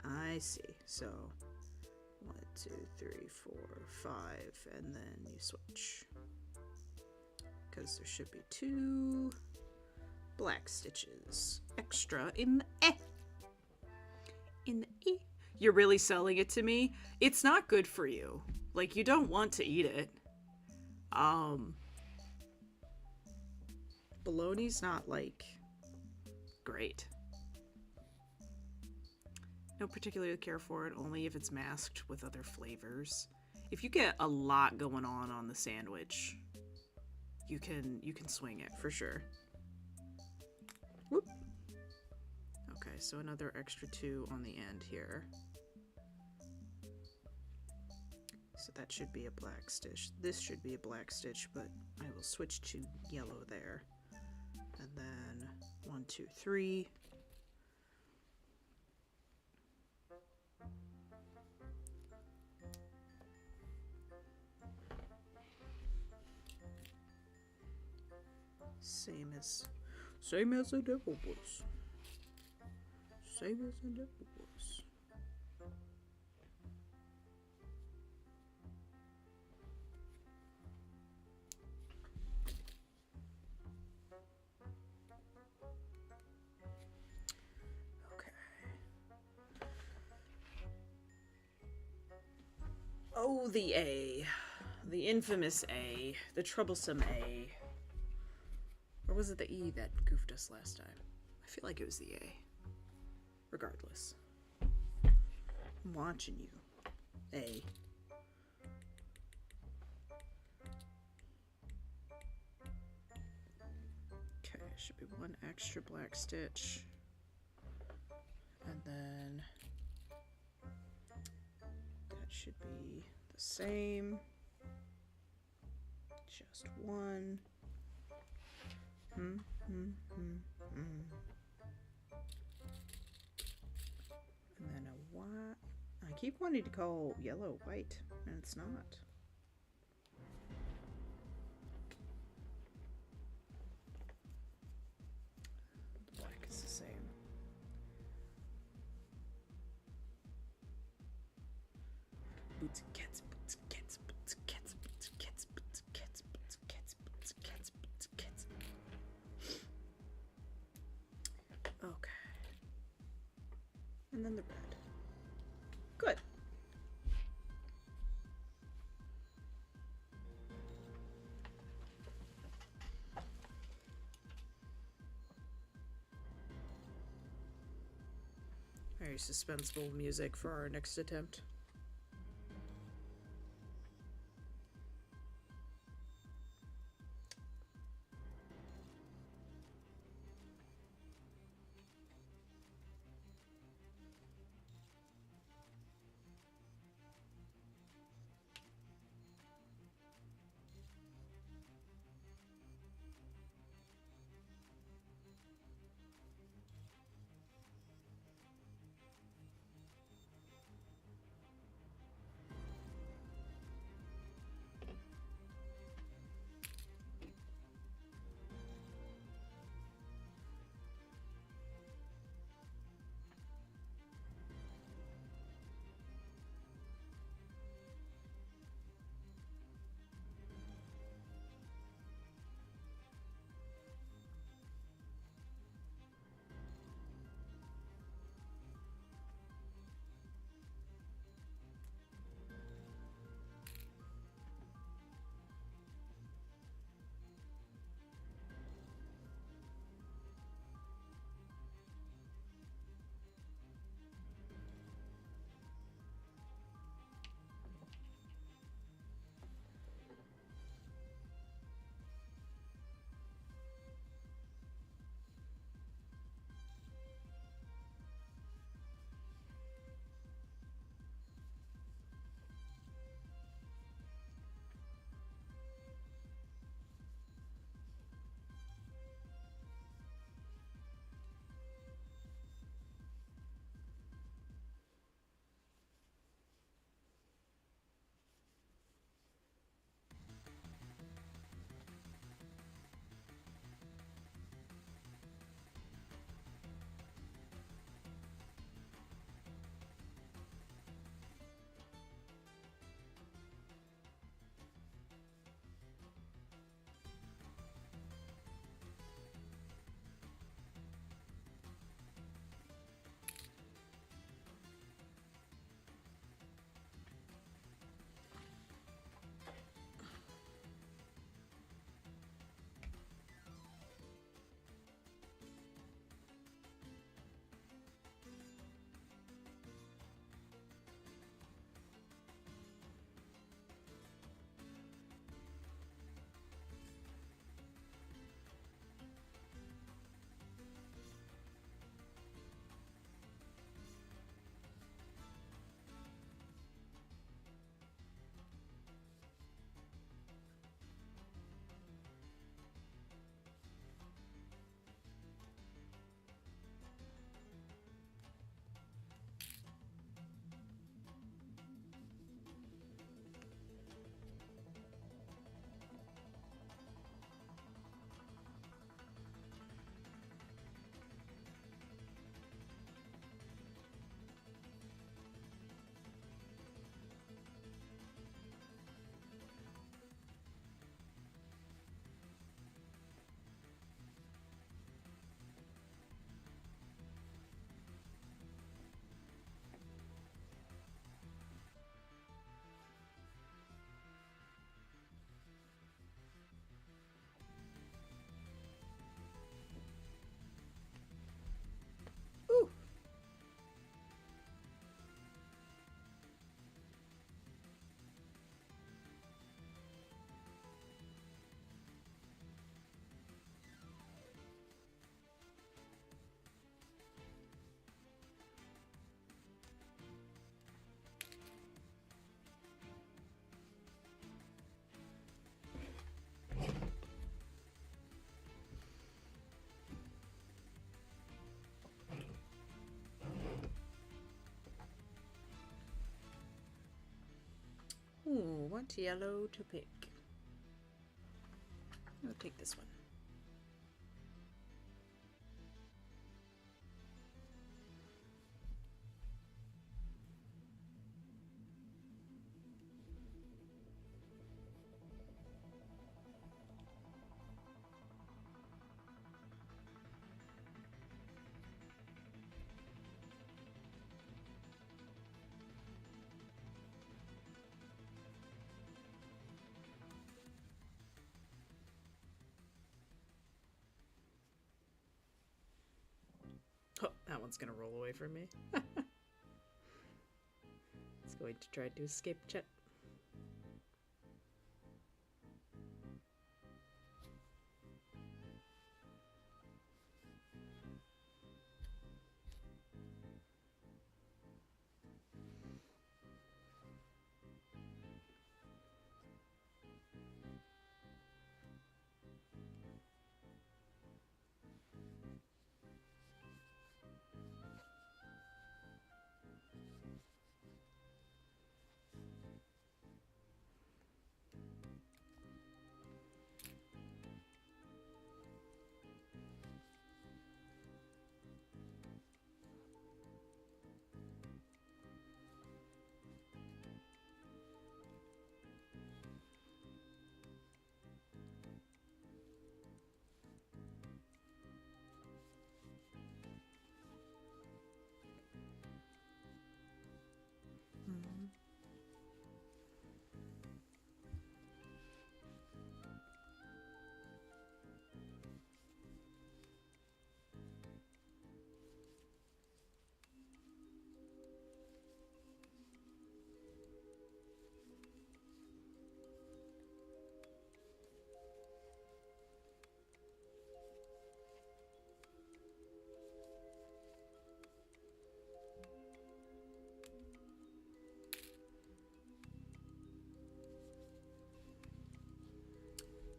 I see. So, 1, 2, 3, 4, 5, and then you switch. Because there should be 2 black stitches extra in the E. In the E. You're really selling it to me? It's not good for you. Like, you don't want to eat it. Bologna's not, like, great. Don't particularly care for it, only if it's masked with other flavors. If you get a lot going on the sandwich, you can swing it for sure. Whoop. Okay, so another extra 2 on the end here. So that should be a black stitch. This should be a black stitch, but I will switch to yellow there. And then 1, 2, 3. Same as the devil was. Same as the devil was. Okay. Oh, the A. The infamous A. The troublesome A. Or was it the E that goofed us last time? I feel like it was the A. Regardless. I'm watching you. A. Okay, should be 1 extra black stitch. And then that should be the same. Just 1. And then a white. I keep wanting to call yellow white, and it's not. The black is the same. Boots and cats, boots and cats, boots and cats, boots and cats, boots and cats, boots and cats, boots and cats, boots and cats. Okay. And then the red. Good. Very suspenseful music for our next attempt. want yellow to pick. I'll take this one. Oh, that one's gonna roll away from me. It's going to try to escape Chet.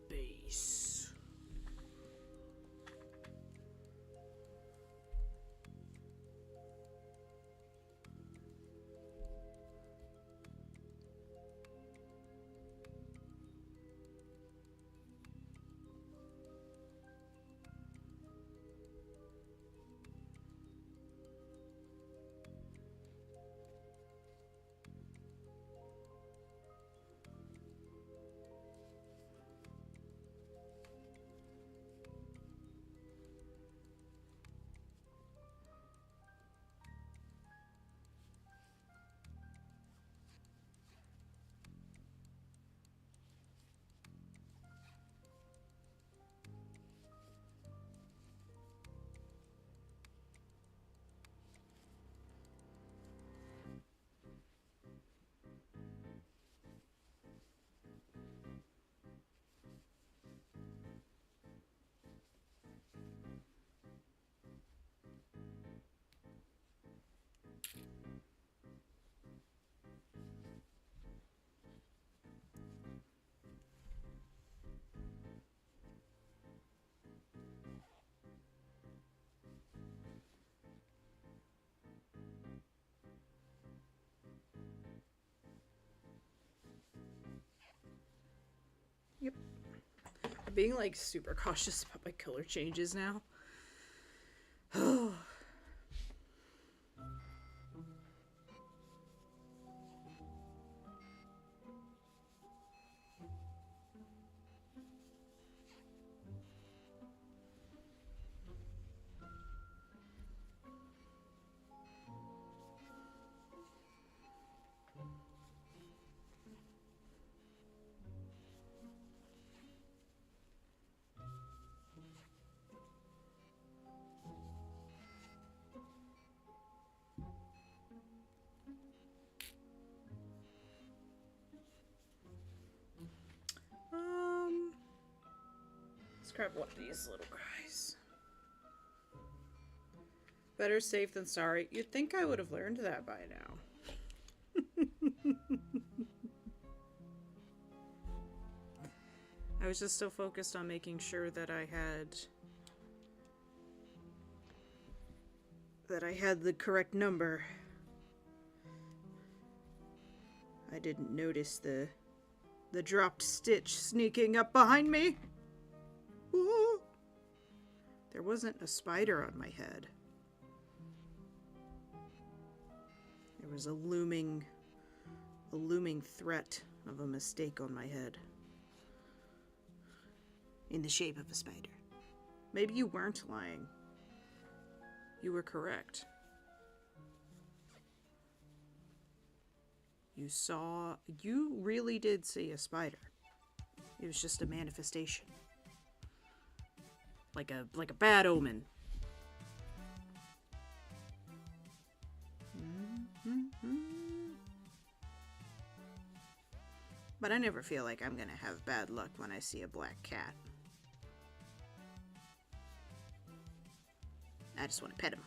Base. Yep. I'm being like super cautious about my color changes now. Let's grab one of these little guys. Better safe than sorry. You'd think I would have learned that by now. I was just so focused on making sure that I had the correct number. I didn't notice the The dropped stitch sneaking up behind me. Ooh. There wasn't a spider on my head. There was a looming threat of a mistake on my head. In the shape of a spider. Maybe you weren't lying. You were correct. You really did see a spider. It was just a manifestation. Like a bad omen. But I never feel like I'm gonna have bad luck when I see a black cat. I just want to pet him.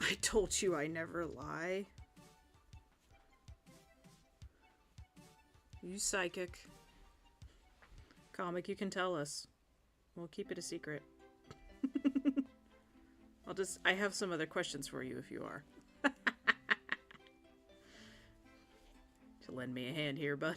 I told you I never lie. You psychic. Comic, you can tell us. We'll keep it a secret. I have some other questions for you if you are. To lend me a hand here, bud.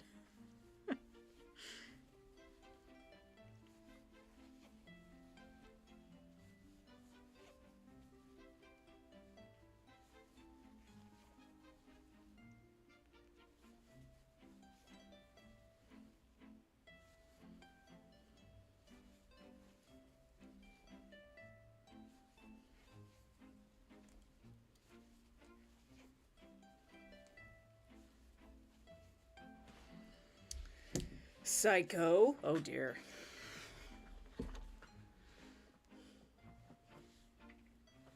Psycho. Oh dear.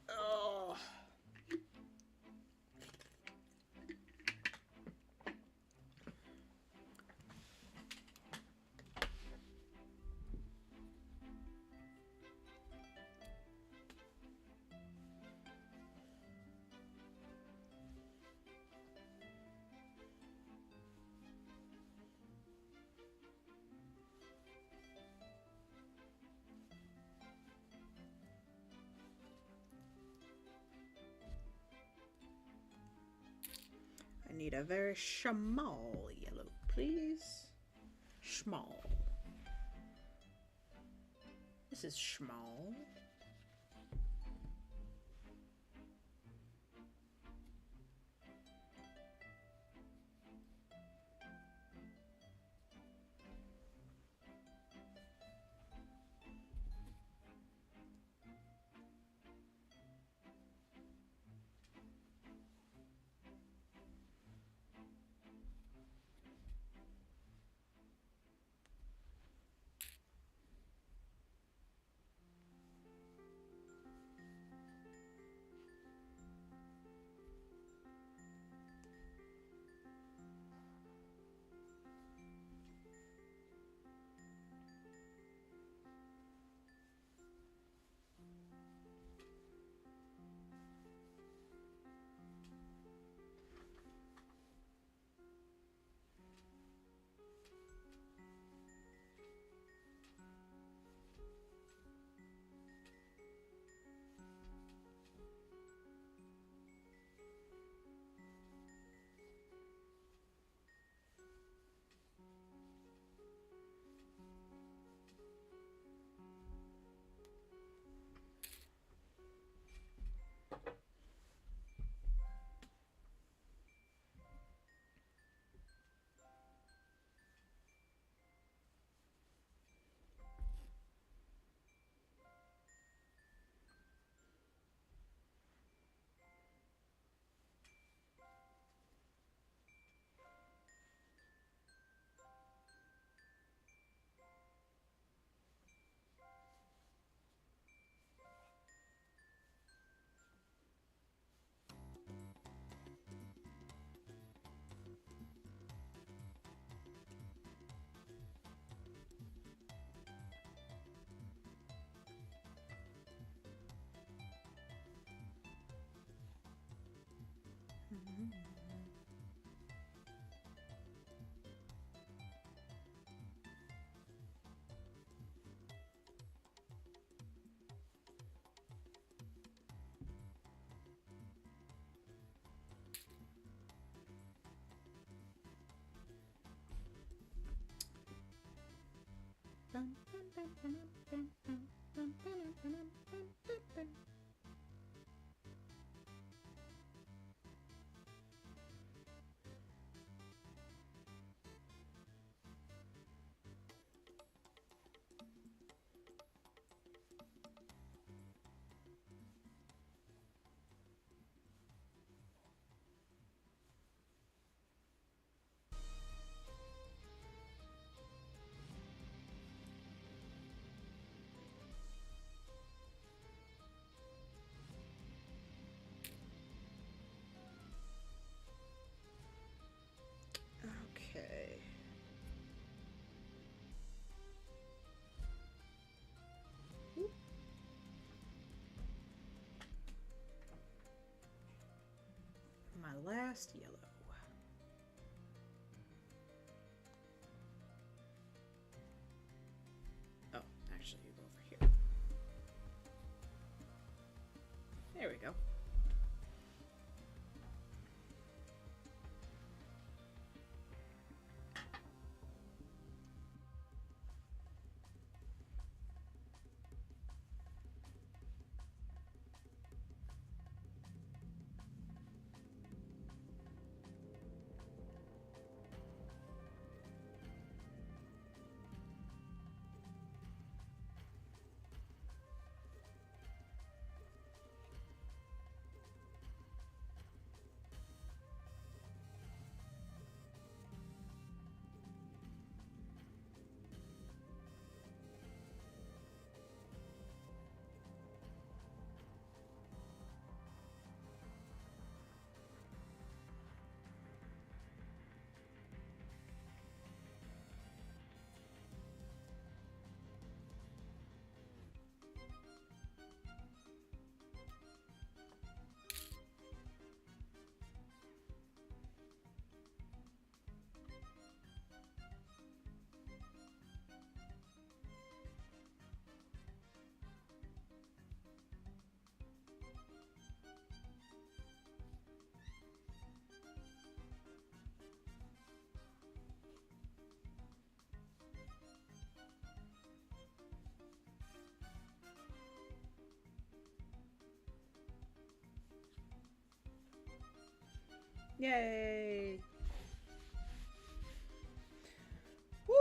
Oh. I need a very small yellow, please. Small. This is small. Okay. Oop. My last yellow. Oh, actually, you go over here. There we go. Yay! Woo!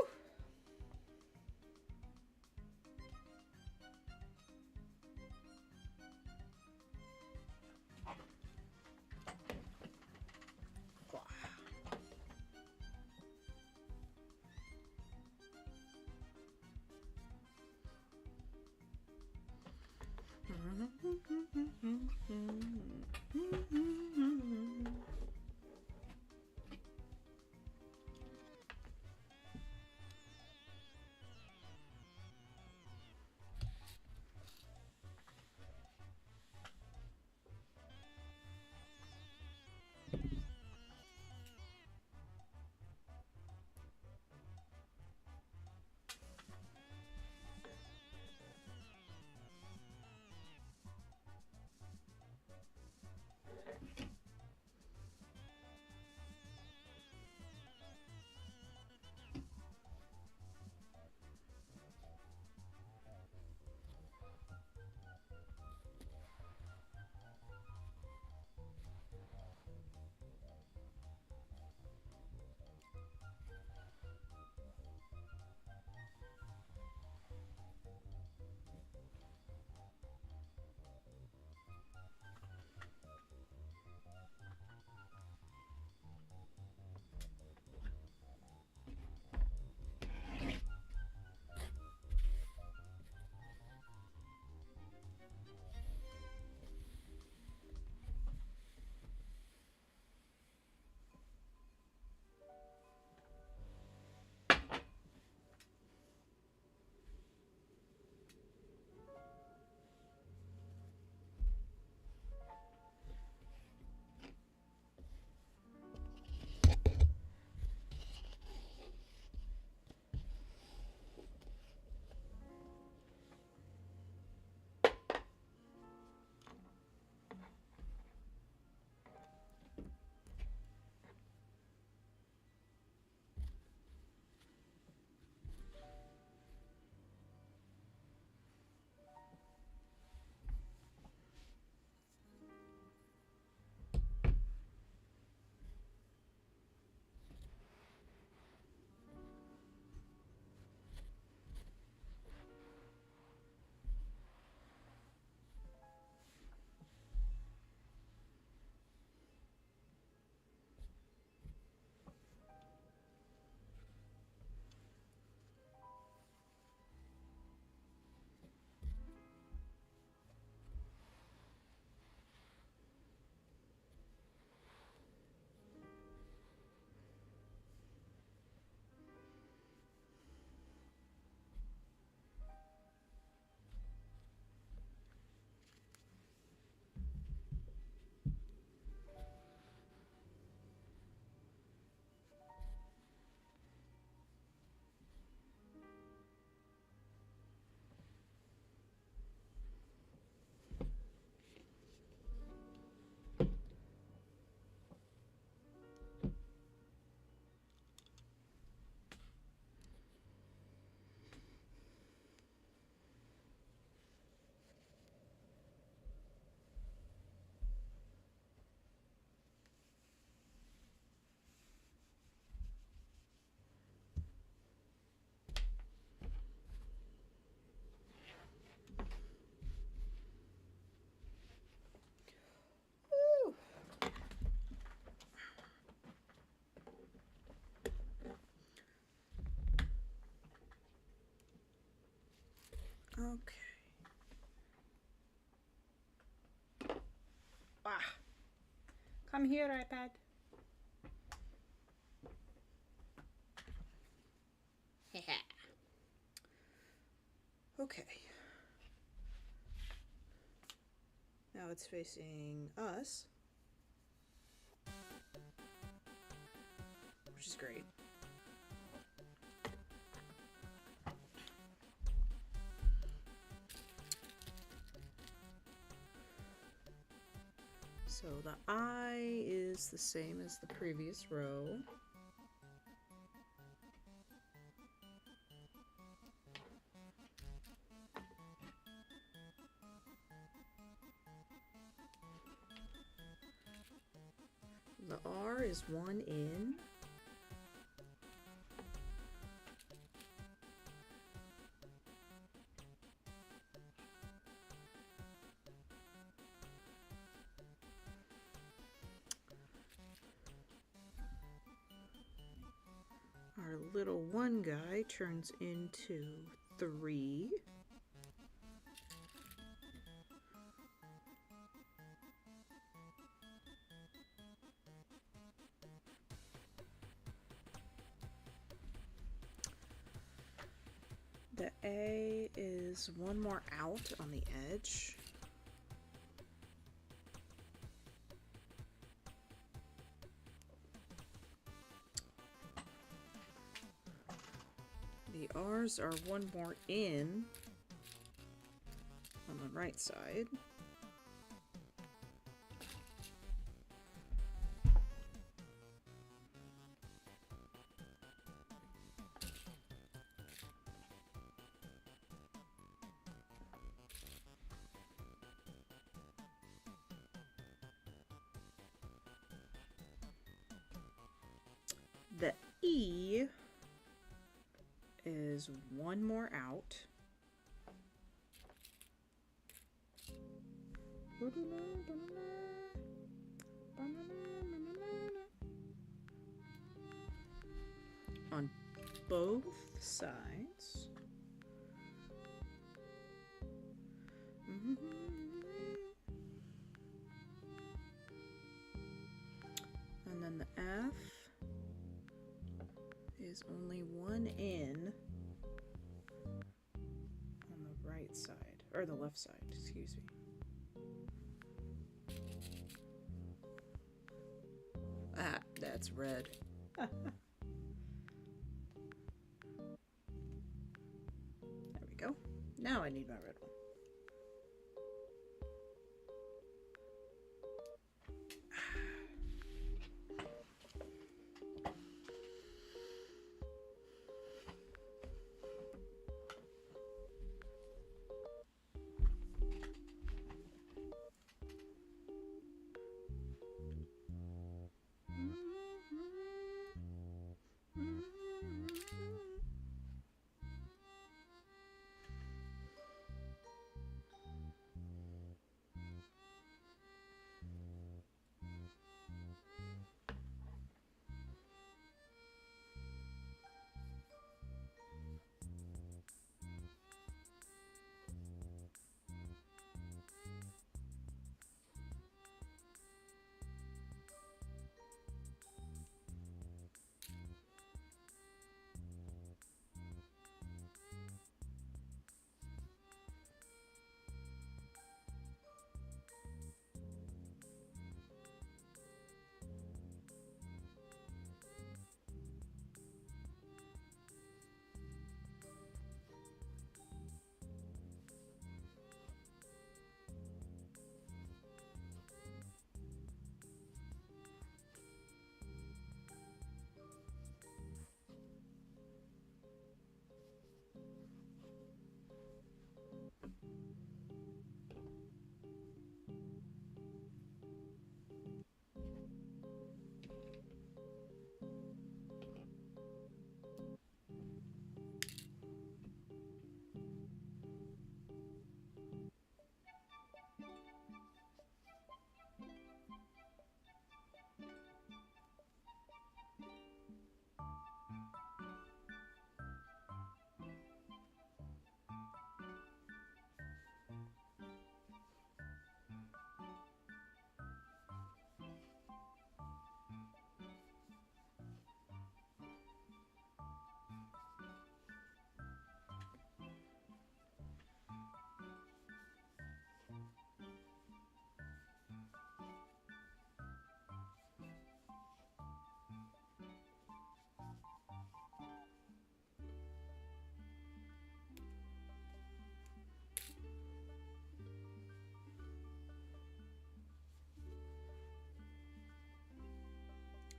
Come here, iPad. Okay. Now it's facing us, which is great. So the eye is the same as the previous row. The R is one in. Our little one guy turns into 3. The A is one more out on the edge. The R's are one more in on the right side. The E is one more out. On both sides. And then the F is only one in on the right side, or the left side, excuse me. Ah, that's red. There we go. Now I need my red one.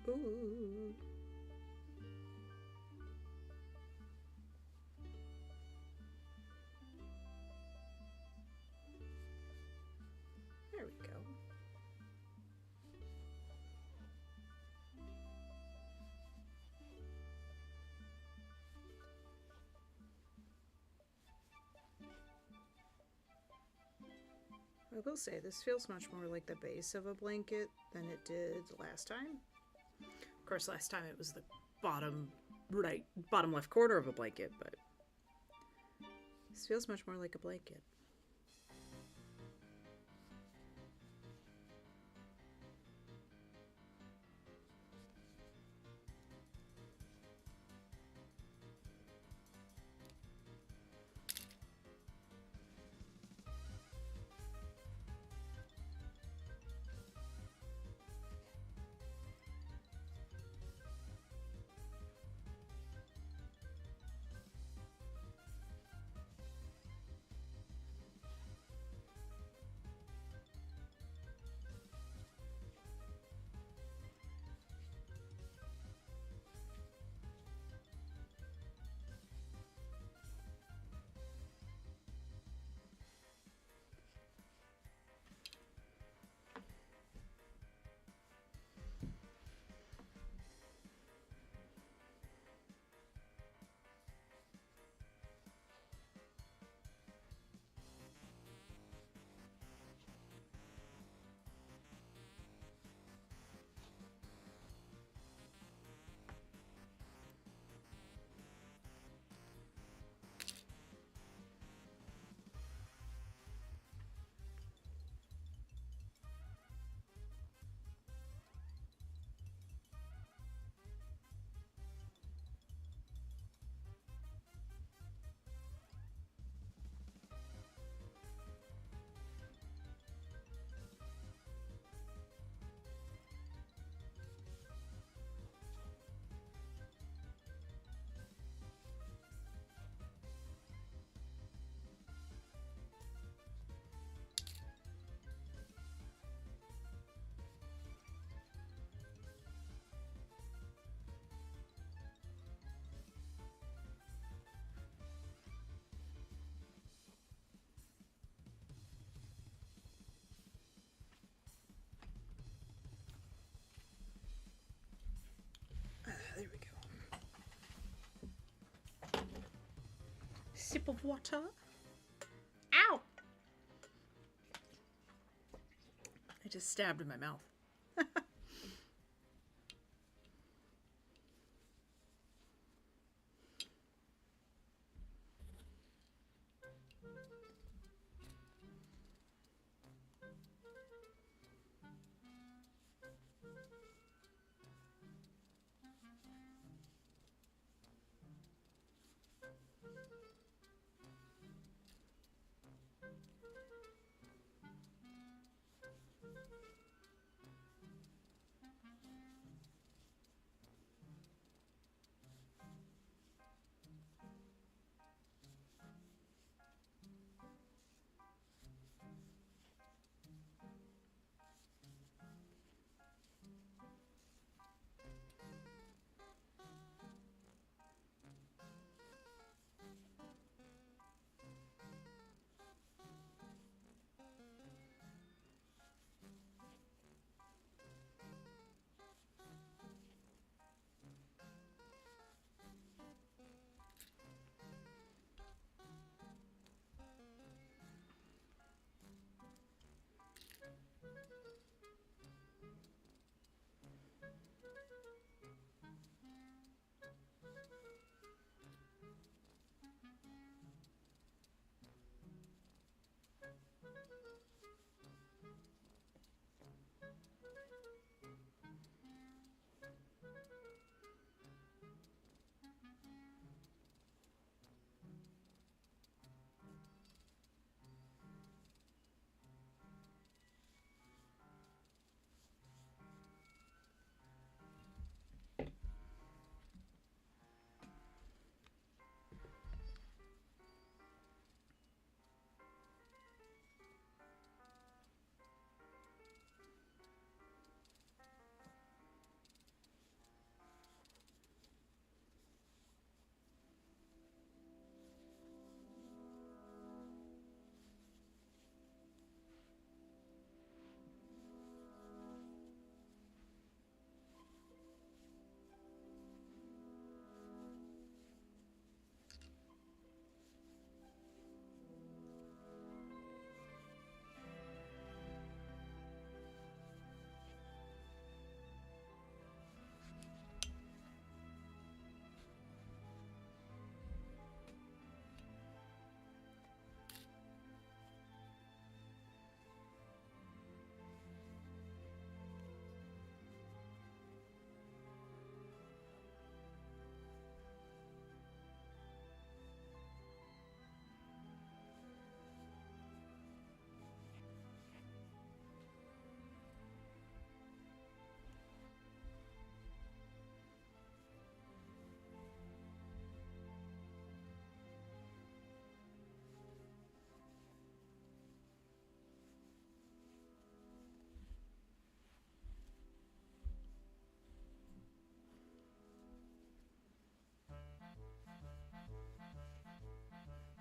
Ooh. There we go. I will say this feels much more like the base of a blanket than it did last time. Of course, last time it was the bottom left corner of a blanket, but this feels much more like a blanket. There we go. Sip of water. Ow! I just stabbed in my mouth.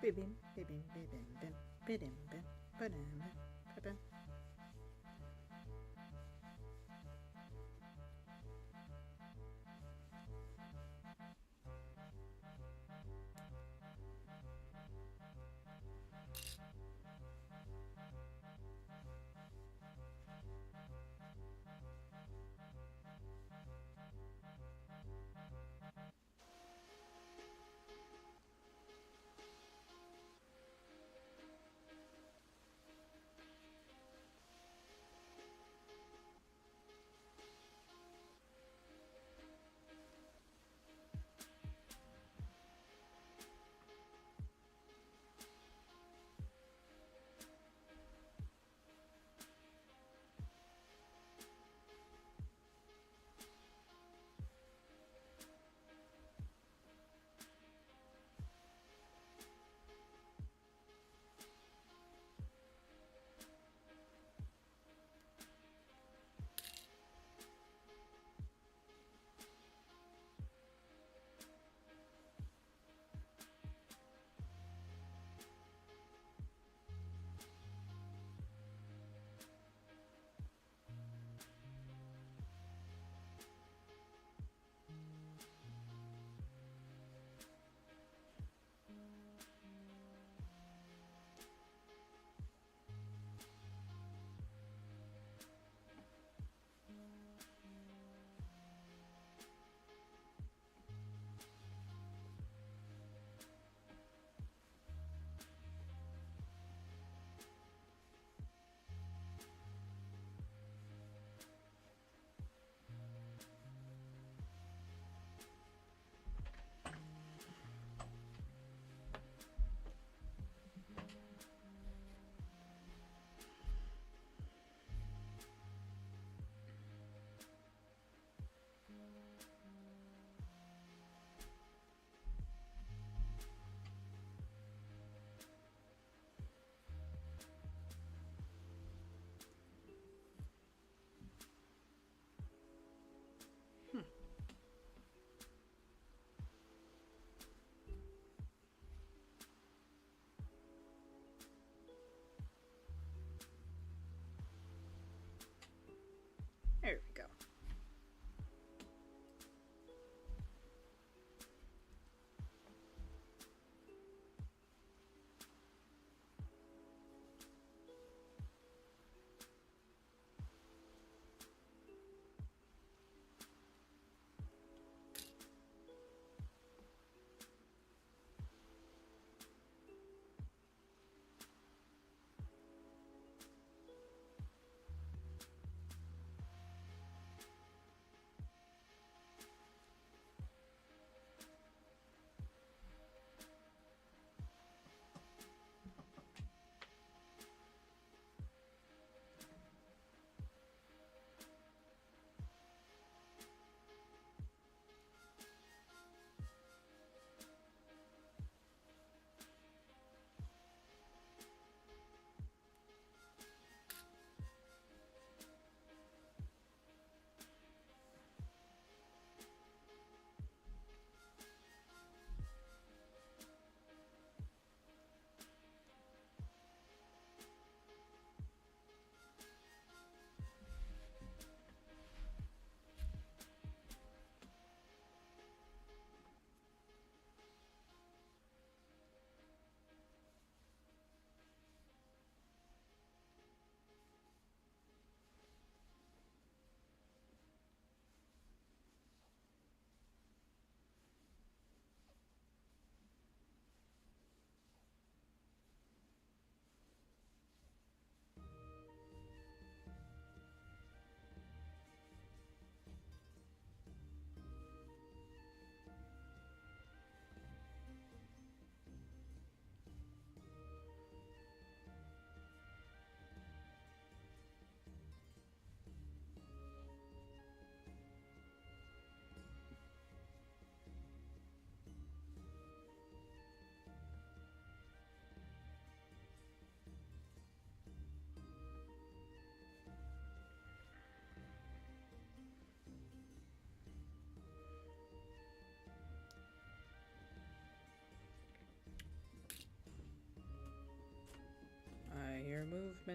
Bim, bim, bim, bim, bim, bim, bim, bim, bim, bim.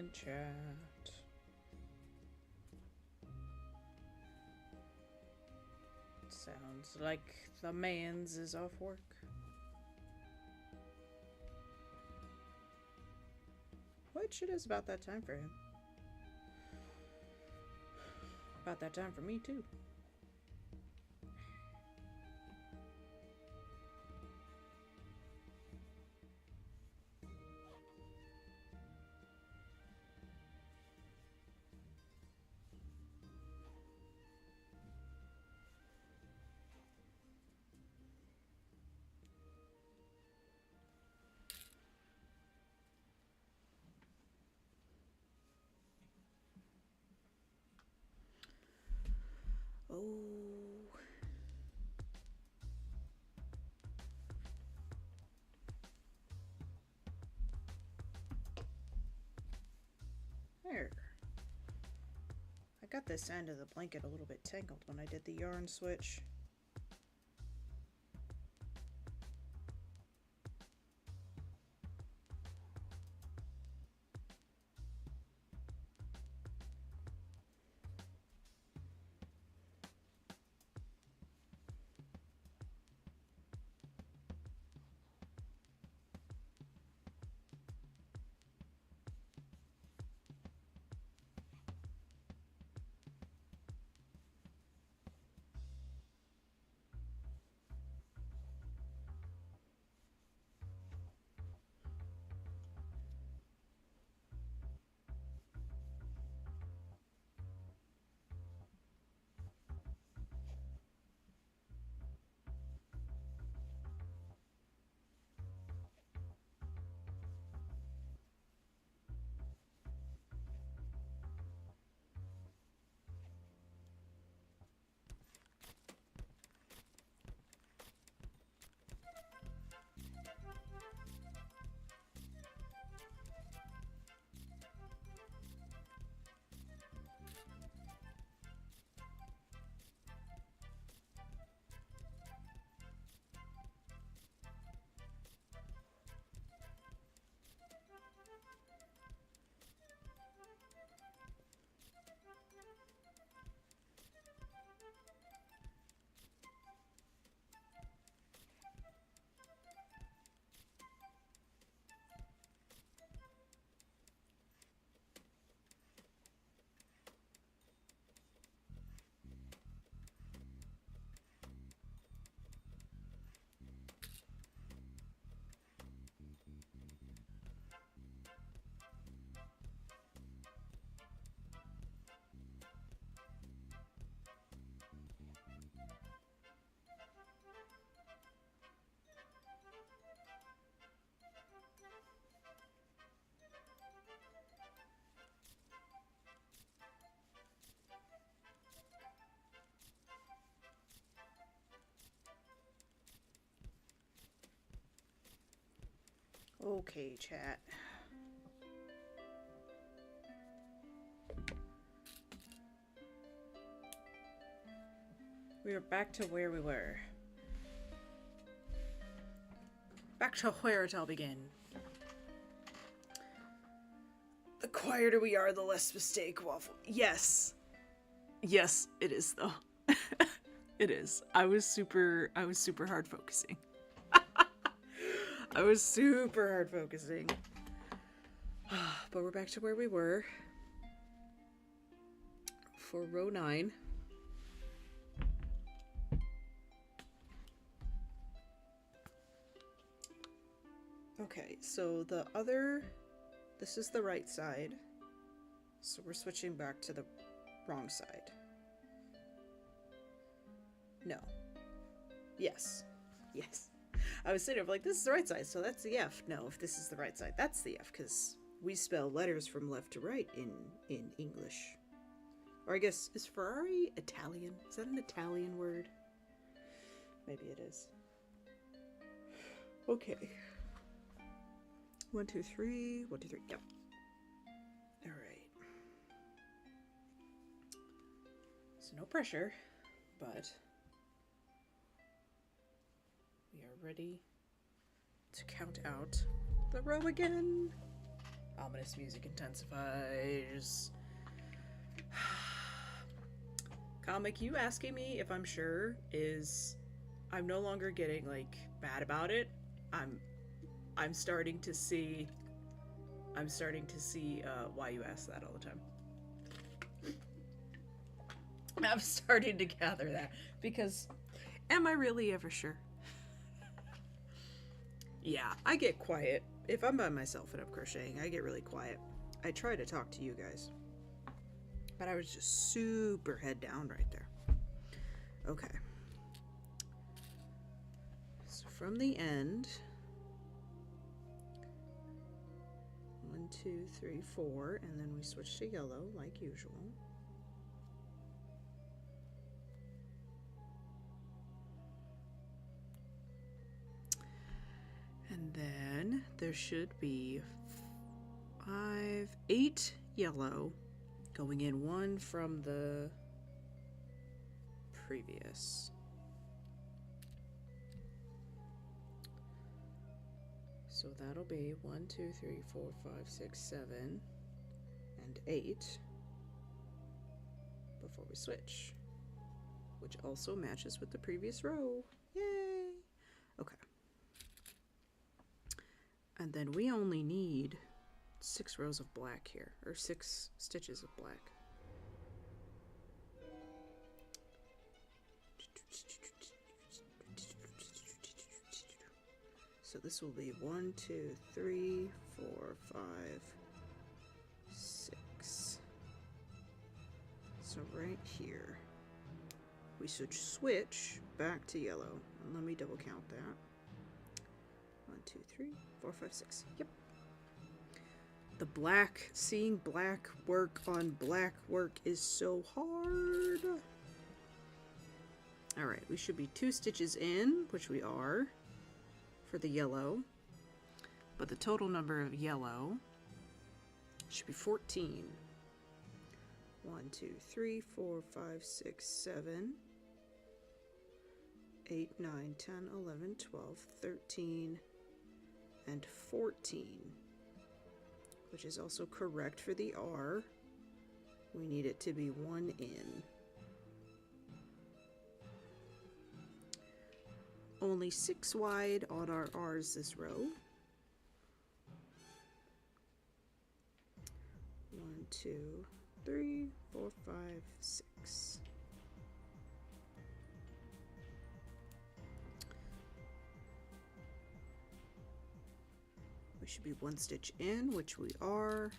in chat. Sounds like the man's is off work. Which it is about that time for him. About that time for me too. Oh. There. I got this end of the blanket a little bit tangled when I did the yarn switch. Okay, chat. We are back to where we were. Back to where it all began. The quieter we are, the less mistake waffle. Yes. Yes, it is though. It is. I was super hard focusing. I was super hard focusing. But we're back to where we were. For row 9. Okay, so this is the right side. So we're switching back to the wrong side. No. Yes. Yes. I was sitting there like, this is the right side, so that's the F. No, if this is the right side, that's the F, because we spell letters from left to right in English. Or I guess, is Ferrari Italian? Is that an Italian word? Maybe it is. Okay. 1, 2, 3. 1, 2, 3. Yep. All right. So no pressure, but we are ready to count out the row again. Ominous music intensifies. Comic, you asking me if I'm sure is I'm no longer getting like mad about it. I'm starting to see why you ask that all the time. I'm starting to gather that because am I really ever sure? Yeah, I get quiet. If I'm by myself and I'm crocheting, I get really quiet. I try to talk to you guys, but I was just super head down right there. Okay. So from the end, 1, 2, 3, 4, and then we switch to yellow like usual. And then there should be 8 yellow going in, 1 from the previous. So that'll be 1, 2, 3, 4, 5, 6, 7, and 8 before we switch, which also matches with the previous row. Yay! Okay. And then we only need 6 rows of black here, or 6 stitches of black. So this will be 1, 2, 3, 4, 5, 6. So right here, we should switch back to yellow. And let me double count that. 1, 2, 3, 4, 5, 6. Yep. The black, seeing black work on black work is so hard. All right, we should be 2 stitches in, which we are for the yellow, but the total number of yellow should be 14. 1, 2, 3, 4, 5, 6, 7, 8, 9, 10, 11, 12, 13, and 14, which is also correct for the R. We need it to be 1 in. Only 6 wide on our R's this row. 1, 2, 3, 4, 5, 6. We should be 1 stitch in, which we are.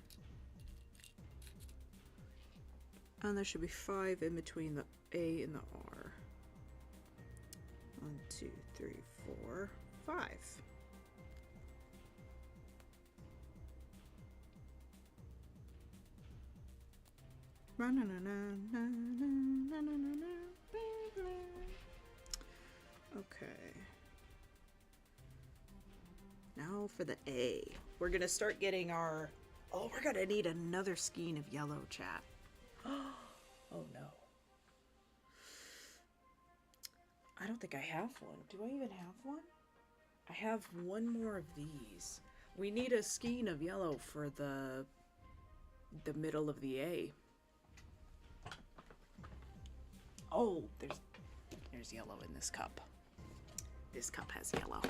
And there should be 5 in between the A and the R. 1, 2, 3, 4, 5. Okay. Now for the A. We're gonna start getting our... Oh, we're gonna need another skein of yellow, chat. Oh no. I don't think I have one. Do I even have one? I have 1 more of these. We need a skein of yellow for the middle of the A. Oh, there's yellow in this cup. This cup has yellow.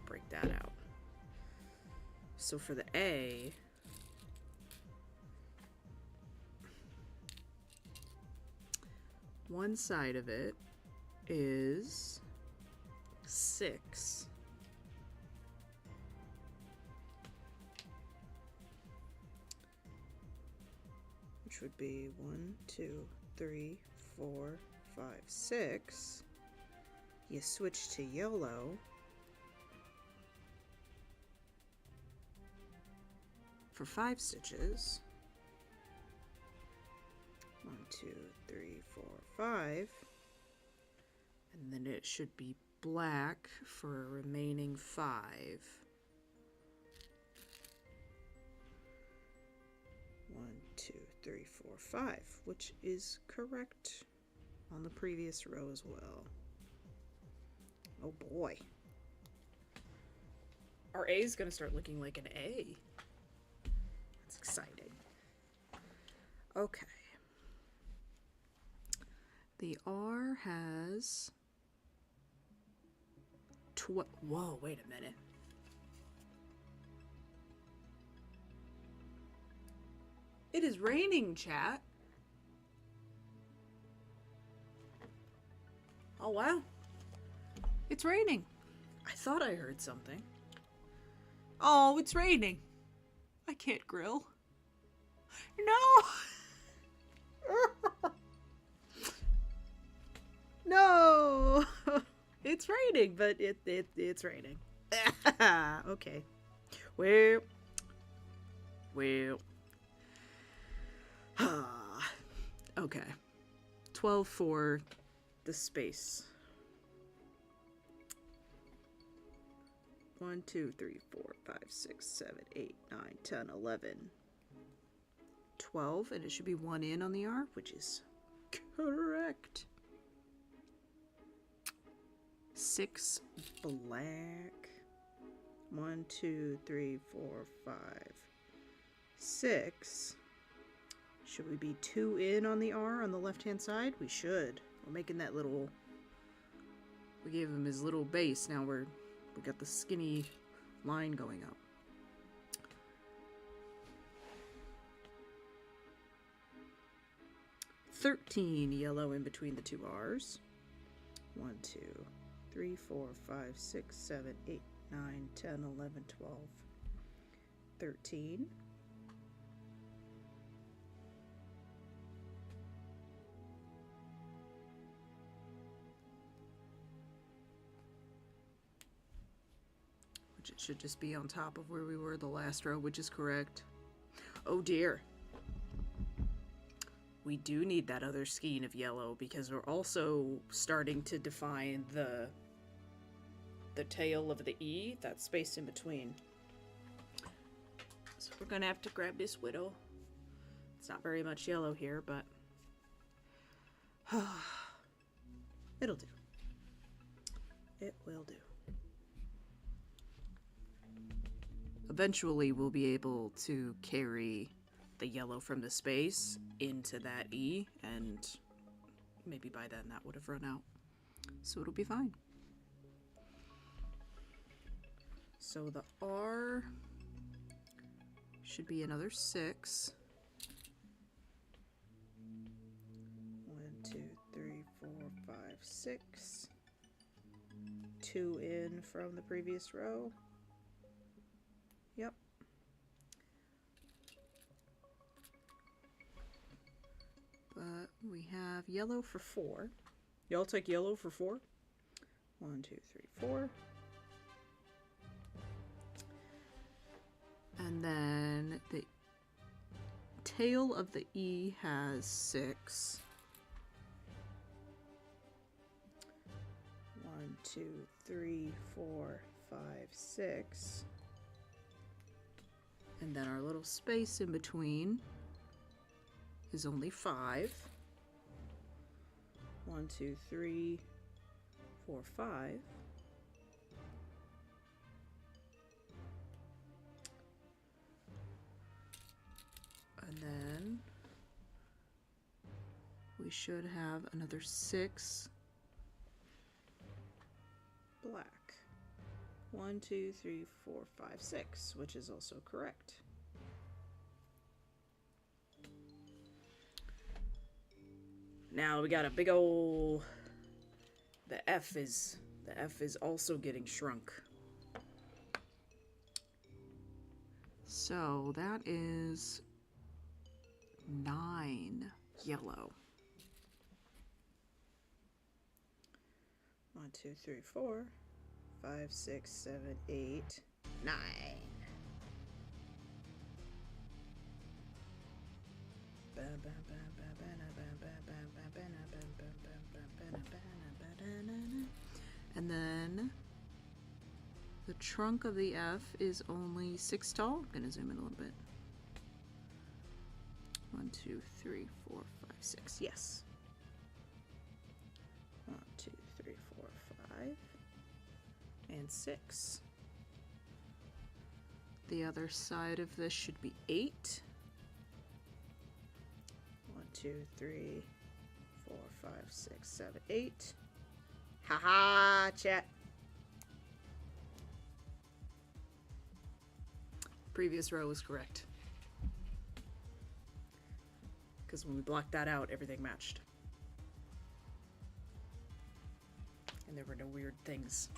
Break that out. So for the A, one side of it is 6. Which would be 1, 2, 3, 4, 5, 6. You switch to yellow. For 5 stitches. 1, 2, 3, 4, 5. And then it should be black for a remaining 5. 1, 2, 3, 4, 5, which is correct on the previous row as well. Oh boy. Our A is going to start looking like an A. That's exciting. Okay. The R has... Whoa, wait a minute. It is raining, chat. Oh, wow. It's raining. I thought I heard something. Oh, it's raining. I can't grill. No! No! It's raining, but it's raining. Okay. Well. Okay. 12 for the space. 1, 2, 3, 4, 5, 6, 7, 8, 9, 10, 11, 12, and it should be 1 in on the R, which is correct. 6 black. 1, 2, 3, 4, 5, 6. Should we be 2 in on the R on the left-hand side? We should. We're making that little... We gave him his little base. Now we got the skinny line going up. $13 yellow in between the 2 R's. 1, 2, 3, 4, 5, 6, 7, 8, 9, 10, 11, 12, 13. Which it should just be on top of where we were the last row, which is correct. Oh dear. We do need that other skein of yellow because we're also starting to define the tail of the E, that space in between. So we're gonna have to grab this widow. It's not very much yellow here, but it'll do. It will do. Eventually we'll be able to carry the yellow from the space into that E, and maybe by then that would have run out. So it'll be fine. So the R should be another 6. 1, 2, 3, 4, 5, 6. 2 in from the previous row. Yep. But we have yellow for 4. Y'all take yellow for 4? 1, 2, 3, 4. And then the tail of the E has 6. 1, 2, 3, 4, 5, 6. And then our little space in between is only 5. 1, 2, 3, 4, 5. And then we should have another 6 black. 1, 2, 3, 4, 5, 6, which is also correct. Now we got a big ol'... The F is also getting shrunk. So that is 9 yellow. 1, 2, 3, 4, 5, 6, 7, 8, 9. And then the trunk of the F is only 6 tall. I'm gonna zoom in a little bit. 1, 2, 3, 4, 5, 6. Yes. 1, 2, 3, 4, 5, and 6. The other side of this should be 8. 1, 2, 3, 4, 5, 6, 7, 8. Haha, chat. Previous row was correct. Because when we blocked that out, everything matched. And there were no weird things.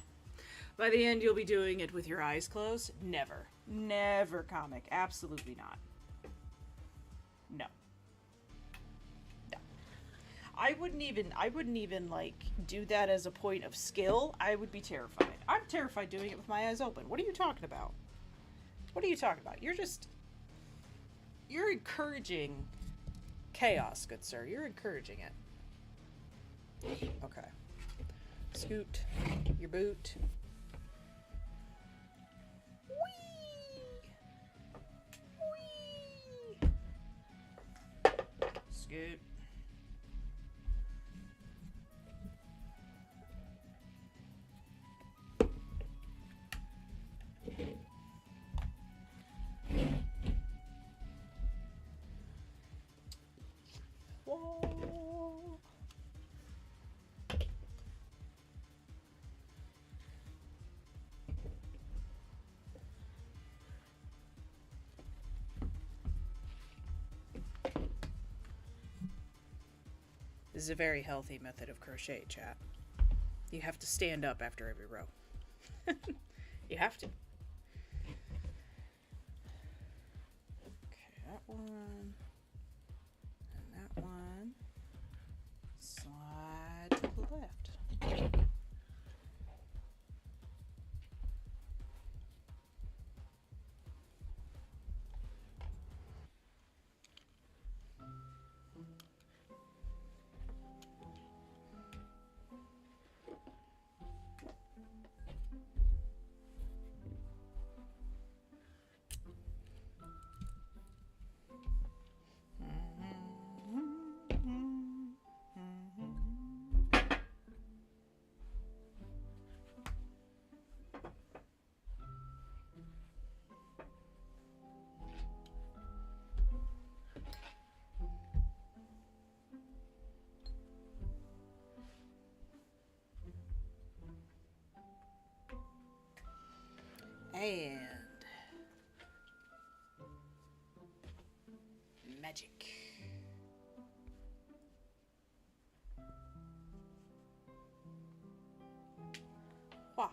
By the end, you'll be doing it with your eyes closed? Never. Never comic. Absolutely not. No. No. I wouldn't even like do that as a point of skill. I would be terrified. I'm terrified doing it with my eyes open. What are you talking about? What are you talking about? You're encouraging chaos, good sir. You're encouraging it. Okay. Scoot your boot. Whee! Whee! Scoot. Whoa. This is a very healthy method of crochet, chat. You have to stand up after every row. You have to. Okay, that one. And that one. Slide to the left. And magic. Wow.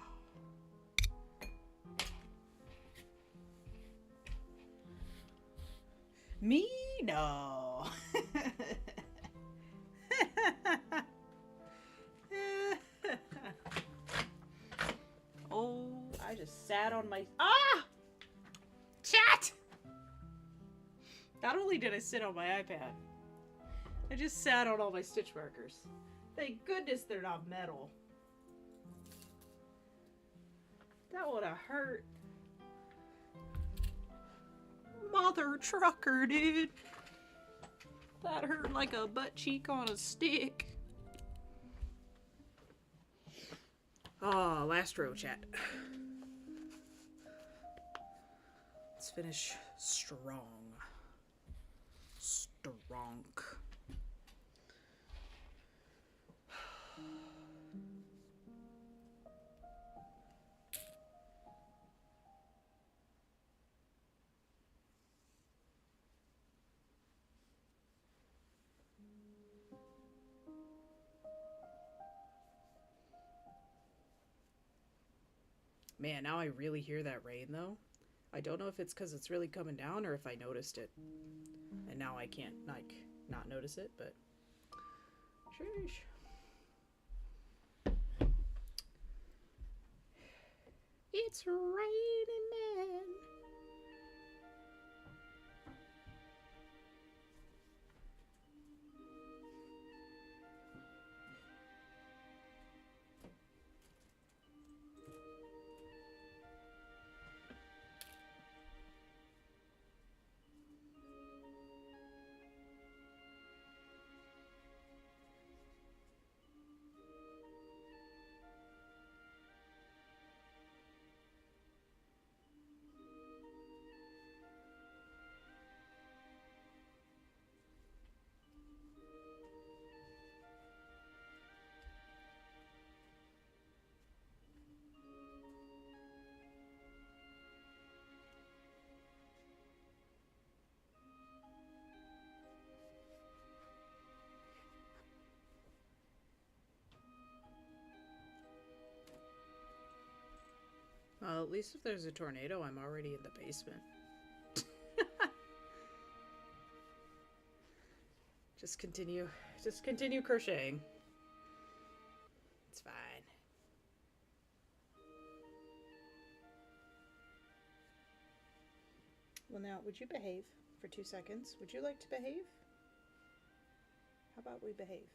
Me? No. Oh, I just sat on my... Ah! Chat! Not only did I sit on my iPad, I just sat on all my stitch markers. Thank goodness they're not metal. That would have hurt. Mother trucker, dude. That hurt like a butt cheek on a stick. Oh, last row, chat. Let's finish strong. Strong. Man, now I really hear that rain, though. I don't know if it's because it's really coming down or if I noticed it. And now I can't, like, not notice it, but... Sheesh. It's raining men. At least if there's a tornado, I'm already in the basement. Just continue crocheting. It's fine. Well, now, would you behave for 2 seconds? Would you like to behave? How about we behave?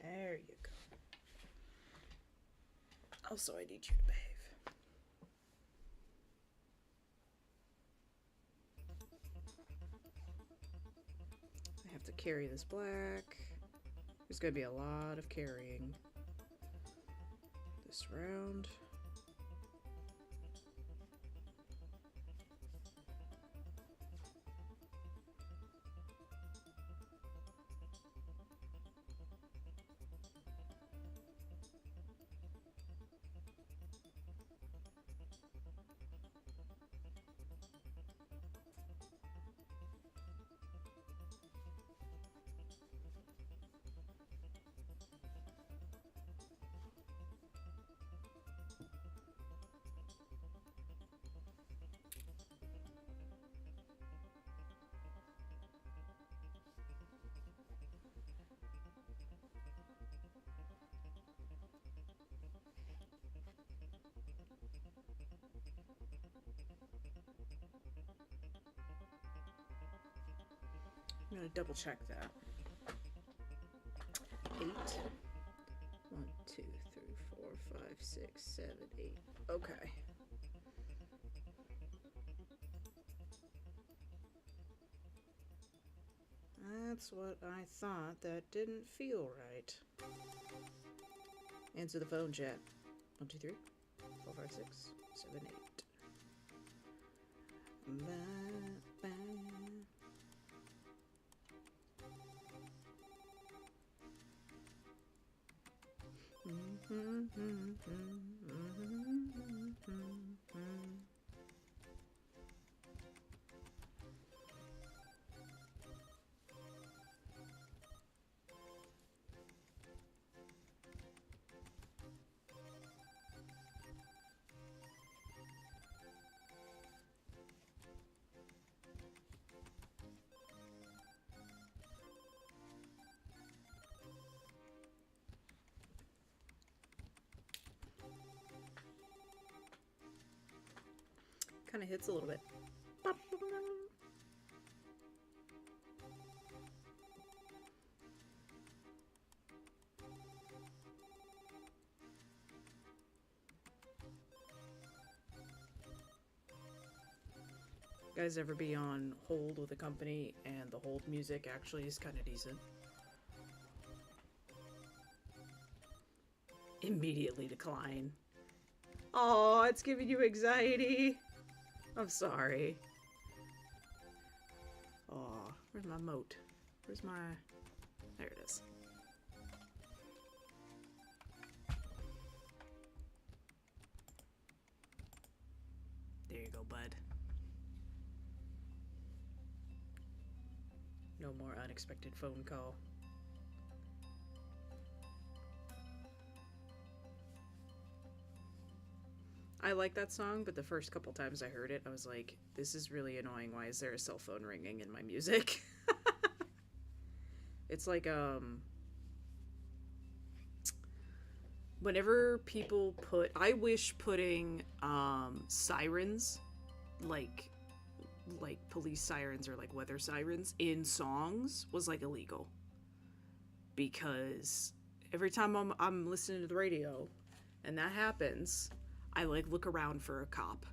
There you go. Also, I need you to behave. I have to carry this black. There's going to be a lot of carrying this round. I'm going to double check that. 8. 1, 2, 3, 4, 5, 6, 7, 8. Okay. That's what I thought. That didn't feel right. Answer the phone, chat. 1, 2, 3, 4, 5, 6, 7, 8. Ba, ba. Kind of hits a little bit. Guys ever be on hold with a company and the hold music actually is kind of decent? Immediately decline. Oh, it's giving you anxiety. I'm sorry. Oh, where's my moat? Where's my... There it is. There you go, bud. No more unexpected phone call. I like that song, but the first couple times I heard it, I was like, this is really annoying. Why is there a cell phone ringing in my music? It's like, whenever people put, I wish putting, sirens, like police sirens or like weather sirens in songs was like illegal. Because every time I'm listening to the radio and that happens, I like look around for a cop.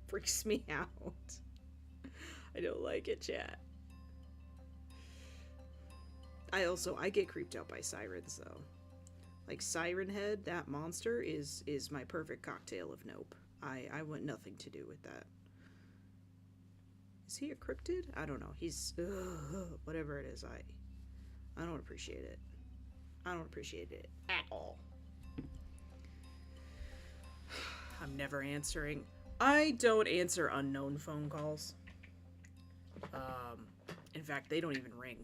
Freaks me out. I don't like it, chat. I get creeped out by sirens though. Like Siren Head, that monster is my perfect cocktail of nope. I want nothing to do with that. Is he a cryptid? I don't know. He's whatever it is. I don't appreciate it. I don't appreciate it at all. I'm never answering. I don't answer unknown phone calls. In fact, they don't even ring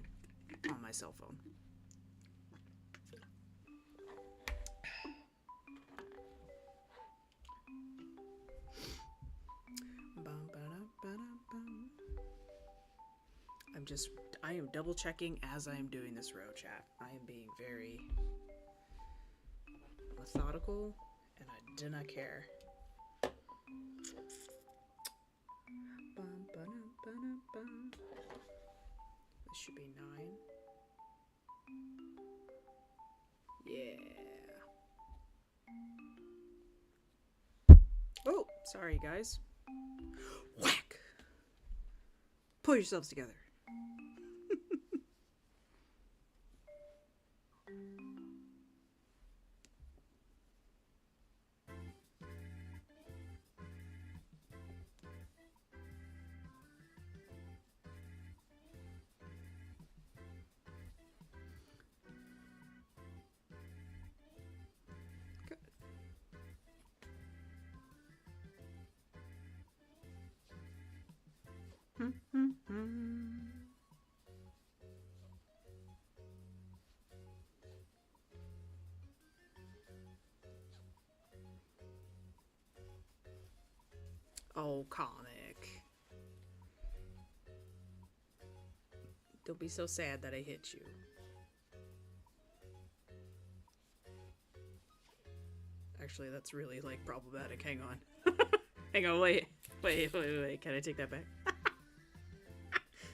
on my cell phone. I am double checking as I am doing this row, chat. I am being very methodical, and I do not care. This should be 9. Yeah. Oh, sorry guys. Whack! Pull yourselves together. Oh, comic. Don't be so sad that I hit you. Actually, that's really, like, problematic. Hang on. Hang on, wait. Wait. Can I take that back?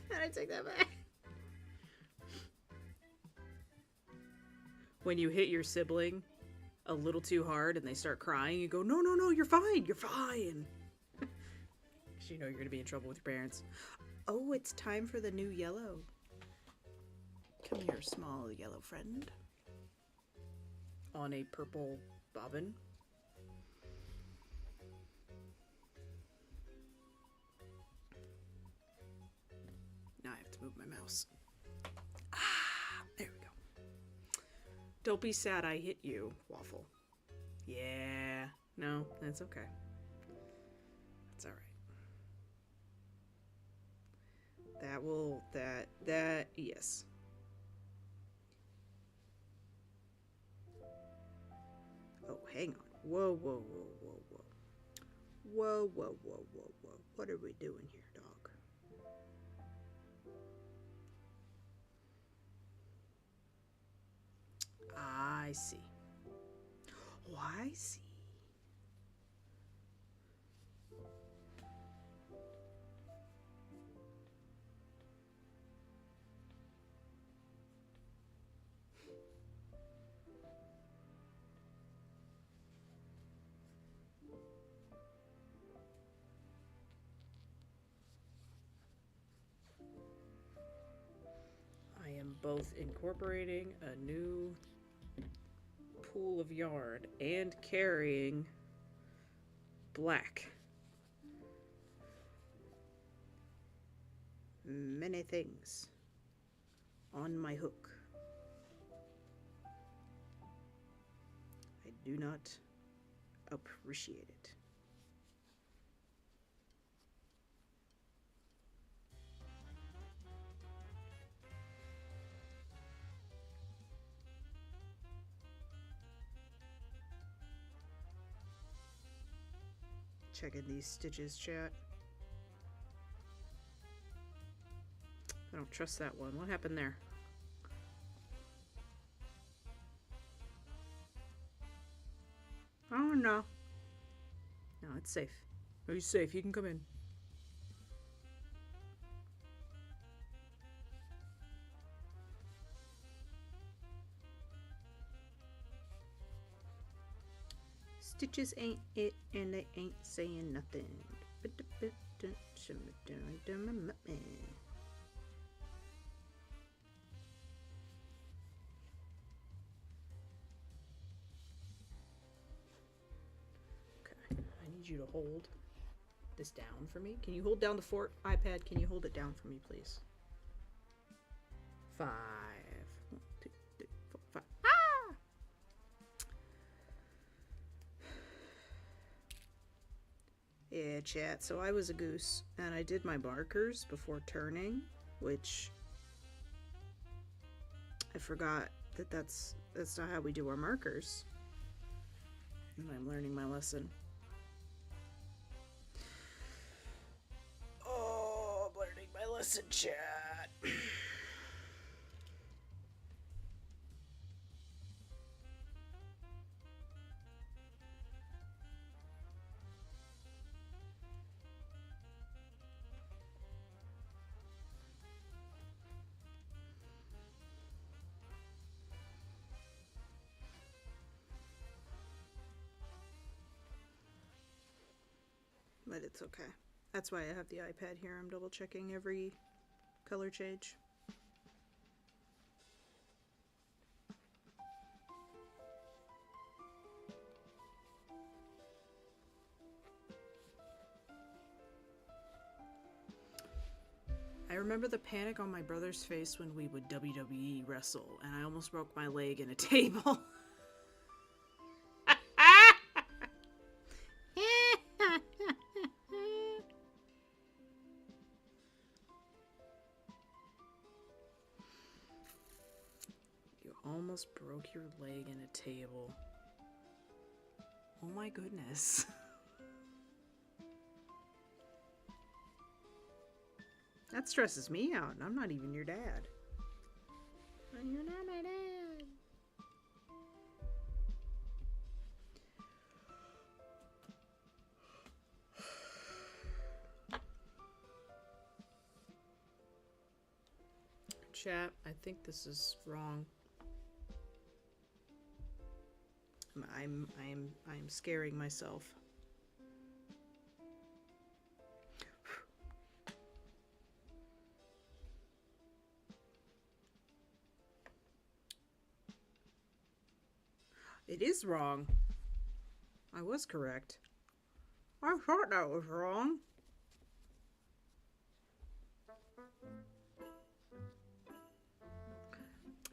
Can I take that back? When you hit your sibling a little too hard and they start crying, you go, no, you're fine. You're fine. Because you know you're going to be in trouble with your parents. Oh, it's time for the new yellow. Come here, small yellow friend. On a purple bobbin. Now I have to move my mouse. Ah, there we go. Don't be sad I hit you, Waffle. Yeah, no, that's okay. That's all right. Yes. Oh, hang on. Whoa. Whoa. What are we doing here, dog? I see. Oh, I see. I am both incorporating a new pool of yarn and carrying black. Many things on my hook. I do not appreciate it. Checking these stitches, chat. I don't trust that one. What happened there? Oh, no. No, it's safe. Oh, he's safe. You can come in. Stitches ain't it, and they ain't saying nothing. You to hold this down for me. Can you hold down the fort, iPad? Can you hold it down for me, please? 5. 1, 2, 3, 4, 5. Ah! Yeah, chat. So I was a goose, and I did my markers before turning, which I forgot that's not how we do our markers. And I'm learning my lesson. Listen, chat. but it's okay. That's why I have the iPad here. I'm double checking every color change. I remember the panic on my brother's face when we would WWE wrestle, and I almost broke my leg in a table. You almost broke your leg in a table. Oh my goodness. That stresses me out, and I'm not even your dad. You're not my dad. Chat, I think this is wrong. I'm scaring myself. It is wrong. I was correct. I thought that was wrong.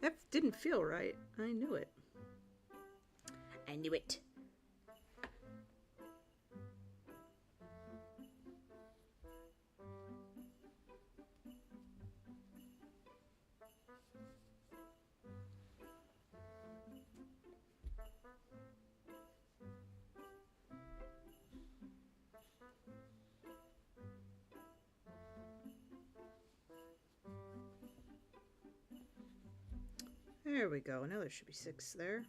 That didn't feel right. I knew it. I knew it. There we go. Now there should be 6 there.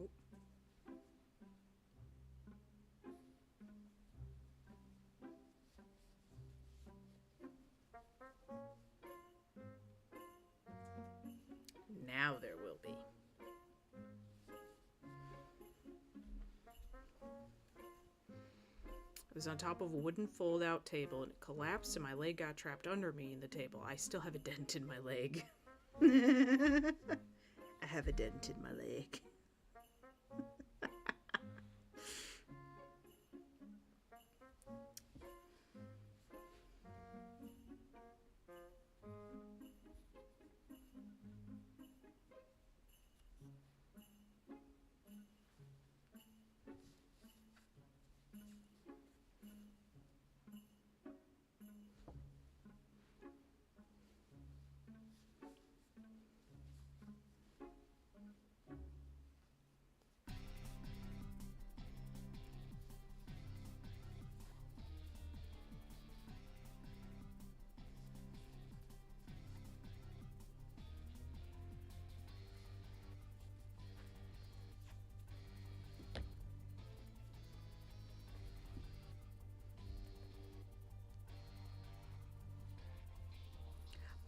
Oh. Now there will be. It was on top of a wooden fold-out table, and it collapsed, and my leg got trapped under me in the table. I still have a dent in my leg. I have a dent in my leg.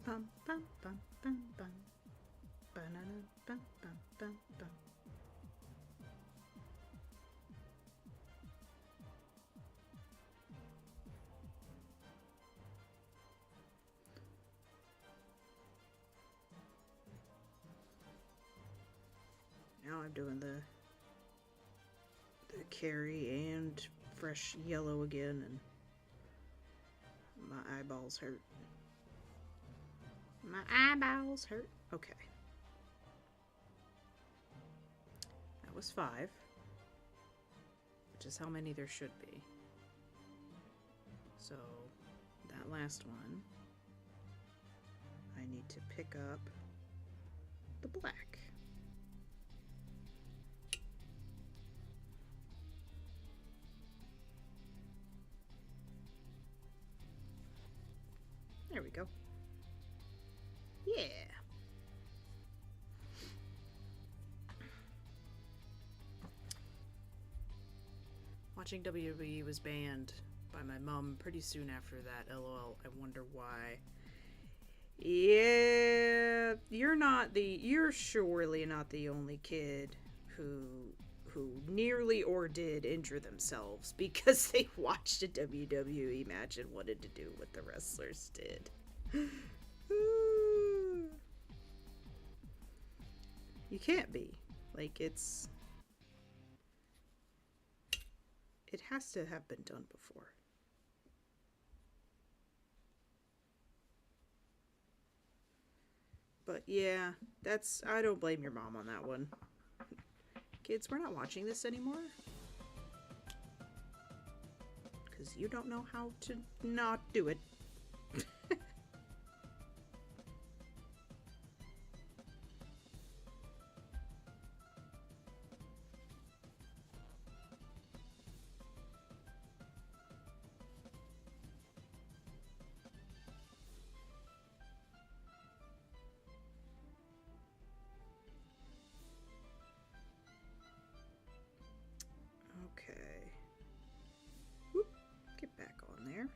Bum bum bum bum bum. Banana bum bum bum bum. Now I'm doing the carry and fresh yellow again, and my eyeballs hurt. My eyeballs hurt. Okay. That was 5, which is how many there should be. So that last one, I need to pick up the black. There we go. Yeah. Watching WWE was banned by my mom pretty soon after that. LOL. I wonder why. Yeah, you're surely not the only kid who nearly or did injure themselves because they watched a WWE match and wanted to do what the wrestlers did. You can't be. Like, it has to have been done before. But yeah, I don't blame your mom on that one. Kids, we're not watching this anymore. Because you don't know how to not do it. Okay. Whoop, get back on there.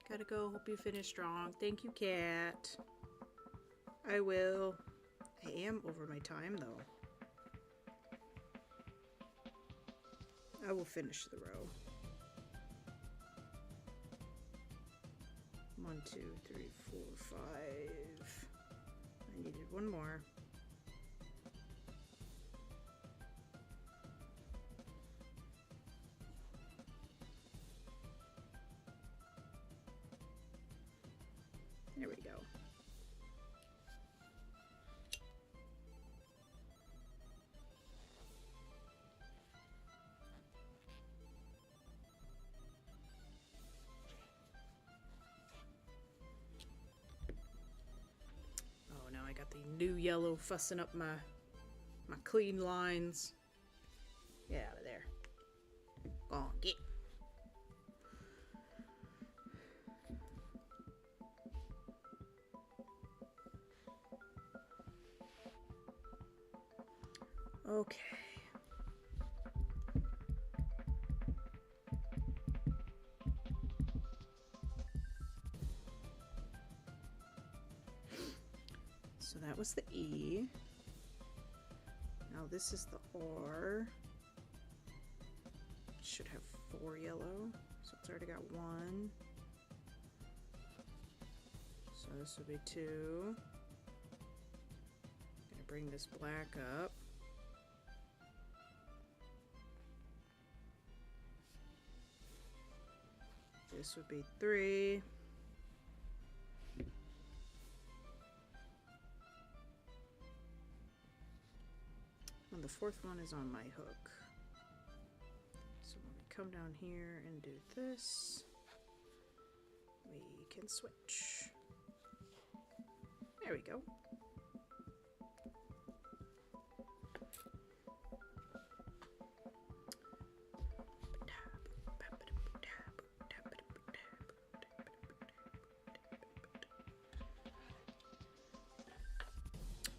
Gotta go. Hope you finish strong. Thank you, cat. I will. I am over my time, though. I will finish the row. 1, 2, 3, 4, 5. I needed one more. There we go. Oh, now I got the new yellow fussing up my clean lines. Get out of there. Go on, get. Okay. So that was the E. Now this is the R. It should have 4 yellow. So it's already got 1. So this will be 2. Gonna bring this black up. This would be 3. And the 4th one is on my hook. So when we come down here and do this, we can switch. There we go.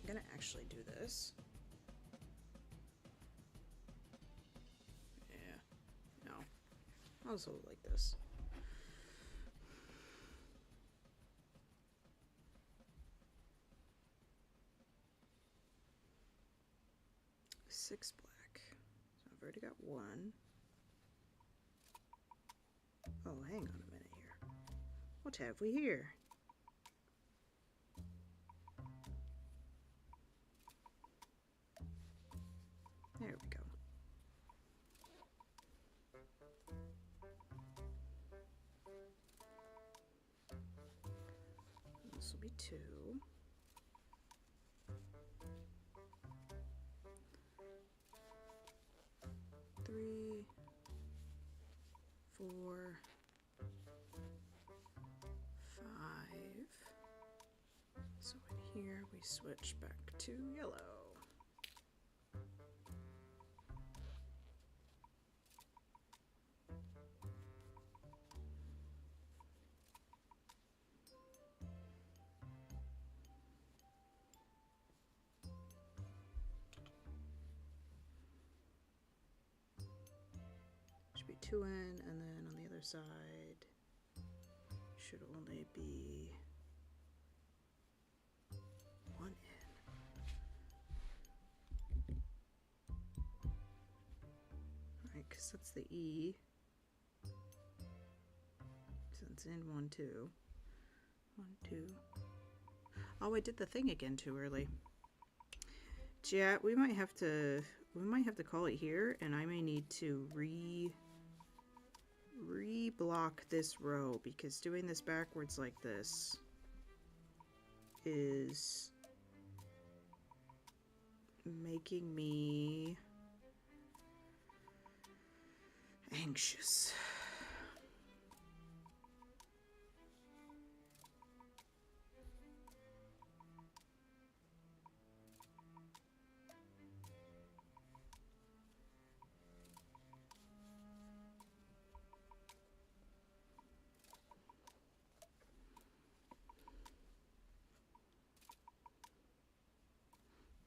I'm gonna actually do this. Yeah, no, I'll just hold it like this. Six black. So I've already got 1. Oh, hang on a minute here. What have we here? There we go. This will be 2. 3, 4, 5. So in here we switch back to yellow. 2 in, and then on the other side should only be 1 in. Alright, because that's the E. So it's in 1, 2. 1, 2. Oh, I did the thing again too early. Yeah, we might have to call it here, and I may need to re-block this row, because doing this backwards like this is making me anxious.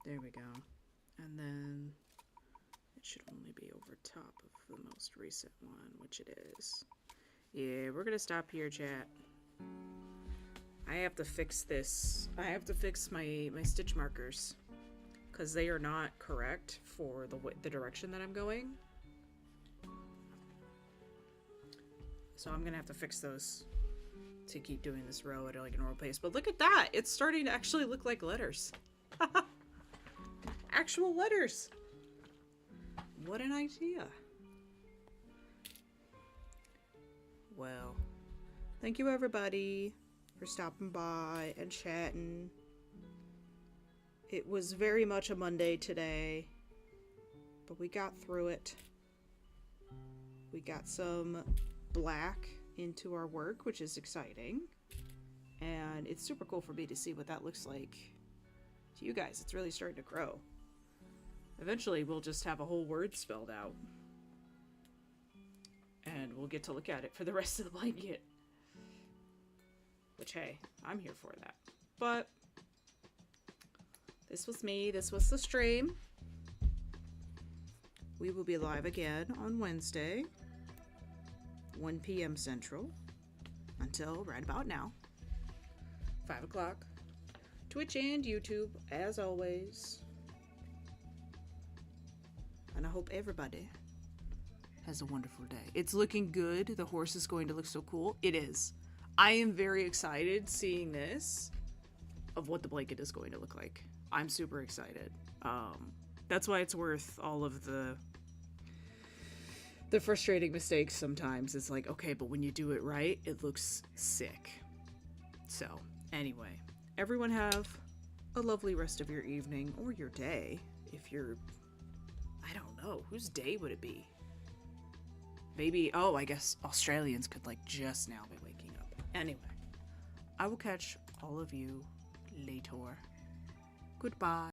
There we go. And then it should only be over top of the most recent one, which it is. Yeah, we're gonna stop here, chat. I have to fix this. I have to fix my stitch markers, because they are not correct for the direction that I'm going. So I'm gonna have to fix those to keep doing this row at like a normal pace. But look at that! It's starting to actually look like letters. Actual letters! What an idea. Well, thank you everybody for stopping by and chatting. It was very much a Monday today, but we got through it. We got some black into our work, which is exciting. And it's super cool for me to see what that looks like to you guys. It's really starting to grow. Eventually, we'll just have a whole word spelled out. And we'll get to look at it for the rest of the blanket. Which, hey, I'm here for that. But this was me. This was the stream. We will be live again on Wednesday, 1 p.m. Central, until right about now, 5 o'clock. Twitch and YouTube, as always. And I hope everybody has a wonderful day. It's looking good. The horse is going to look so cool. It is. I am very excited seeing this, of what the blanket is going to look like. I'm super excited. That's why it's worth all of the frustrating mistakes sometimes. It's like, okay, but when you do it right, it looks sick. So, anyway, everyone have a lovely rest of your evening or your day. If you're, I don't know, whose day would it be? Maybe, oh, I guess Australians could like just now be waking up. Anyway, I will catch all of you later. Goodbye.